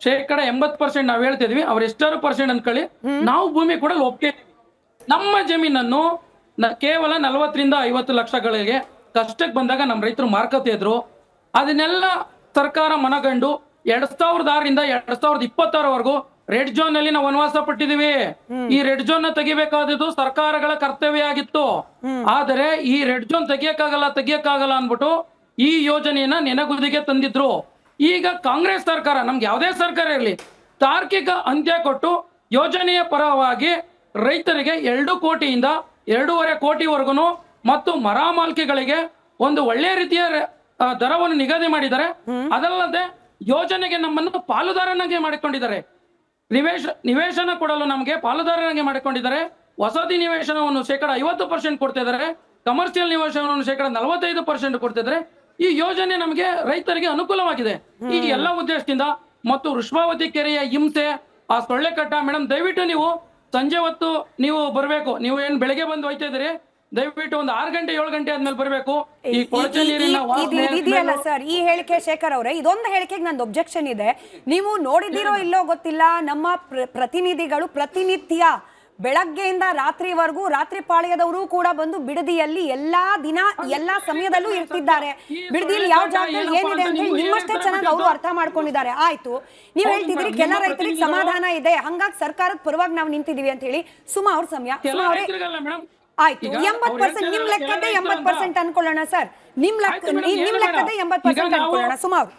80% ನಾವು ಹೇಳ್ತಿದ್ವಿ, ಅವ್ರ ಎಷ್ಟಾರು % ಅನ್ಕೊಳ್ಳಿ, ನಾವು ಭೂಮಿ ಕೂಡ ಒಪ್ಪಿಗೆ. ನಮ್ಮ ಜಮೀನನ್ನು ಕೇವಲ 40ರಿಂದ 50 ಲಕ್ಷಗಳಿಗೆ ಕಷ್ಟಕ್ಕೆ ಬಂದಾಗ ನಮ್ಮ ರೈತರು ಮಾರ್ಕತ್ತೆ ಇದ್ರು. ಅದನ್ನೆಲ್ಲ ಸರ್ಕಾರ ಮನಗಂಡು 2006ರಿಂದ 2026ವರೆಗೂ ರೆಡ್ ಝೋನ್ ನಲ್ಲಿ ನಾವು ವನವಾಸ ಪಟ್ಟಿದೀವಿ. ಈ ರೆಡ್ ಝೋನ್ ನ ತೆಗಿಬೇಕಾದದ್ದು ಸರ್ಕಾರಗಳ ಕರ್ತವ್ಯ ಆಗಿತ್ತು. ಆದರೆ ಈ ರೆಡ್ ಝೋನ್ ತೆಗಿಯಕ್ಕಾಗಲ್ಲ ಅನ್ಬಿಟ್ಟು ಈ ಯೋಜನೆಯನ್ನ ನೆನಗುದಿಗೆ ತಂದಿದ್ರು. ಈಗ ಕಾಂಗ್ರೆಸ್ ಸರ್ಕಾರ, ನಮ್ಗೆ ಯಾವುದೇ ಸರ್ಕಾರ ಇರಲಿ, ತಾರ್ಕಿಕ ಅಂತ್ಯ ಕೊಟ್ಟು ಯೋಜನೆಯ ಪರವಾಗಿ ರೈತರಿಗೆ 2 ಕೋಟಿಯಿಂದ 2.5 ಕೋಟಿವರೆಗೂ ಮತ್ತು ಮರಾಮಾಲ್ಕಿಗಳಿಗೆ ಒಂದು ಒಳ್ಳೆಯ ರೀತಿಯ ದರವನ್ನು ನಿಗದಿ ಮಾಡಿದ್ದಾರೆ. ಅದಲ್ಲದೆ ಯೋಜನೆಗೆ ನಮ್ಮನ್ನು ಪಾಲುದಾರನಾಗಿ ಮಾಡಿಕೊಂಡಿದ್ದಾರೆ. ನಿವೇಶನ ಕೊಡಲು ನಮಗೆ ಪಾಲುದಾರನಾಗಿ ಮಾಡಿಕೊಂಡಿದ್ದಾರೆ. ವಸತಿ ನಿವೇಶನವನ್ನು 50% ಕೊಡ್ತಾ ಇದ್ದಾರೆ. ಕಮರ್ಷಿಯಲ್ ನಿವೇಶನವನ್ನು 45% ಕೊಡ್ತಿದ್ದಾರೆ. ಈ ಯೋಜನೆ ನಮಗೆ ರೈತರಿಗೆ ಅನುಕೂಲವಾಗಿದೆ. ಈ ಎಲ್ಲ ಉದ್ದೇಶದಿಂದ ಮತ್ತು ವೃಷಭಾವತಿ ಕೆರೆಯ ಹಿಂಸೆ, ಆ ಸೊಳ್ಳೆ ಕಟ್ಟ, ಮೇಡಮ್ ದಯವಿಟ್ಟು ನೀವು ಸಂಜೆ ಹೊತ್ತು ನೀವು ಬರಬೇಕು. ನೀವು ಏನ್ ಬೆಳಗ್ಗೆ ಬಂದು ಹೋಯ್ತಾ ಇದ್ರಿ, ದಯವಿಟ್ಟು ಒಂದು 6 ಗಂಟೆ 7 ಗಂಟೆ ಆದ್ಮೇಲೆ ಬರಬೇಕು. ಈ ಕೊಳಚೆ ನೀರಿನ ಇದೆಯಲ್ಲ ಸರ್, ಈ ಹೇಳಿಕೆ ಶೇಖರ್ ಅವರೇ, ಇದೊಂದು ಹೇಳಿಕೆಗೆ ನಂದು ಒಬ್ಜೆಕ್ಷನ್ ಇದೆ. ನೀವು ನೋಡಿದಿರೋ ಇಲ್ಲೋ ಗೊತ್ತಿಲ್ಲ, ನಮ್ಮ ಪ್ರತಿನಿಧಿಗಳು ಪ್ರತಿನಿತ್ಯ ಬೆಳಗ್ಗೆಯಿಂದ ರಾತ್ರಿವರೆಗೂ ರಾತ್ರಿ ಪಾಳ್ಯದವರು ಕೂಡ ಬಂದು ಬಿಡದಿಯಲ್ಲಿ ಎಲ್ಲಾ ದಿನ ಎಲ್ಲಾ ಸಮಯದಲ್ಲೂ ಇರ್ತಿದ್ದಾರೆ. ಬಿಡದಿಯಲ್ಲಿ ಯಾವ ಜಾಗದಲ್ಲಿ ಏನಿದೆ ಅಂತ ಹೇಳಿ ನಿಮ್ಮಷ್ಟೇ ಚೆನ್ನಾಗಿ ಅವರು ಅರ್ಥ ಮಾಡ್ಕೊಂಡಿದ್ದಾರೆ. ಆಯ್ತು, ನೀವು ಹೇಳ್ತಿದ್ರಿ ಕೆಲ ರೈತರಿಗೆ ಸಮಾಧಾನ ಇದೆ, ಹಂಗಾಗಿ ಸರ್ಕಾರದ ಪರವಾಗಿ ನಾವು ನಿಂತಿದೀವಿ ಅಂತ ಹೇಳಿ. ಸುಮಾ ಅವ್ರ ಸಮಯ, ಆಯ್ತು 80% ನಿಮ್ ಲೆಕ್ಕದೇ 80% ಅನ್ಕೊಳ್ಳೋಣ ಸರ್, ನಿಮ್ ಲೆಕ್ಕದೇ 80% ಅನ್ಕೊಳ್ಳೋಣ. ಸುಮಾ ಅವ್ರು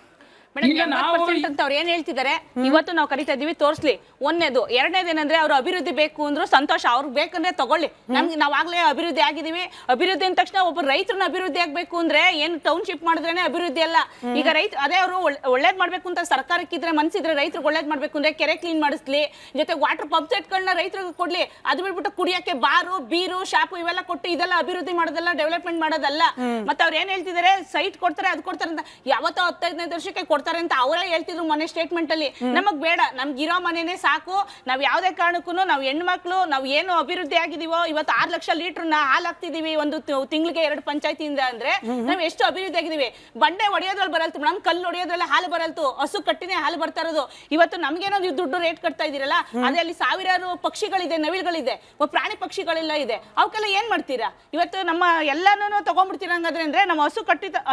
ಮೇಡಮ್ 80% ಅಂತ ಅವ್ರು ಏನ್ ಹೇಳ್ತಿದ್ದಾರೆ, ಇವತ್ತು ನಾವು ಕರಿತಾ ಇದೀವಿ, ತೋರಿಸ್ಲಿ. ಒಂದೇದು. ಎರಡನೇದೇನಂದ್ರೆ ಅವ್ರು ಅಭಿವೃದ್ಧಿ ಬೇಕು ಅಂದ್ರು ಸಂತೋಷ, ಅವ್ರಿಗೆ ಬೇಕಂದ್ರೆ ತಗೊಳ್ಳಿ. ನಮ್ಗೆ ನಾವಾಗ್ಲೇ ಅಭಿವೃದ್ಧಿ ಆಗಿದೀವಿ. ಅಭಿವೃದ್ಧಿ ಅಂದ ತಕ್ಷಣ ಒಬ್ಬ ರೈತರನ್ನ ಅಭಿವೃದ್ಧಿ ಆಗ್ಬೇಕು ಅಂದ್ರೆ ಏನು ಟೌನ್ಶಿಪ್ ಮಾಡಿದ್ರೇನೆ ಅಭಿವೃದ್ಧಿ ಅಲ್ಲ. ಈಗ ಅದೇ ಅವರು ಒಳ್ಳೇದ್ ಮಾಡ್ಬೇಕು ಅಂತ ಸರ್ಕಾರಕ್ಕಿದ್ರೆ ಮನ್ಸಿದ್ರೆ ರೈತರಿಗೆ ಒಳ್ಳೇದ್ ಮಾಡ್ಬೇಕು ಅಂದ್ರೆ ಕೆರೆ ಕ್ಲೀನ್ ಮಾಡಿಸ್ಲಿ, ಜೊತೆ ವಾಟರ್ ಪಂಪ್ ಸೆಟ್ಗಳನ್ನ ರೈತರಿಗೆ ಕೊಡ್ಲಿ. ಅದು ಬಿಟ್ಬಿಟ್ಟು ಕುಡಿಯಕ್ಕೆ ಬಾರು, ಬೀರು, ಶಾಪು ಇವೆಲ್ಲ ಕೊಟ್ಟು ಇದೆಲ್ಲ ಅಭಿವೃದ್ಧಿ ಮಾಡೋದಲ್ಲ, ಡೆವಲಪ್ಮೆಂಟ್ ಮಾಡೋದಲ್ಲ. ಮತ್ತೆ ಅವ್ರು ಏನ್ ಹೇಳ್ತಿದ್ದಾರೆ, ಸೈಟ್ ಕೊಡ್ತಾರೆ, ಅದು ಕೊಡ್ತಾರೆ ಅಂತ. ಯಾವತ್ತೋ 15 ವರ್ಷಕ್ಕೆ ಕೊಡ್ತಾರೆ ಅಂತ ಅವರೇ ಹೇಳ್ತಿದ್ರು ಮೊನ್ನೆ ಸ್ಟೇಟ್ಮೆಂಟ್ ಅಲ್ಲಿ. ನಮಗ್ ಬೇಡ, ನಮ್ಗಿರೋ ಮನೆನೇ ಸಾಕು. ನಾವ್ ಯಾವ್ದೇ ಕಾರಣಕ್ಕೂ ನಾವು ಹೆಣ್ಮಕ್ಳು ನಾವು ಏನು ಅಭಿವೃದ್ಧಿ ಆಗಿದೀವೋ, ಇವತ್ತು 6 ಲಕ್ಷ ಲೀಟರ್ ಹಾಲು ಹಾಕ್ತಿದೀವಿ ಒಂದು ತಿಂಗಳಿಗೆ 2 ಪಂಚಾಯತಿಯಿಂದ ಅಂದ್ರೆ ನಾವ್ ಎಷ್ಟು ಅಭಿವೃದ್ಧಿ ಆಗಿದೀವಿ. ಬಂಡೆ ಹೊಡೆಯೋದ್ರಲ್ಲಿ ಬರಲ್ತು ಮೇಡಮ್, ಕಲ್ಲು ಹೊಡೆಯೋದ್ರಲ್ಲಿ ಹಾಲು ಬರಲ್ತು, ಹಸು ಕಟ್ಟಿನೇ ಹಾಲು ಬರ್ತಾ ಇರೋದು. ಇವತ್ತು ನಮ್ಗೇನೋ ನೀವು ದುಡ್ಡು ರೇಟ್ ಕಟ್ತಾ ಇದೀರಲ್ಲ, ಅದೇ ಅಲ್ಲಿ ಸಾವಿರಾರು ಪಕ್ಷಿಗಳಿದೆ, ನವಿಲ್ಗಳಿದೆ, ಪ್ರಾಣಿ ಪಕ್ಷಿಗಳೆಲ್ಲ ಇದೆ. ಅವಕ್ಕೆಲ್ಲ ಏನ್ ಮಾಡ್ತೀರಾ? ಇವತ್ತು ನಮ್ಮ ಎಲ್ಲಾನು ತಗೊಂಡ್ಬಿಡ್ತೀರಾ ಹಂಗಾದ್ರೆ. ಅಂದ್ರೆ ನಮ್ಮ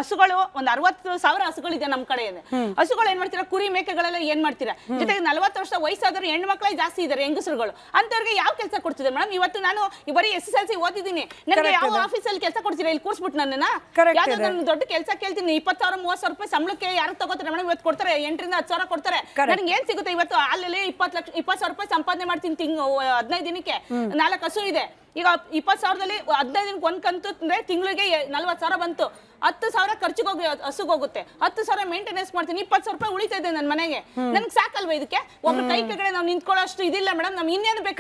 ಹಸುಗಳು ಒಂದು 60,000 ಹಸುಗಳಿದೆ ನಮ್ಮ ಕಡೆ. ಹಸುಗಳು ಏನ್ ಮಾಡ್ತೀರಾ, ಕುರಿ ಮೇಕೆಗಳೆಲ್ಲ ಏನ್ ಮಾಡ್ತೀರಾ? ಜೊತೆಗೆ 40 ವರ್ಷ ವಯಸ್ಸಾದ್ರು ಹೆಣ್ಣು ಮಕ್ಕಳೇ ಜಾಸ್ತಿ ಇದಾರೆ, ಹೆಂಗಸರುಗಳು. ಅಂತವ್ರಿಗೆ ಯಾವ ಕೆಲಸ ಕೊಡ್ತಿದ್ದಾರೆ ಮೇಡಮ್? ಇವತ್ತು ನಾನು ಬರೀ SSLC ಓದಿದ್ದೀನಿ, ನನಗೆ ಯಾವ ಆಫೀಸಲ್ಲಿ ಕೆಲಸ ಕೊಡ್ತೀರಾ? ಇಲ್ಲಿ ಕೂರ್ಸ್ಬಿಟ್ಟು ನನ್ನ ಯಾವ್ದಾದ್ರು ದೊಡ್ಡ ಕೆಲಸ ಕೇಳ್ತೀನಿ, 20,000 30,000 ರೂಪಾಯಿ ಸಂಬಳಕ್ಕೆ ಯಾರು ತಗೋತಾರೆ ಮೇಡಮ್? ಇವತ್ತು ಕೊಡ್ತಾರೆ 8 ರಿಂದ 10 ಸಾವಿರ ಕೊಡ್ತಾರೆ. ನನಗೆ ಏನ್ ಸಿಗುತ್ತೆ ಇವತ್ತು? ಅಲ್ಲಿ 20,000 ರೂಪಾಯಿ ಸಂಪಾದನೆ ಮಾಡ್ತೀನಿ 15 ದಿನಕ್ಕೆ. 4 ಹಸು ಇದೆ. ಈಗ 20,000ದಲ್ಲಿ 15 ದಿನಕ್ಕೆ ಒಂದ್ ಕಂತು ಅಂದ್ರೆ ತಿಂಗಳಿಗೆ 40,000 ಬಂತು. 10,000 ಖರ್ಚಿಗೆ ಹೋಗಿ ಹಸುಗೆ ಹೋಗುತ್ತೆ, 10,000 ಮೇಂಟೆನೆನ್ಸ್ ಮಾಡ್ತೀನಿ, 20,000 ರೂಪಾಯಿ ಉಳಿತಾ ಇದೆ ನನ್ನ ಮನೆಗೆ. ನನ್ಗೆ ಸಾಕಲ್ವಾ ಇದಕ್ಕೆ? ಒಬ್ರು ಕೈ ಕೆಳಗಡೆ ನಾವು ನಿಂತ್ಕೊಳ್ಳೋಷ್ಟು ಇದಿಲ್ಲ ಮೇಡಮ್. ನಮ್ ಇನ್ನೇನು ಬೇಕು?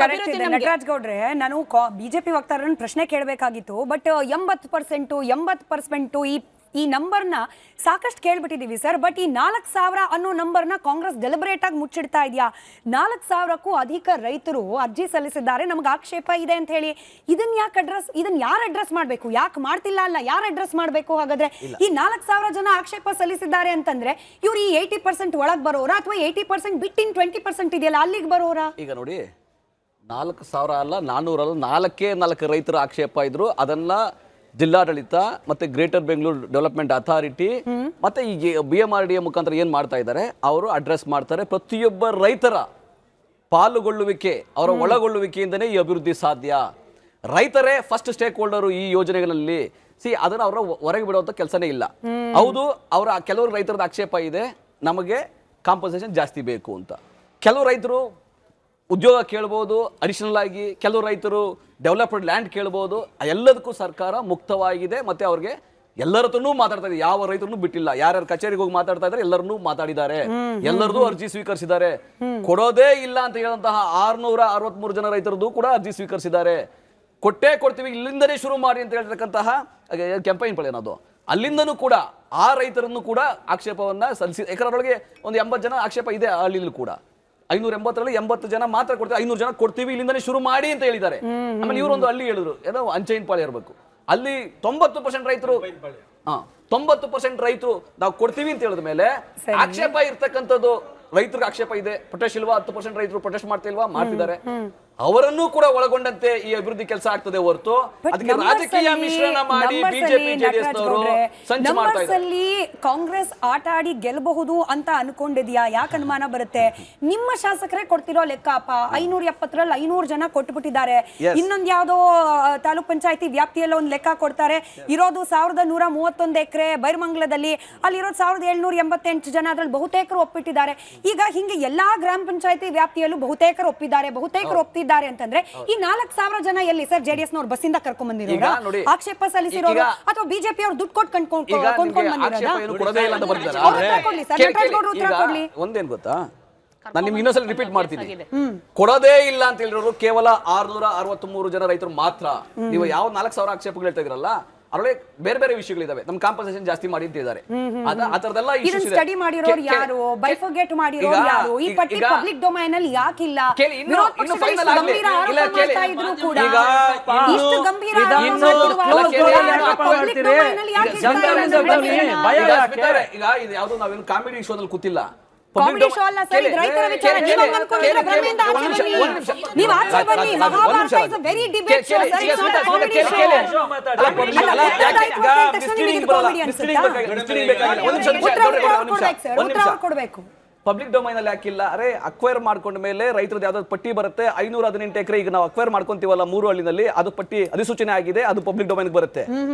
ನಟರಾಜ್ ಗೌಡ್ರೆ, ನಾನು ಬಿಜೆಪಿ ವಕ್ತಾರರನ್ನ ಪ್ರಶ್ನೆ ಕೇಳಬೇಕಾಗಿತ್ತು. ಬಟ್ 80% ಈ ನಂಬರ್ನ ಸಾಕಷ್ಟು ಕೇಳ್ಬಿಟ್ಟಿದೀವಿ ಸರ್. ಬಟ್ ಈ 4,000 ಅನ್ನೋ ನಂಬರ್ನ ಕಾಂಗ್ರೆಸ್ ಡೆಲಿಬರೇಟ್ ಆಗಿ ಮುಚ್ಚಿಡ್ತಾ ಇದೆಯಾ? 4,000ಕ್ಕೂ ಅಧಿಕ ರೈತರು ಅರ್ಜಿ ಸಲ್ಲಿಸಿದ್ದಾರೆ, ನಮ್ಗೆ ಆಕ್ಷೇಪ ಇದೆ ಅಂತ ಹೇಳಿ. ಇದನ್ನ ಯಾರು ಅಡ್ರೆಸ್ ಮಾಡ್ಬೇಕು? ಯಾಕೆ ಮಾಡ್ತಿಲ್ಲ ಅಲ್ಲ, ಯಾರು ಅಡ್ರೆಸ್ ಮಾಡ್ಬೇಕು? ಹಾಗಾದ್ರೆ ಈ 4,000 ಜನ ಆಕ್ಷೇಪ ಸಲ್ಲಿಸಿದ್ದಾರೆ ಅಂತಂದ್ರೆ ಇವ್ರು ಈ 80% ಒಳಗ್ ಬರೋರ ಅಥವಾ 80% ಬಿಟ್ಟಿನ್ 20% ಇದೆಯಲ್ಲ ಅಲ್ಲಿಗೆ ಬರೋರ? ಈಗ ನೋಡಿ, 4,000 ಅಲ್ಲ, 400 ಅಲ್ಲ, 4 ರೈತರ ಆಕ್ಷೇಪ ಇದ್ರು. ಅದನ್ನ ಜಿಲ್ಲಾಡಳಿತ ಮತ್ತೆ ಗ್ರೇಟರ್ ಬೆಂಗಳೂರು ಡೆವಲಪ್ಮೆಂಟ್ ಅಥಾರಿಟಿ ಮತ್ತೆ ಈ BMRDA ಮುಖಾಂತರ ಏನ್ ಮಾಡ್ತಾ ಇದ್ದಾರೆ, ಅವರು ಅಡ್ರೆಸ್ ಮಾಡ್ತಾರೆ. ಪ್ರತಿಯೊಬ್ಬ ರೈತರ ಪಾಲುಗೊಳ್ಳುವಿಕೆ, ಅವರ ಒಳಗೊಳ್ಳುವಿಕೆಯಿಂದನೇ ಈ ಅಭಿವೃದ್ಧಿ ಸಾಧ್ಯ. ರೈತರೇ ಫಸ್ಟ್ ಸ್ಟೇಕ್ ಹೋಲ್ಡರು ಈ ಯೋಜನೆಗಳಲ್ಲಿ. ಅದನ್ನ ಅವರ ಹೊರಗೆ ಬಿಡುವಂತ ಕೆಲಸನೇ ಇಲ್ಲ. ಹೌದು, ಅವರ ಕೆಲವರು ರೈತರದ ಆಕ್ಷೇಪ ಇದೆ, ನಮಗೆ ಕಾಂಪನ್ಸೇಷನ್ ಜಾಸ್ತಿ ಬೇಕು ಅಂತ. ಕೆಲವು ರೈತರು ಉದ್ಯೋಗ ಕೇಳ್ಬೋದು ಅಡಿಷನಲ್ ಆಗಿ, ಕೆಲವು ರೈತರು ಡೆವಲಪ್ಡ್ ಲ್ಯಾಂಡ್ ಕೇಳ್ಬೋದು. ಎಲ್ಲದಕ್ಕೂ ಸರ್ಕಾರ ಮುಕ್ತವಾಗಿದೆ. ಮತ್ತೆ ಅವ್ರಿಗೆ ಎಲ್ಲರ ಹತ್ರನೂ ಮಾತಾಡ್ತಾ ಇದೆ, ಯಾವ ರೈತರನ್ನು ಬಿಟ್ಟಿಲ್ಲ. ಯಾರ್ಯಾರು ಕಚೇರಿಗೆ ಹೋಗಿ ಮಾತಾಡ್ತಾ ಇದ್ದಾರೆ ಎಲ್ಲರನ್ನೂ ಮಾತಾಡಿದ್ದಾರೆ, ಎಲ್ಲರದು ಅರ್ಜಿ ಸ್ವೀಕರಿಸಿದ್ದಾರೆ. ಕೊಡೋದೇ ಇಲ್ಲ ಅಂತ ಹೇಳಿದಂತಹ 663 ಜನ ರೈತರದ್ದು ಕೂಡ ಅರ್ಜಿ ಸ್ವೀಕರಿಸಿದ್ದಾರೆ. ಕೊಟ್ಟೇ ಕೊಡ್ತೀವಿ, ಇಲ್ಲಿಂದನೇ ಶುರು ಮಾಡಿ ಅಂತ ಹೇಳಿರ್ತಕ್ಕಂತಹ ಕ್ಯಾಂಪೈನ್ ಪ್ಲಾನ್ ಅದು. ಅಲ್ಲಿಂದನೂ ಕೂಡ ಆ ರೈತರನ್ನು ಕೂಡ ಆಕ್ಷೇಪವನ್ನ ಸಲ್ಲಿಸಿ, ಯಾಕಂದ್ರೆ ಒಂದು 80 ಜನ ಆಕ್ಷೇಪ ಇದೆ ಹಳ್ಳಿಲಿ ಕೂಡ. 580ರಲ್ಲಿ 80 ಜನ ಮಾತ್ರ ಕೊಡ್ತೀವಿ, 500 ಜನ ಕೊಡ್ತೀವಿ, ಇಲ್ಲಿಂದನೇ ಶುರು ಮಾಡಿ ಅಂತ ಹೇಳಿದ್ದಾರೆ. ಆಮೇಲೆ ಇವರೊಂದು ಹಳ್ಳಿ ಹೇಳಿದ್ರು, ಏನೋ ಅಂಚೈನ್ ಪಾಳ್ಯ ಇರಬೇಕು, ಅಲ್ಲಿ 90% ರೈತರು 90% ರೈತರು ನಾವು ಕೊಡ್ತೀವಿ ಅಂತ ಹೇಳಿದ ಮೇಲೆ ಆಕ್ಷೇಪ ಇರ್ತಕ್ಕಂಥದ್ದು ರೈತರಿಗೆ ಆಕ್ಷೇಪ ಇದೆ. ಪ್ರೊಟೆಸ್ಟ್ ಇಲ್ವಾ? 10% ರೈತರು ಪ್ರೊಟೆಸ್ಟ್ ಮಾಡ್ತಾ ಇಲ್ವಾ? ಮಾಡ್ತಿದ್ದಾರೆ. ಅವರನ್ನು ಕೂಡ ಒಳಗೊಂಡಂತೆ ಈ ಅಭಿವೃದ್ಧಿ ಕೆಲಸ ಆಗ್ತದೆ ಹೊರತು ಅದಕ್ಕೆ ರಾಜಕೀಯ ಮಿಶ್ರಣ ಮಾಡಿ ಬಿಜೆಪಿ ಜೆಡಿಎಸ್ನವರು ಸಂಚು ಮಾಡ್ತಾ ಇದ್ದಾರೆ. ಕಾಂಗ್ರೆಸ್ ಆಟ ಆಡಿ ಗೆಲ್ಲಬಹುದು ಅಂತ ಅನ್ಕೊಂಡಿದ್ಯಾ? ಯಾಕೆ ಅನುಮಾನ ಬರುತ್ತೆ? ನಿಮ್ಮ ಶಾಸಕರೇ ಕೊಡ್ತಿರೋ ಲೆಕ್ಕಪ್ಪ, 570ರಲ್ಲಿ 500 ಜನ ಕೊಟ್ಬಿಟ್ಟಿದ್ದಾರೆ. ಇನ್ನೊಂದ್ ಯಾವ್ದೋ ತಾಲೂಕ್ ಪಂಚಾಯತಿ ವ್ಯಾಪ್ತಿಯಲ್ಲಿ ಒಂದು ಲೆಕ್ಕ ಕೊಡ್ತಾರೆ, ಇರೋದು 1131 ಎಕರೆ ಬೈರಮಂಗಲದಲ್ಲಿ, ಅಲ್ಲಿರೋದು 1788 ಜನ, ಅದ್ರಲ್ಲಿ ಬಹುತೇಕರು ಒಪ್ಪಿಟ್ಟಿದ್ದಾರೆ. ಈಗ ಹಿಂಗೆ ಎಲ್ಲಾ ಗ್ರಾಮ ಪಂಚಾಯತಿ ವ್ಯಾಪ್ತಿಯಲ್ಲೂ ಬಹುತೇಕರು ಒಪ್ಪಿದ್ದಾರೆ ಅಂತಂದ್ರೆ ಈ 4000 ಜನ ಎಲ್ಲಿ ಸರ್? ಜೆಡಿಎಸ್ ನವರು ಬಸ್ಸಿಂದ ಕರ್ಕೊಂಡ್ ಬಂದಿರೋರು, ಆಕ್ಷೇಪ ಸಲ್ಲಿಸಿರೋರು, ಅಥವಾ ಬಿಜೆಪಿ ಅವರು ದುಡ್ಡು ಕೊಟ್ಟು ಕೊಂಡ್ಕೊಂಡ್ ಒಂದೇನ್ ಗೊತ್ತಾ, ನಾನು ನಿಮ್ಗೆ ಇನ್ನೊಂದ್ಸಲ ರಿಪೀಟ್ ಮಾಡ್ತೀನಿ, ಕೊಡೋದೇ ಇಲ್ಲ ಅಂತ ಹೇಳಿರೋರು ಕೇವಲ 663 ಜನ ರೈತರು ಮಾತ್ರ. ನೀವು ಯಾವ 4000 ಆಕ್ಷೇಪಗಳು ಹೇಳ್ತಾ ಇದ್ರಲ್ಲ, ಅದರೊಳಗೆ ಬೇರೆ ಬೇರೆ ವಿಷಯಗಳಿದಾವೆ. ನಮ್ ಕಾಂಪನ್ಸೇಷನ್ ಜಾಸ್ತಿ ಮಾಡಿ ಅಂತ ಇದ್ದಾರೆ. ಆ ತರದೆಲ್ಲ ಸ್ಟಡಿ ಮಾಡಿರೋರು ಯಾರು, ಬೈಫೋಗೇಟ್ ಮಾಡಿರೋರು ಯಾರು, ಈ ಪಟ್ಟಿ ಪಬ್ಲಿಕ್ ಡೊಮೈನ್ ಅಲ್ಲಿ ಯಾಕಿಲ್ಲ? ಇಷ್ಟು ಗಂಭೀರ ಈಗ ಇದು ಯಾವ್ದು ನಾವೇನು ಕಾಮಿಡಿ ಶೋದಲ್ಲಿ ಕೂತಿಲ್ಲ. ಕಾಮಿಡಿ ಶೋ ಅಲ್ಲ ಸರ್, ಇದು ರೈತರ ವಿಚಾರ. ನೀವು ಅನ್ಕೊಂಡಿದ್ರೆ ಭ್ರಮೆಯಿಂದ ಆಚೆ ಬನ್ನಿ. ನೀವು ಆಚೆ ಬನ್ನಿ. Mahabharata is a very debate show sir, it's not a comedy show. ಕೊಡಬೇಕು. ಪಬ್ಲಿಕ್ ಡೊಮೈನ್ ಅಲ್ಲಿ ಹಾಕಿಲ್ಲ. ಅರೆ ಅಕ್ವೈರ್ ಮಾಡ್ಕೊಂಡ ಮೇಲೆ ರೈತರದ್ದು ಯಾವ್ದಾದ್ರು ಪಟ್ಟಿ ಬರುತ್ತೆ, 518 ಎಕರೆ ಈಗ ನಾವು ಅಕ್ವೈರ್ ಮಾಡ್ಕೊಂತೀವಲ್ಲ 3 ಹಳ್ಳಿನಲ್ಲಿ, ಅದು ಪಟ್ಟಿ ಅಧಿಸೂಚನೆ ಆಗಿದೆ, ಅದು ಪಬ್ಲಿಕ್ ಡೊಮೈನ್ ಬರುತ್ತೆ.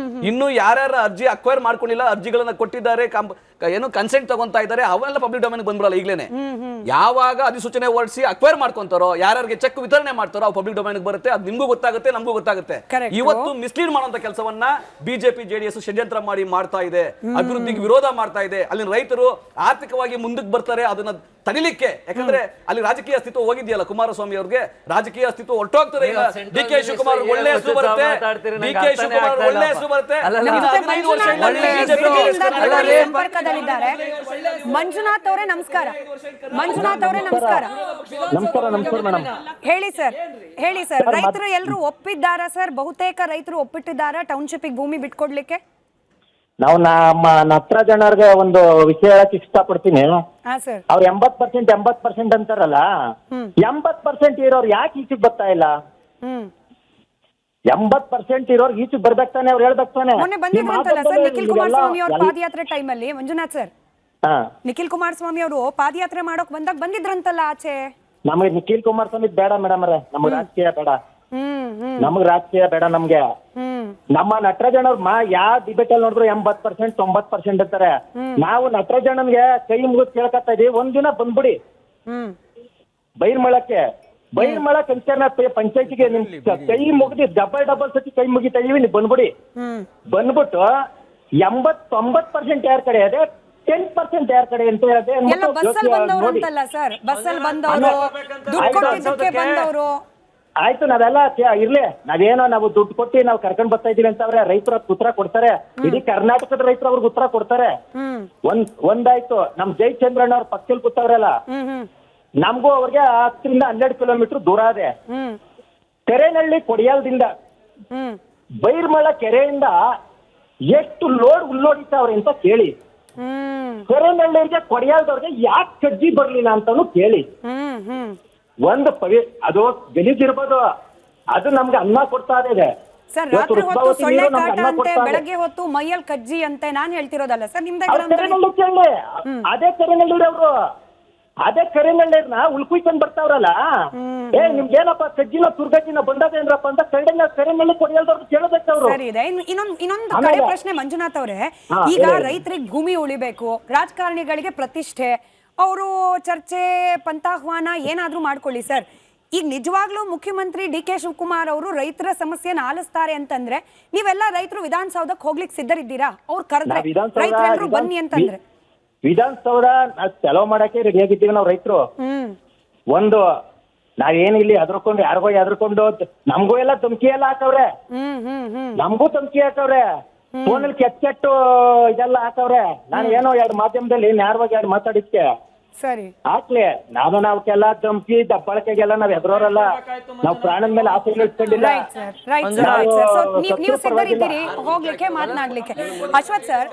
ಇನ್ನು ಯಾರ್ಯಾರ ಅರ್ಜಿ ಅಕ್ವೈರ್ ಮಾಡ್ಕೊಂಡಿಲ್ಲ, ಅರ್ಜಿಗಳನ್ನ ಕೊಟ್ಟಿದ್ದಾರೆ, ಏನು ಕನ್ಸೆಂಟ್ ತಗೊಂತಾ ಇದ್ದಾರೆ, ಅವೆಲ್ಲ ಪಬ್ಲಿಕ್ ಡೊಮೈನ್ ಬಂದ್ಬಿಡಲ್ಲ ಈಗಲೇನೆ. ಯಾವಾಗ ಅಧಿಸೂಚನೆ ಹೊರಡಿಸಿ ಅಕ್ವೈರ್ ಮಾಡ್ಕೊಂತಾರೋ, ಯಾರ್ಯಾರಿಗೆ ಚೆಕ್ ವಿತರಣೆ ಮಾಡ್ತಾರೋ, ಅವು ಪಬ್ಲಿಕ್ ಡೊಮೈನ್ ಬರುತ್ತೆ. ಅದು ನಿಮ್ಗೂ ಗೊತ್ತಾಗುತ್ತೆ, ನಮಗೂ ಗೊತ್ತಾಗುತ್ತೆ. ಇವತ್ತು ಮಿಸ್ಲೀಡ್ ಮಾಡುವಂತ ಕೆಲಸವನ್ನ ಬಿಜೆಪಿ ಜೆಡಿಎಸ್ ಷಡ್ಯಂತ್ರ ಮಾಡಿ ಮಾಡ್ತಾ ಇದೆ, ಅಭಿವೃದ್ಧಿಗೆ ವಿರೋಧ ಮಾಡ್ತಾ ಇದೆ. ಅಲ್ಲಿನ ರೈತರು ಆರ್ಥಿಕವಾಗಿ ಮುಂದಕ್ಕೆ ಬರ್ತಾರೆ, ಅದನ್ನ ತಡಿಲಿಕ್ಕೆ. ಯಾಕಂದ್ರೆ ಅಲ್ಲಿ ರಾಜಕೀಯ ಅಸ್ತಿತ್ವ ಹೋಗಿದೆಯಲ್ಲ ಕುಮಾರಸ್ವಾಮಿ ಅವ್ರಿಗೆ, ರಾಜಕೀಯ ಅಸ್ತಿತ್ವ ಹೊರಟೋಗ್ತದೆ. ಈಗ ಡಿ.ಕೆ. ಶಿವಕುಮಾರ್ ಒಳ್ಳೆ ಹೆಸರು ಬರುತ್ತೆ, ಡಿ.ಕೆ. ಶಿವಕುಮಾರ್ ಒಳ್ಳೆ ಹೆಸರು ಬರುತ್ತೆ. ಸಂಪರ್ಕದಲ್ಲಿದ್ದಾರೆ ಮಂಜುನಾಥ್ ಅವರೇ, ನಮಸ್ಕಾರ. ಮಂಜುನಾಥ್ ಅವರೇ ನಮಸ್ಕಾರ. ಹೇಳಿ ಸರ್, ರೈತರು ಎಲ್ಲರೂ ಒಪ್ಪಿದ್ದಾರಾ ಸರ್? ಬಹುತೇಕ ರೈತರು ಒಪ್ಪಿಟ್ಟಿದ್ದಾರಾ ಟೌನ್ಶಿಪ್ ಭೂಮಿ ಬಿಟ್ಕೊಡ್ಲಿಕ್ಕೆ? ನಾವು ನಮ್ಮ ನಟರಾಜಣ್ಣವ್ರಿಗೆ ಒಂದು ವಿಷಯ ಹೇಳಕ್ ಇಷ್ಟಪಡ್ತೀನಿ. ಅವ್ರು 80% ಅಂತಾರಲ್ಲ, 80% ಇರೋರು ಯಾಕೆ ಈಚೆಗೆ ಬರ್ತಾ ಇಲ್ಲ? 80% ಇರೋರು ಈಚೆಗೆ ಬರ್ಬೇಕು ತಾನೆ, ಅವ್ರು ಹೇಳ್ಬೇಕು ತಾನೆ. ಮೊನ್ನೆ ಬಂದಿದ್ರಂತಲ್ಲ ಸರ್ ನಿಖಿಲ್ ಕುಮಾರಸ್ವಾಮಿ ಅವ್ರ ಪಾದಯಾತ್ರೆ ಟೈಮಲ್ಲಿ, ಮಂಜುನಾಥ್ ಸರ್, ನಿಖಿಲ್ ಕುಮಾರಸ್ವಾಮಿ ಅವರು ಪಾದಯಾತ್ರೆ ಮಾಡೋಕ್ ಬಂದಾಗ ಬಂದಿದ್ರಂತಲ್ಲ ಆಚೆ. ನಮಗೆ ನಿಖಿಲ್ ಕುಮಾರಸ್ವಾಮಿ ಬೇಡ ಮೇಡಮ್ ಅವ್ರೆ, ನಮ್ಗೆ ರಾಜಕೀಯ ಬೇಡ, ನಮ್ಗ್ ರಾಜಕೀಯ ಬೇಡ. ನಮ್ಗೆ ನಮ್ಮ ನಟರಾಜಣ್ಣವ್ರ ಯಾವ ಡಿಬೇಟ್ ಅಲ್ಲಿ ನೋಡಿದ್ರು 80% 90% ಅಂತಾರೆ. ನಾವು ನಟರಾಜಣ್ಣನ್ಗೆ ಕೈ ಮುಗಿದ್ ಕೇಳ್ಕತ್ತಾ ಇದೀವಿ, ಒಂದಿನ ಬಂದ್ಬಿಡಿ ಬೈರ್ಮಳಕ್ಕೆ. ಬೈರ್ಮಳ ಕಂಚರ್ನ ಪಂಚಾಯತಿಗೆ ನಿಮ್ ಕೈ ಮುಗಿದು ಡಬಲ್ ಸತಿ ಕೈ ಮುಗಿತಾ ಇದೀವಿ, ನೀವು ಬಂದ್ಬಿಡಿ. ಬಂದ್ಬಿಟ್ಟು 80-90% ಯಾರ ಕಡೆ ಇದೆ, 10% ಯಾರ ಕಡೆ ಅಂತ ಹೇಳಿದೆ ನೋಡಿ. ಆಯ್ತು, ನಾವೆಲ್ಲ ಇರ್ಲಿ, ನಾವು ದುಡ್ಡು ಕೊಟ್ಟು ನಾವು ಕರ್ಕೊಂಡ್ ಬರ್ತಾ ಇದೀವಿ ಅಂತ ಅವ್ರೆ ರೈತರ ಉತ್ತರ ಕೊಡ್ತಾರೆ. ಇಡೀ ಕರ್ನಾಟಕದ ರೈತರು ಅವ್ರಿಗೆ ಉತ್ತರ ಕೊಡ್ತಾರೆ. ಒಂದಾಯ್ತು. ನಮ್ ಜಯಚಂದ್ರಣ್ಣ ಅವ್ರ ಪಕ್ಕದಲ್ಲಿ ಕೂತವ್ರಲ್ಲ, ನಮಗೂ ಅವ್ರಿಗೆ 10-12 ಕಿಲೋಮೀಟರ್ ದೂರ ಇದೆ. ಕೆರೆನಹಳ್ಳಿ ಕೊಡಿಯಾಲದಿಂದ ಬೈರ್ಮಳ ಕೆರೆಯಿಂದ ಎಷ್ಟು ಲೋಡ್ ಉಲ್ಲೋಡಿತಾವ್ರೆ ಅಂತ ಕೇಳಿ. ಕೆರೆನಹಳ್ಳಿಗೆ ಕೊಡಿಯಾಲದವ್ರಿಗೆ ಯಾಕೆ ಕಜ್ಜಿ ಬರ್ಲಿಲ್ಲ ಅಂತಾನು ಕೇಳಿ. ಒಂದು ಅದು ಗಲೀಜಿರ್ಬೋದು, ಅದು ನಮ್ಗೆ ಅನ್ನ ಕೊಡ್ತಾ ಇದೆ ಸರ್. ರಾತ್ರಿ ಹೊತ್ತು ಸೊಳ್ಳೆ ಕಾಟ ಅಂತೆ, ಬೆಳಗ್ಗೆ ಹೊತ್ತು ಮೈಯಲ್ಲಿ ಕಜ್ಜಿ ಅಂತೆ. ನಾನ್ ಹೇಳ್ತಿರೋದಲ್ಲ ಸರ್, ನಿಮ್ದೇ ಅದೇ ಕೆರೆನಹಳ್ಳಿ ಅವರು, ಅದೇ ಕೆರೆನಹಳ್ಳಿನ ಉಳ್ಕುಯ್ಕೊಂಡ್ ಬರ್ತಾವ್ರಲ್ಲ, ನಿಮ್ಗೇನಪ್ಪ ಕಜ್ಜಿನ ತುರ್ಗಜ್ಜಿನ ಬಂದದೇನ್ರಪ್ಪ ಅಂತ ಕೆರೆನಹಳ್ಳಿ ಕೊಡಿಯಲ್ದವ್ರು ಕೇಳಬೇಕು ಅವ್ರು. ಸರಿ ಇದೆ. ಇನ್ನೊಂದು ಕಡೆ ಪ್ರಶ್ನೆ ಮಂಜುನಾಥ್ ಅವರೇ, ಈಗ ರೈತರಿಗೆ ಭೂಮಿ ಉಳಿಬೇಕು, ರಾಜಕಾರಣಿಗಳಿಗೆ ಪ್ರತಿಷ್ಠೆ, ಅವರು ಚರ್ಚೆ ಪಂಥಾಹ್ವಾನ ಏನಾದ್ರೂ ಮಾಡ್ಕೊಳ್ಳಿ ಸರ್. ಈಗ ನಿಜವಾಗ್ಲೂ ಮುಖ್ಯಮಂತ್ರಿ ಡಿ.ಕೆ. ಶಿವಕುಮಾರ್ ಅವರು ರೈತರ ಸಮಸ್ಯೆನ ಆಲಿಸ್ತಾರೆ ಅಂತಂದ್ರೆ ನೀವೆಲ್ಲ ರೈತರು ವಿಧಾನಸೌಧಕ್ಕೆ ಹೋಗ್ಲಿಕ್ಕೆ ಸಿದ್ಧರಿದ್ದೀರಾ? ಅವ್ರು ಕರೆದ್ರೆ ರೈತರೆಲ್ಲರೂ ಬನ್ನಿ ಅಂತಂದ್ರೆ ವಿಧಾನಸೌಧ ಚಲೋ ಮಾಡಕ್ಕೆ ರೆಡಿ ಆಗಿದ್ದೀವಿ ನಾವು ರೈತರು. ಒಂದು ನಾವೇನಿಲ್ಲಿ ಹೆದರ್ಕೊಂಡು ಯಾರಿಗೋ ಹೆದರ್ಕೊಂಡು ನಮಗೂ ಎಲ್ಲ ಧಮಕಿ ಎಲ್ಲ ಹಾಕವ್ರೆ, ನಮಗೂ ಧಮಕಿ ಹಾಕವ್ರೆ, ಫೋನಲ್ಲಿ ಕೆಟ್ಟು ಇದೆಲ್ಲ ಹಾಕವ್ರೆ. ನಾನು ಏನೋ 2 ಮಾಧ್ಯಮದಲ್ಲಿ ನೇರವಾಗಿ 2 ಮಾತಾಡಿದ್ಕೆ ಸರಿ ಹಾಕ್ಲಿ ನಾವಕ್ಕೆಲ್ಲ ಧಮ್ಕಿ ದಬ್ಬಾಳಿಕೆಗೆಲ್ಲ ನಾವ್ ಹೆದರೋರಲ್ಲ. ನಾವು ಪ್ರಾಣದ ಮೇಲೆ ಆಸೆ ಇಟ್ಕೊಂಡಿಲ್ಲ. ನೀವು ಸಿದ್ಧರಿದ್ದೀರಿ ಹೋಗ್ಲಿಕ್ಕೆ ಮಾತನಾಡ್ಲಿಕ್ಕೆ. ಅಶ್ವಥ್ ಸರ್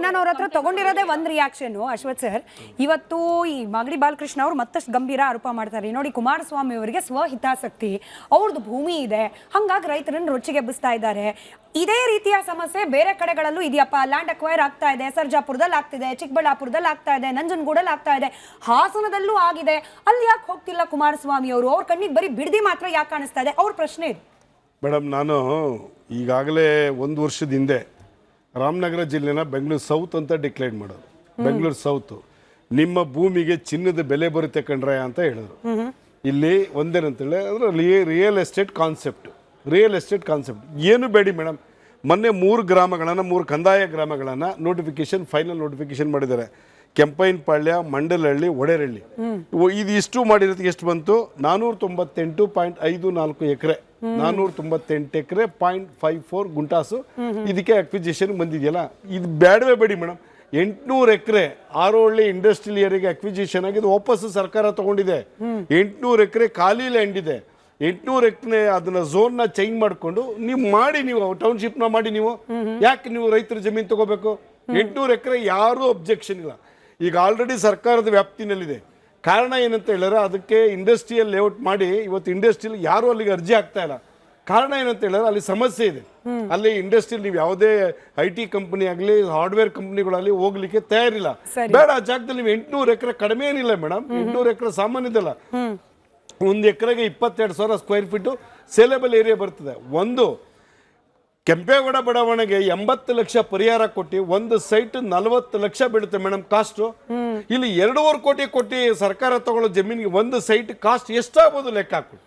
ನಾನು ಅವ್ರ ಹತ್ರ ತಗೊಂಡಿರೋದೇ ಒಂದ್ ರಿಯಾಕ್ಷನ್. ಅಶ್ವಥ್ ಸರ್, ಇವತ್ತು ಈ ಮಾಗಡಿ ಬಾಲಕೃಷ್ಣ ಅವರು ಮತ್ತಷ್ಟು ಗಂಭೀರ ಆರೋಪ ಮಾಡ್ತಾರೆ. ನೋಡಿ, ಕುಮಾರಸ್ವಾಮಿ ಅವರಿಗೆ ಸ್ವಹಿತಾಸಕ್ತಿ, ಅವ್ರದ್ದು ಭೂಮಿ ಇದೆ, ಹಂಗಾಗಿ ರೈತರನ್ನು ರೊಚ್ಚಿಗೆಬ್ಬಿಸ್ತಾ ಇದ್ದಾರೆ. ಇದೇ ರೀತಿಯ ಸಮಸ್ಯೆ ಬೇರೆ ಕಡೆಗಳಲ್ಲೂ ಇದೆಯಪ್ಪ. ಲ್ಯಾಂಡ್ ಅಕ್ವೈರ್ ಆಗ್ತಾ ಇದೆ, ಸರ್ಜಾಪುರದಲ್ಲಿ ಆಗ್ತಿದೆ, ಚಿಕ್ಕಬಳ್ಳಾಪುರದಲ್ಲಿ ಆಗ್ತಾ ಇದೆ, ನಂಜನಗೂಡಲ್ಲಿ ಆಗ್ತಾ ಇದೆ, ಹಾಸನದಲ್ಲೂ ಆಗಿದೆ. ಅಲ್ಲಿ ಯಾಕೆ ಹೋಗ್ತಿಲ್ಲ ಕುಮಾರಸ್ವಾಮಿ ಅವರು? ಅವ್ರ ಕಣ್ಣಿಗೆ ಬರೀ ಬಿಡದಿ ಮಾತ್ರ ಯಾಕೆ ಕಾಣಿಸ್ತಾ ಇದೆ? ಅವ್ರ ಪ್ರಶ್ನೆ ಇದು. ಮೇಡಮ್, ನಾನು ಈಗಾಗಲೇ 1 ವರ್ಷದ ಹಿಂದೆ ರಾಮನಗರ ಜಿಲ್ಲೆನ ಬೆಂಗಳೂರು ಸೌತ್ ಅಂತ ಡಿಕ್ಲೇರ್ ಮಾಡೋದು. ಬೆಂಗಳೂರು ಸೌತ್ ನಿಮ್ಮ ಭೂಮಿಗೆ ಚಿನ್ನದ ಬೆಲೆ ಬರುತ್ತೆ ಕಣ್ರೆ ಅಂತ ಹೇಳಿದ್ರು. ಇಲ್ಲಿ ಒಂದೇನಂತೇಳಿ ಅಂದ್ರೆ ರಿಯಲ್ ಎಸ್ಟೇಟ್ ಕಾನ್ಸೆಪ್ಟ್ ಏನು ಬೇಡಿ ಮೇಡಮ್. ಮೊನ್ನೆ 3 ಗ್ರಾಮಗಳನ್ನು 3 ಕಂದಾಯ ಗ್ರಾಮಗಳನ್ನು ಫೈನಲ್ ನೋಟಿಫಿಕೇಶನ್ ಮಾಡಿದ್ದಾರೆ. ಕೆಂಪೈನಪಾಳ್ಯ, ಮಂಡಲಹಳ್ಳಿ, ಒಡೆರಹಳ್ಳಿ. ಇದು ಇಷ್ಟು ಮಾಡಿರೋದಕ್ಕೆ ಎಷ್ಟು ಬಂತು? 498.54 ಎಕರೆ, 498 ಎಕರೆ 0.54 ಗುಂಟಾಸು ಇದಕ್ಕೆ ಅಕ್ವಿಜಿಷನ್ ಬಂದಿದೆಯಲ್ಲ. ಇದು ಬೇಡವೇ ಬೇಡಿ ಮೇಡಮ್. 800 ಎಕರೆ ಆರೋಹಳ್ಳಿ ಇಂಡಸ್ಟ್ರಿಯಲ್ ಏರಿಯಾಗೆ ಅಕ್ವಿಜಿಷನ್ ಆಗಿದ್ದು ವಾಪಸ್ ಸರ್ಕಾರ ತಗೊಂಡಿದೆ. 800 ಎಕರೆ ಖಾಲಿ ಲ್ಯಾಂಡ್ ಇದೆ. 800 ಎಕರೆ ಅದನ್ನ ಝೋನ್ನ ಚೇಂಜ್ ಮಾಡಿಕೊಂಡು ನೀವು ಮಾಡಿ, ನೀವು ಟೌನ್ಶಿಪ್ನ ಮಾಡಿ. ನೀವು ಯಾಕೆ ನೀವು ರೈತರ ಜಮೀನು ತಗೋಬೇಕು? 800 ಎಕರೆ ಯಾರೂ ಅಬ್ಜೆಕ್ಷನ್ ಇಲ್ಲ. ಈಗ ಆಲ್ರೆಡಿ ಸರ್ಕಾರದ ವ್ಯಾಪ್ತಿನಲ್ಲಿದೆ. ಕಾರಣ ಏನಂತ ಹೇಳಿದ್ರೆ ಅದಕ್ಕೆ ಇಂಡಸ್ಟ್ರಿಯಲ್ ಲೇಔಟ್ ಮಾಡಿ ಇವತ್ತು ಇಂಡಸ್ಟ್ರಿಯಲ್ ಯಾರೂ ಅಲ್ಲಿಗೆ ಅರ್ಜಿ ಆಗ್ತಾ ಇಲ್ಲ. ಕಾರಣ ಏನಂತ ಹೇಳಿದ್ರೆ ಅಲ್ಲಿ ಸಮಸ್ಯೆ ಇದೆ. ಅಲ್ಲಿ ಇಂಡಸ್ಟ್ರಿಯಲ್ ನೀವು ಯಾವುದೇ IT ಕಂಪನಿ ಆಗಲಿ ಹಾರ್ಡ್ವೇರ್ ಕಂಪನಿಗಳಲ್ಲಿ ಹೋಗ್ಲಿಕ್ಕೆ ತಯಾರಿಲ್ಲ. ಬೇಡ, ಆ ಜಾಗದಲ್ಲಿ ನೀವು 800 ಎಕರೆ ಕಡಿಮೆ ಏನಿಲ್ಲ ಮೇಡಮ್. 800 ಎಕರೆ ಸಾಮಾನ್ಯದಲ್ಲ. 1 ಎಕರೆಗೆ 22,000 ಸ್ಕ್ವೇರ್ ಫೀಟು ಸೇಲೆಬಲ್ ಏರಿಯಾ ಬರ್ತದೆ. ಒಂದು ಕೆಂಪೇಗೌಡ ಬಡಾವಣೆಗೆ 80 ಲಕ್ಷ ಪರಿಹಾರ ಕೊಟ್ಟು ಒಂದು ಸೈಟ್ 40 ಲಕ್ಷ ಬೀಳುತ್ತೆ ಮೇಡಮ್ ಕಾಸ್ಟು. ಇಲ್ಲಿ 2.5 ಕೋಟಿ ಕೊಟ್ಟು ಸರ್ಕಾರ ತಗೊಳ್ಳೋ ಜಮೀನಿಗೆ ಒಂದು ಸೈಟ್ ಕಾಸ್ಟ್ ಎಷ್ಟಾಗ್ಬೋದು ಲೆಕ್ಕ ಹಾಕಿ.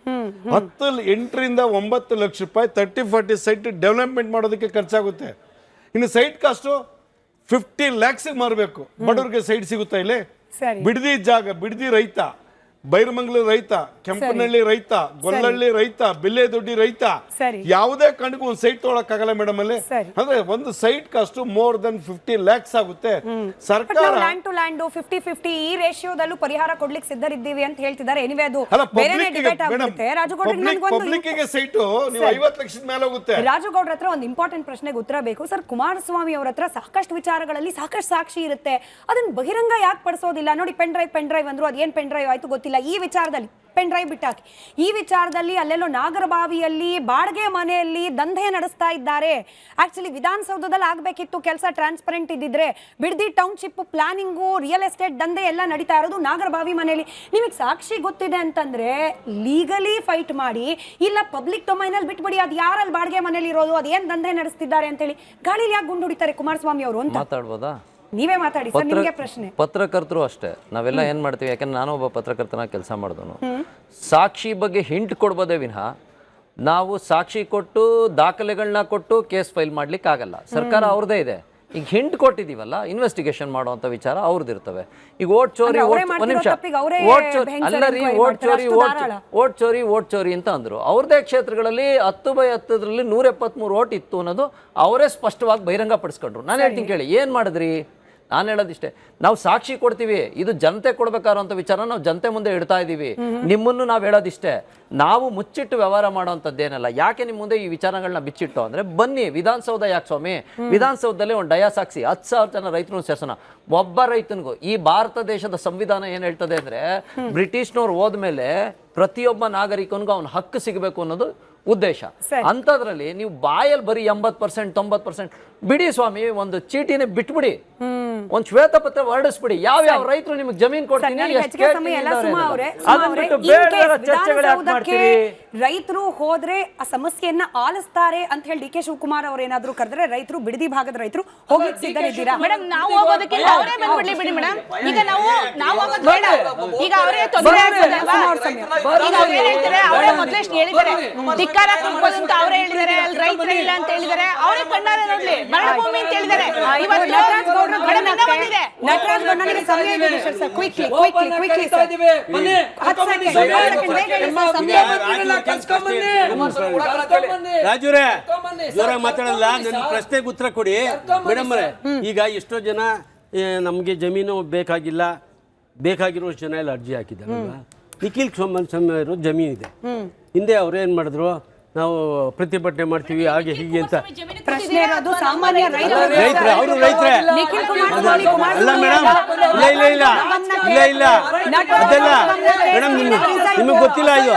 8 ರಿಂದ 9 ಲಕ್ಷ ರೂಪಾಯಿ 30-40 ಸೈಟ್ ಡೆವಲಪ್ಮೆಂಟ್ ಮಾಡೋದಕ್ಕೆ ಖರ್ಚಾಗುತ್ತೆ. ಇನ್ನು ಸೈಟ್ ಕಾಸ್ಟು 50 lakhs ಮಾರಬೇಕು. ಬಡವರಿಗೆ ಸೈಟ್ ಸಿಗುತ್ತಾ ಇಲ್ಲಿ? ಬಿಡದಿ ಜಾಗ, ಬಿಡದಿ ರೈತ, ಬೈರಮಂಗಲ ರೈತ, ಕೆಂಪನಹಳ್ಳಿ ರೈತ, ಗೊಲ್ಲಹಳ್ಳಿ ರೈತ, ಬಿಲ್ಲೆದೊಡ್ಡಿ ರೈತ, ಯಾವುದೇ ಕಣ್ಣಿಗೂ ಒಂದು ಸೈಟ್ ತೊಗೊಳಕ್ಕಾಗಲ್ಲ ಮೇಡಮ್. ಅಲ್ಲಿ ಅಂದ್ರೆ ಒಂದು site cost more than 50 lakhs ಆಗುತ್ತೆ. ಸರ್ಕಾರ ಲ್ಯಾಂಡ್ ಟು ಲ್ಯಾಂಡ್ 50-50 ಈ ರೇಷಿಯೋದಲ್ಲೂ ಪರಿಹಾರ ಕೊಡ್ಲಿಕ್ಕೆ ಸಿದ್ಧರಿದ್ದೀವಿ ಅಂತ ಹೇಳ್ತಿದ್ದಾರೆ. ಎನಿವೆ ಅದು ಬೇರೆನೇ ಡಿಬೇಟ್ ಆಗುತ್ತೆ. ಪಬ್ಲಿಕ್ಕಿಗೆ ಸೈಟ್ ನೀವು 50 ಲಕ್ಷದ ಮೇಲೆ ಹೋಗುತ್ತೆ. ರಾಜುಗೌಡ್ರ ಹತ್ರ ಒಂದು ಇಂಪಾರ್ಟೆಂಟ್ ಪ್ರಶ್ನೆಗೆ ಉತ್ತರ ಬೇಕು ಸರ್. ಕುಮಾರಸ್ವಾಮಿ ಅವರ ಹತ್ರ ಸಾಕಷ್ಟು ವಿಚಾರಗಳಲ್ಲಿ ಸಾಕಷ್ಟು ಸಾಕ್ಷಿ ಇರುತ್ತೆ, ಅದನ್ನ ಬಹಿರಂಗ ಯಾಕೆ ಪಡಿಸೋದಿಲ್ಲ? ನೋಡಿ, ಪೆನ್ ಡ್ರೈವ್ ಅಂದ್ರು, ಅದೇನ್ ಪೆನ್ ಡ್ರೈವ್ ಆಯ್ತು ಗೊತ್ತಿಲ್ಲ. ಈ ವಿಚಾರದಲ್ಲಿ ಪೆನ್ ಡ್ರೈವ್ ಬಿಟ್ಟಾಕಿ, ಈ ವಿಚಾರದಲ್ಲಿ ಅಲ್ಲೆಲ್ಲೋ ನಾಗರಬಾವಿಯಲ್ಲಿ ಬಾಡಿಗೆ ಮನೆಯಲ್ಲಿ ದಂಧೆ ನಡೆಸ್ತಾ ಇದ್ದಾರೆ. ಆಕ್ಚುಲಿ ವಿಧಾನಸೌಧದಲ್ಲಿ ಆಗಬೇಕಿತ್ತು ಕೆಲಸ, ಟ್ರಾನ್ಸ್ಪರೆಂಟ್ ಇದ್ದಿದ್ರೆ. Bidadi township planning, real estate ದಂಧೆ ಎಲ್ಲ ನಡೀತಾ ಇರೋದು ನಾಗರಬಾವಿ ಮನೆಯಲ್ಲಿ. ನಿಮಗೆ ಸಾಕ್ಷಿ ಗೊತ್ತಿದೆ ಅಂತಂದ್ರೆ ಲೀಗಲಿ ಫೈಟ್ ಮಾಡಿ, ಇಲ್ಲ ಪಬ್ಲಿಕ್ ಡೊಮೈನಲ್ಲಿ ಬಿಟ್ಬಿಡಿ. ಅದು ಯಾರಲ್ಲಿ ಬಾಡಿಗೆ ಮನೇಲಿ ಇರೋದು, ಅದೇನ್ ದಂಧೆ ನಡೆಸ್ತಿದ್ದಾರೆ ಅಂತೇಳಿ ಗಾಳಿಲಿ ಯಾಕೆ ಗುಂಡು ಹೊಡಿತಾರೆ ಕುಮಾರಸ್ವಾಮಿ ಅವರು ಅಂತ ಮಾತಾಡ್ಬೋದಾ? ನೀವೇ ಮಾತಾಡಿ ಸರ್, ನಿಮಗೆ ಪ್ರಶ್ನೆ. ಪತ್ರಕರ್ತರು ಅಷ್ಟೇ, ನಾವೆಲ್ಲ ಏನ್ ಮಾಡ್ತೀವಿ, ಯಾಕಂದ್ರೆ ನಾನು ಒಬ್ಬ ಪತ್ರಕರ್ತನ ಕೆಲಸ ಮಾಡಿದವನು. ಸಾಕ್ಷಿ ಬಗ್ಗೆ ಹಿಂಟ್ ಕೊಡ್ಬೋದೇ ವಿನಃ ನಾವು ಸಾಕ್ಷಿ ಕೊಟ್ಟು ದಾಖಲೆಗಳನ್ನ ಕೊಟ್ಟು ಕೇಸ್ ಫೈಲ್ ಮಾಡ್ಲಿಕ್ಕೆ ಆಗಲ್ಲ. ಸರ್ಕಾರ ಅವ್ರದೇ ಇದೆ. ಈಗ ಹಿಂಟ್ ಕೊಟ್ಟಿದೀವಲ್ಲ, ಇನ್ವೆಸ್ಟಿಗೇಷನ್ ಮಾಡುವಂತ ವಿಚಾರ ಅವ್ರದ್ದಿರ್ತವೆ. ಈಗ ಓಟ್ ಚೋರಿ ಓಟ್ ಚೋರಿ ಅಂತ ಅಂದ್ರು. ಅವ್ರದೇ ಕ್ಷೇತ್ರಗಳಲ್ಲಿ 10/10 173 ಓಟ್ ಇತ್ತು ಅನ್ನೋದು ಅವರೇ ಸ್ಪಷ್ಟವಾಗಿ ಬಹಿರಂಗ ಪಡಿಸ್ಕೊಂಡ್ರು. ನಾನು ಹೇಳ್ತೀನಿ ಕೇಳಿ, ಏನ್ ಮಾಡಿದ್ರಿ? ನಾನು ಹೇಳೋದಿಷ್ಟೇ, ನಾವು ಸಾಕ್ಷಿ ಕೊಡ್ತೀವಿ, ಇದು ಜನತೆ ಕೊಡ್ಬೇಕಾದಂತ ವಿಚಾರ ನಾವು ಜನತೆ ಮುಂದೆ ಇಡ್ತಾ ಇದೀವಿ. ನಿಮ್ಮನ್ನು ನಾವು ಹೇಳೋದಿಷ್ಟೇ, ನಾವು ಮುಚ್ಚಿಟ್ಟು ವ್ಯವಹಾರ ಮಾಡೋವಂಥದ್ದೇನಲ್ಲ. ಯಾಕೆ ನಿಮ್ಮ ಮುಂದೆ ಈ ವಿಚಾರಗಳನ್ನ ಬಿಚ್ಚಿಟ್ಟು ಅಂದ್ರೆ, ಬನ್ನಿ ವಿಧಾನಸೌಧ ಯಾಕೆ ಸ್ವಾಮಿ, ವಿಧಾನಸೌಧದಲ್ಲಿ ಒಂದು ಡಯಾಸ್ ಹಾಕ್ಸಿ 10,000 ಜನ ರೈತರು ಸೇರ್ಸೋಣ. ಒಬ್ಬ ರೈತನಿಗೂ ಈ ಭಾರತ ದೇಶದ ಸಂವಿಧಾನ ಏನ್ ಹೇಳ್ತದೆ ಅಂದ್ರೆ, ಬ್ರಿಟಿಷ್ನವ್ರು ಹೋದ್ಮೇಲೆ ಪ್ರತಿಯೊಬ್ಬ ನಾಗರಿಕನಿಗೂ ಅವನ ಹಕ್ಕು ಸಿಗಬೇಕು ಅನ್ನೋದು ಉದ್ದೇಶ. ಅಂತದ್ರಲ್ಲಿ ನೀವು ಬಾಯಲ್ಲಿ ಬರೀ 80% 90% ಬಿಡಿ ಸ್ವಾಮಿ, ಒಂದು ಚೀಟಿನೇ ಬಿಟ್ಬಿಡಿ, ಒಂದು ಶ್ವೇತ ಪತ್ರ ಹೊರಡಿಸ್ಬಿಡಿ. ಯಾವ ರೈತರು ನಿಮ್ಗೆ ಜಮೀನ್ ಕೊಡ್ತೀನಿ ರೈತರು ಹೋದ್ರೆ ಆ ಸಮಸ್ಯೆಯನ್ನ ಆಲಿಸ್ತಾರೆ ಅಂತ ಹೇಳಿ DK ಶಿವಕುಮಾರ್ ಅವ್ರು ಏನಾದ್ರು ಕರೆದ್ರೆ ರೈತರು, ಬಿಡದಿ ಭಾಗದ ರೈತರು ಹೋಗ್ಲಿಕ್ಕೆ ಸಿದ್ಧರಿದ್ದೀರಾ? ಮೇಡಮ್, ನಾವು ಹೋಗೋದಕ್ಕಿಂತ ಅವರೇ ಬಂದ್ಬಿಡ್ಲಿ ಬಿಡಿ ಮೇಡಮ್. ಈಗ ನಾವು ಹೋಗೋದು ಬೇಡ. ಈಗ ಅವರೇ ತೊಂದರೆ ಆಗ್ತದಲ್ವಾ? ಈಗ ಅವ್ರು ಏನ್ ಹೇಳ್ತಾರೆ, ಅವರೇ ಮೊದಲಷ್ಟು ಹೇಳಿದ್ದಾರೆ, ಧಿಕ್ಕಾರ ಕೊಡ್ಬೋದು ಅಂತ ಅವರೇ ಹೇಳಿದ್ದಾರೆ, ಅಲ್ಲಿ ರೈತರೇ ಇಲ್ಲ ಅಂತ ಹೇಳಿದ್ದಾರೆ. ಅವರೇ ಕಣ್ಣಾರೆ ನೋಡ್ಲಿ, ಭೂಮಿ ಅಂತ ಹೇಳಿದ್ದಾರೆ. ನಟರಾಜ್ ಗೌಡ್ರಿಗೆ ಸಮಯ ಇದೆ ಸರ್, ಕ್ವಿಕ್ಲಿ ಸರ್. ರಾಜುರೇ, ಜೋರಾಗಿ ಮಾತಾಡಲ್ಲ, ನನ್ನ ಪ್ರಶ್ನೆಗೆ ಉತ್ತರ ಕೊಡಿ ಮೇಡಮ್. ಈಗ ಎಷ್ಟೋ ಜನ ನಮಗೆ ಜಮೀನು ಬೇಕಾಗಿಲ್ಲ, ಬೇಕಾಗಿರೋ ಜನ ಎಲ್ಲ ಅರ್ಜಿ ಹಾಕಿದ್ದಾರಲ್ವಾ. ನಿಖಿಲ್ ಕುಮಾರಸ್ವಾಮಿ ಅವರು ಜಮೀನಿದೆ, ಹಿಂದೆ ಅವ್ರು ಏನು ಮಾಡಿದ್ರು, ನಾವು ಪ್ರತಿಭಟನೆ ಮಾಡ್ತೀವಿ ಹಾಗೆ ಹೀಗೆ ಅಂತ. ಪ್ರಶ್ನೆ ಇರೋದು ಸಾಮಾನ್ಯ ರೈತರು, ಅವರು ರೈತರೇ ನಿಖಿಲ್ ಕುಮಾರಸ್ವಾಮಿ ಅಲ್ಲ ಮೇಡಮ್. ಇಲ್ಲ ಅದೆಲ್ಲ ಮೇಡಮ್, ನಿಮಗೆ ಗೊತ್ತಿಲ್ಲ ಇದು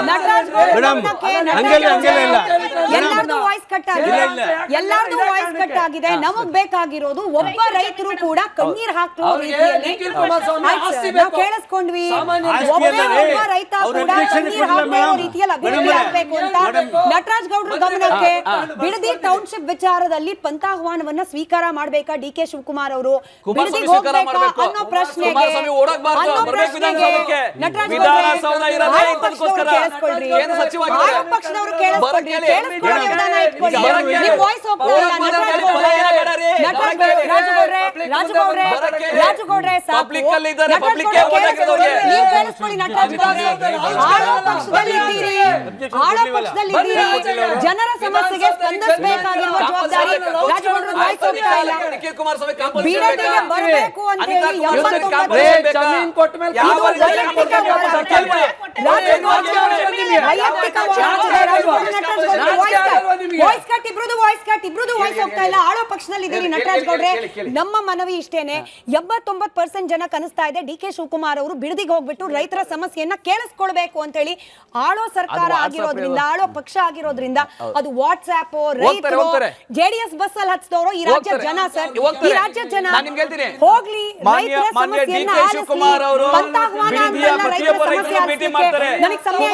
ಮೇಡಮ್. ಹಂಗೆಲ್ಲ ಇಲ್ಲ ಎಲ್ಲಾರ್ದು ವಾಯ್ಸ್ ಕಟ್ ಆಗಿದೆ, ಎಲ್ಲಾರ್ದು ವಾಯ್ಸ್ ಕಟ್ ಆಗಿದೆ. ನಮಗ್ ಬೇಕಾಗಿರೋದು ಒಬ್ಬ ರೈತರು ಕೂಡ ಕಣ್ಣೀರ್ ಹಾಕುವ ರೀತಿಯಲ್ಲಿ ನಾವು ಕೇಳಿಸ್ಕೊಂಡ್ವಿ. ಒಬ್ಬ ರೈತ ಕೂಡ ಕಣ್ಣೀರ್ ಹಾಕುವ ರೀತಿಯಲ್ಲಿ ಅಭಿವೃದ್ಧಿ ಆಗ್ಬೇಕು ಅಂತ ನಟರಾಜ್ ಗೌಡ್ರ ಗಮನಕ್ಕೆ ಬಿಡದಿ ಟೌನ್ಶಿಪ್ ವಿಚಾರದಲ್ಲಿ ಪಂಥಾಹ್ವಾನವನ್ನ ಸ್ವೀಕಾರ ಮಾಡ್ಬೇಕಾ ಡಿ ಕೆ ಶಿವಕುಮಾರ್ ಅವರು, ಬಿಡದಿಗೆ ಹೋಗ್ಬೇಕಾ ಅನ್ನೋ ಪ್ರಶ್ನೆಗೆ ನಟರಾಜ್ ಪಕ್ಷದವರು ರಾಜುಗೌಡ್ರೆ ಜನರ ಸಮಸ್ಯೆಗೆ ಸ್ಪಂದಿಸಬೇಕಾಗಿರುವ ಜವಾಬ್ದಾರಿ ರಾಜಗೌಡರು ವಹಿಸ್ತಾ ಇಲ್ಲ. ಬಿಡದಿಗೆ ಬರಬೇಕು ಅಂತ ಹೇಳಿ ಇಬ್ರದು ವಾಯ್ಸ್ ಹೋಗ್ತಾ ಇಲ್ಲ. ಆಳೋ ಪಕ್ಷದಲ್ಲಿ ಇದ್ದೀರಿ ನಟರಾಜ್ ಗೌಡ್ರೆ. ನಮ್ಮ ಮನವಿ ಇಷ್ಟೇನೆ, 79% ಜನ ಕನಿಸ್ತಾ ಇದೆ ಡಿ ಕೆ ಶಿವಕುಮಾರ್ ಅವರು ಬಿಡದಿಗೆ ಹೋಗ್ಬಿಟ್ಟು ರೈತರ ಸಮಸ್ಯೆಯನ್ನ ಕೇಳಿಸ್ಕೊಳ್ಬೇಕು ಅಂತ ಹೇಳಿ. ಆಳೋ ಸರ್ಕಾರ ಆಗಿರೋದ್ರಿಂದ, ಆಳೋ ಪಕ್ಷ ಆಗಿರೋದ್ರಿಂದ ಅದು ವಾಟ್ಸ್ಆಪ್ ರೈತರು ಜೆಡಿಎಸ್ ಬಸ್ ಅಲ್ಲಿ ಹಚ್ಚಿದವರು ಈ ರಾಜ್ಯದ ಜನ ಸರ್, ಈ ರಾಜ್ಯದ ಜನ ಹೋಗ್ಲಿ ರೈತರ ಸಮಸ್ಯೆಯನ್ನ ನನಗೆ ಸಮಯ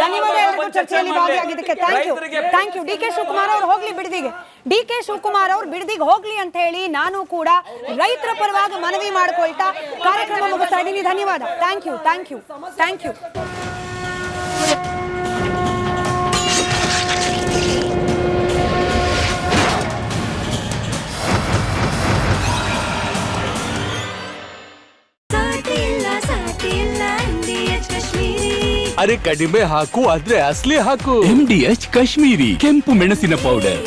ಧನ್ಯವಾದ ಎಲ್ಲರಿಗೂ ಚರ್ಚೆಯಲ್ಲಿ ಭಾಗಿಯಾಗಿದ್ದಕ್ಕೆ. Thank you. D K Shivakumar ಅವರು ಹೋಗ್ಲಿ ಬಿಡದಿಗೆ, ಡಿ ಕೆ ಶಿವಕುಮಾರ್ ಅವರು ಬಿಡದಿಗೆ ಹೋಗ್ಲಿ ಅಂತ ಹೇಳಿ ನಾನು ಕೂಡ ರೈತರ ಪರವಾಗಿ ಮನವಿ ಮಾಡ್ಕೊಳ್ತಾ ಕಾರ್ಯಕ್ರಮ ಮುಗಿಸ್ತಾ ಇದ್ದೀನಿ. ಧನ್ಯವಾದ. Thank you. ಅರೆ ಕಡಿಮೆ ಹಾಕು ಆದ್ರೆ ಅಸಲಿ ಹಾಕು. MDH ಕಾಶ್ಮೀರಿ ಕೆಂಪು ಮೆಣಸಿನ ಪೌಡರ್.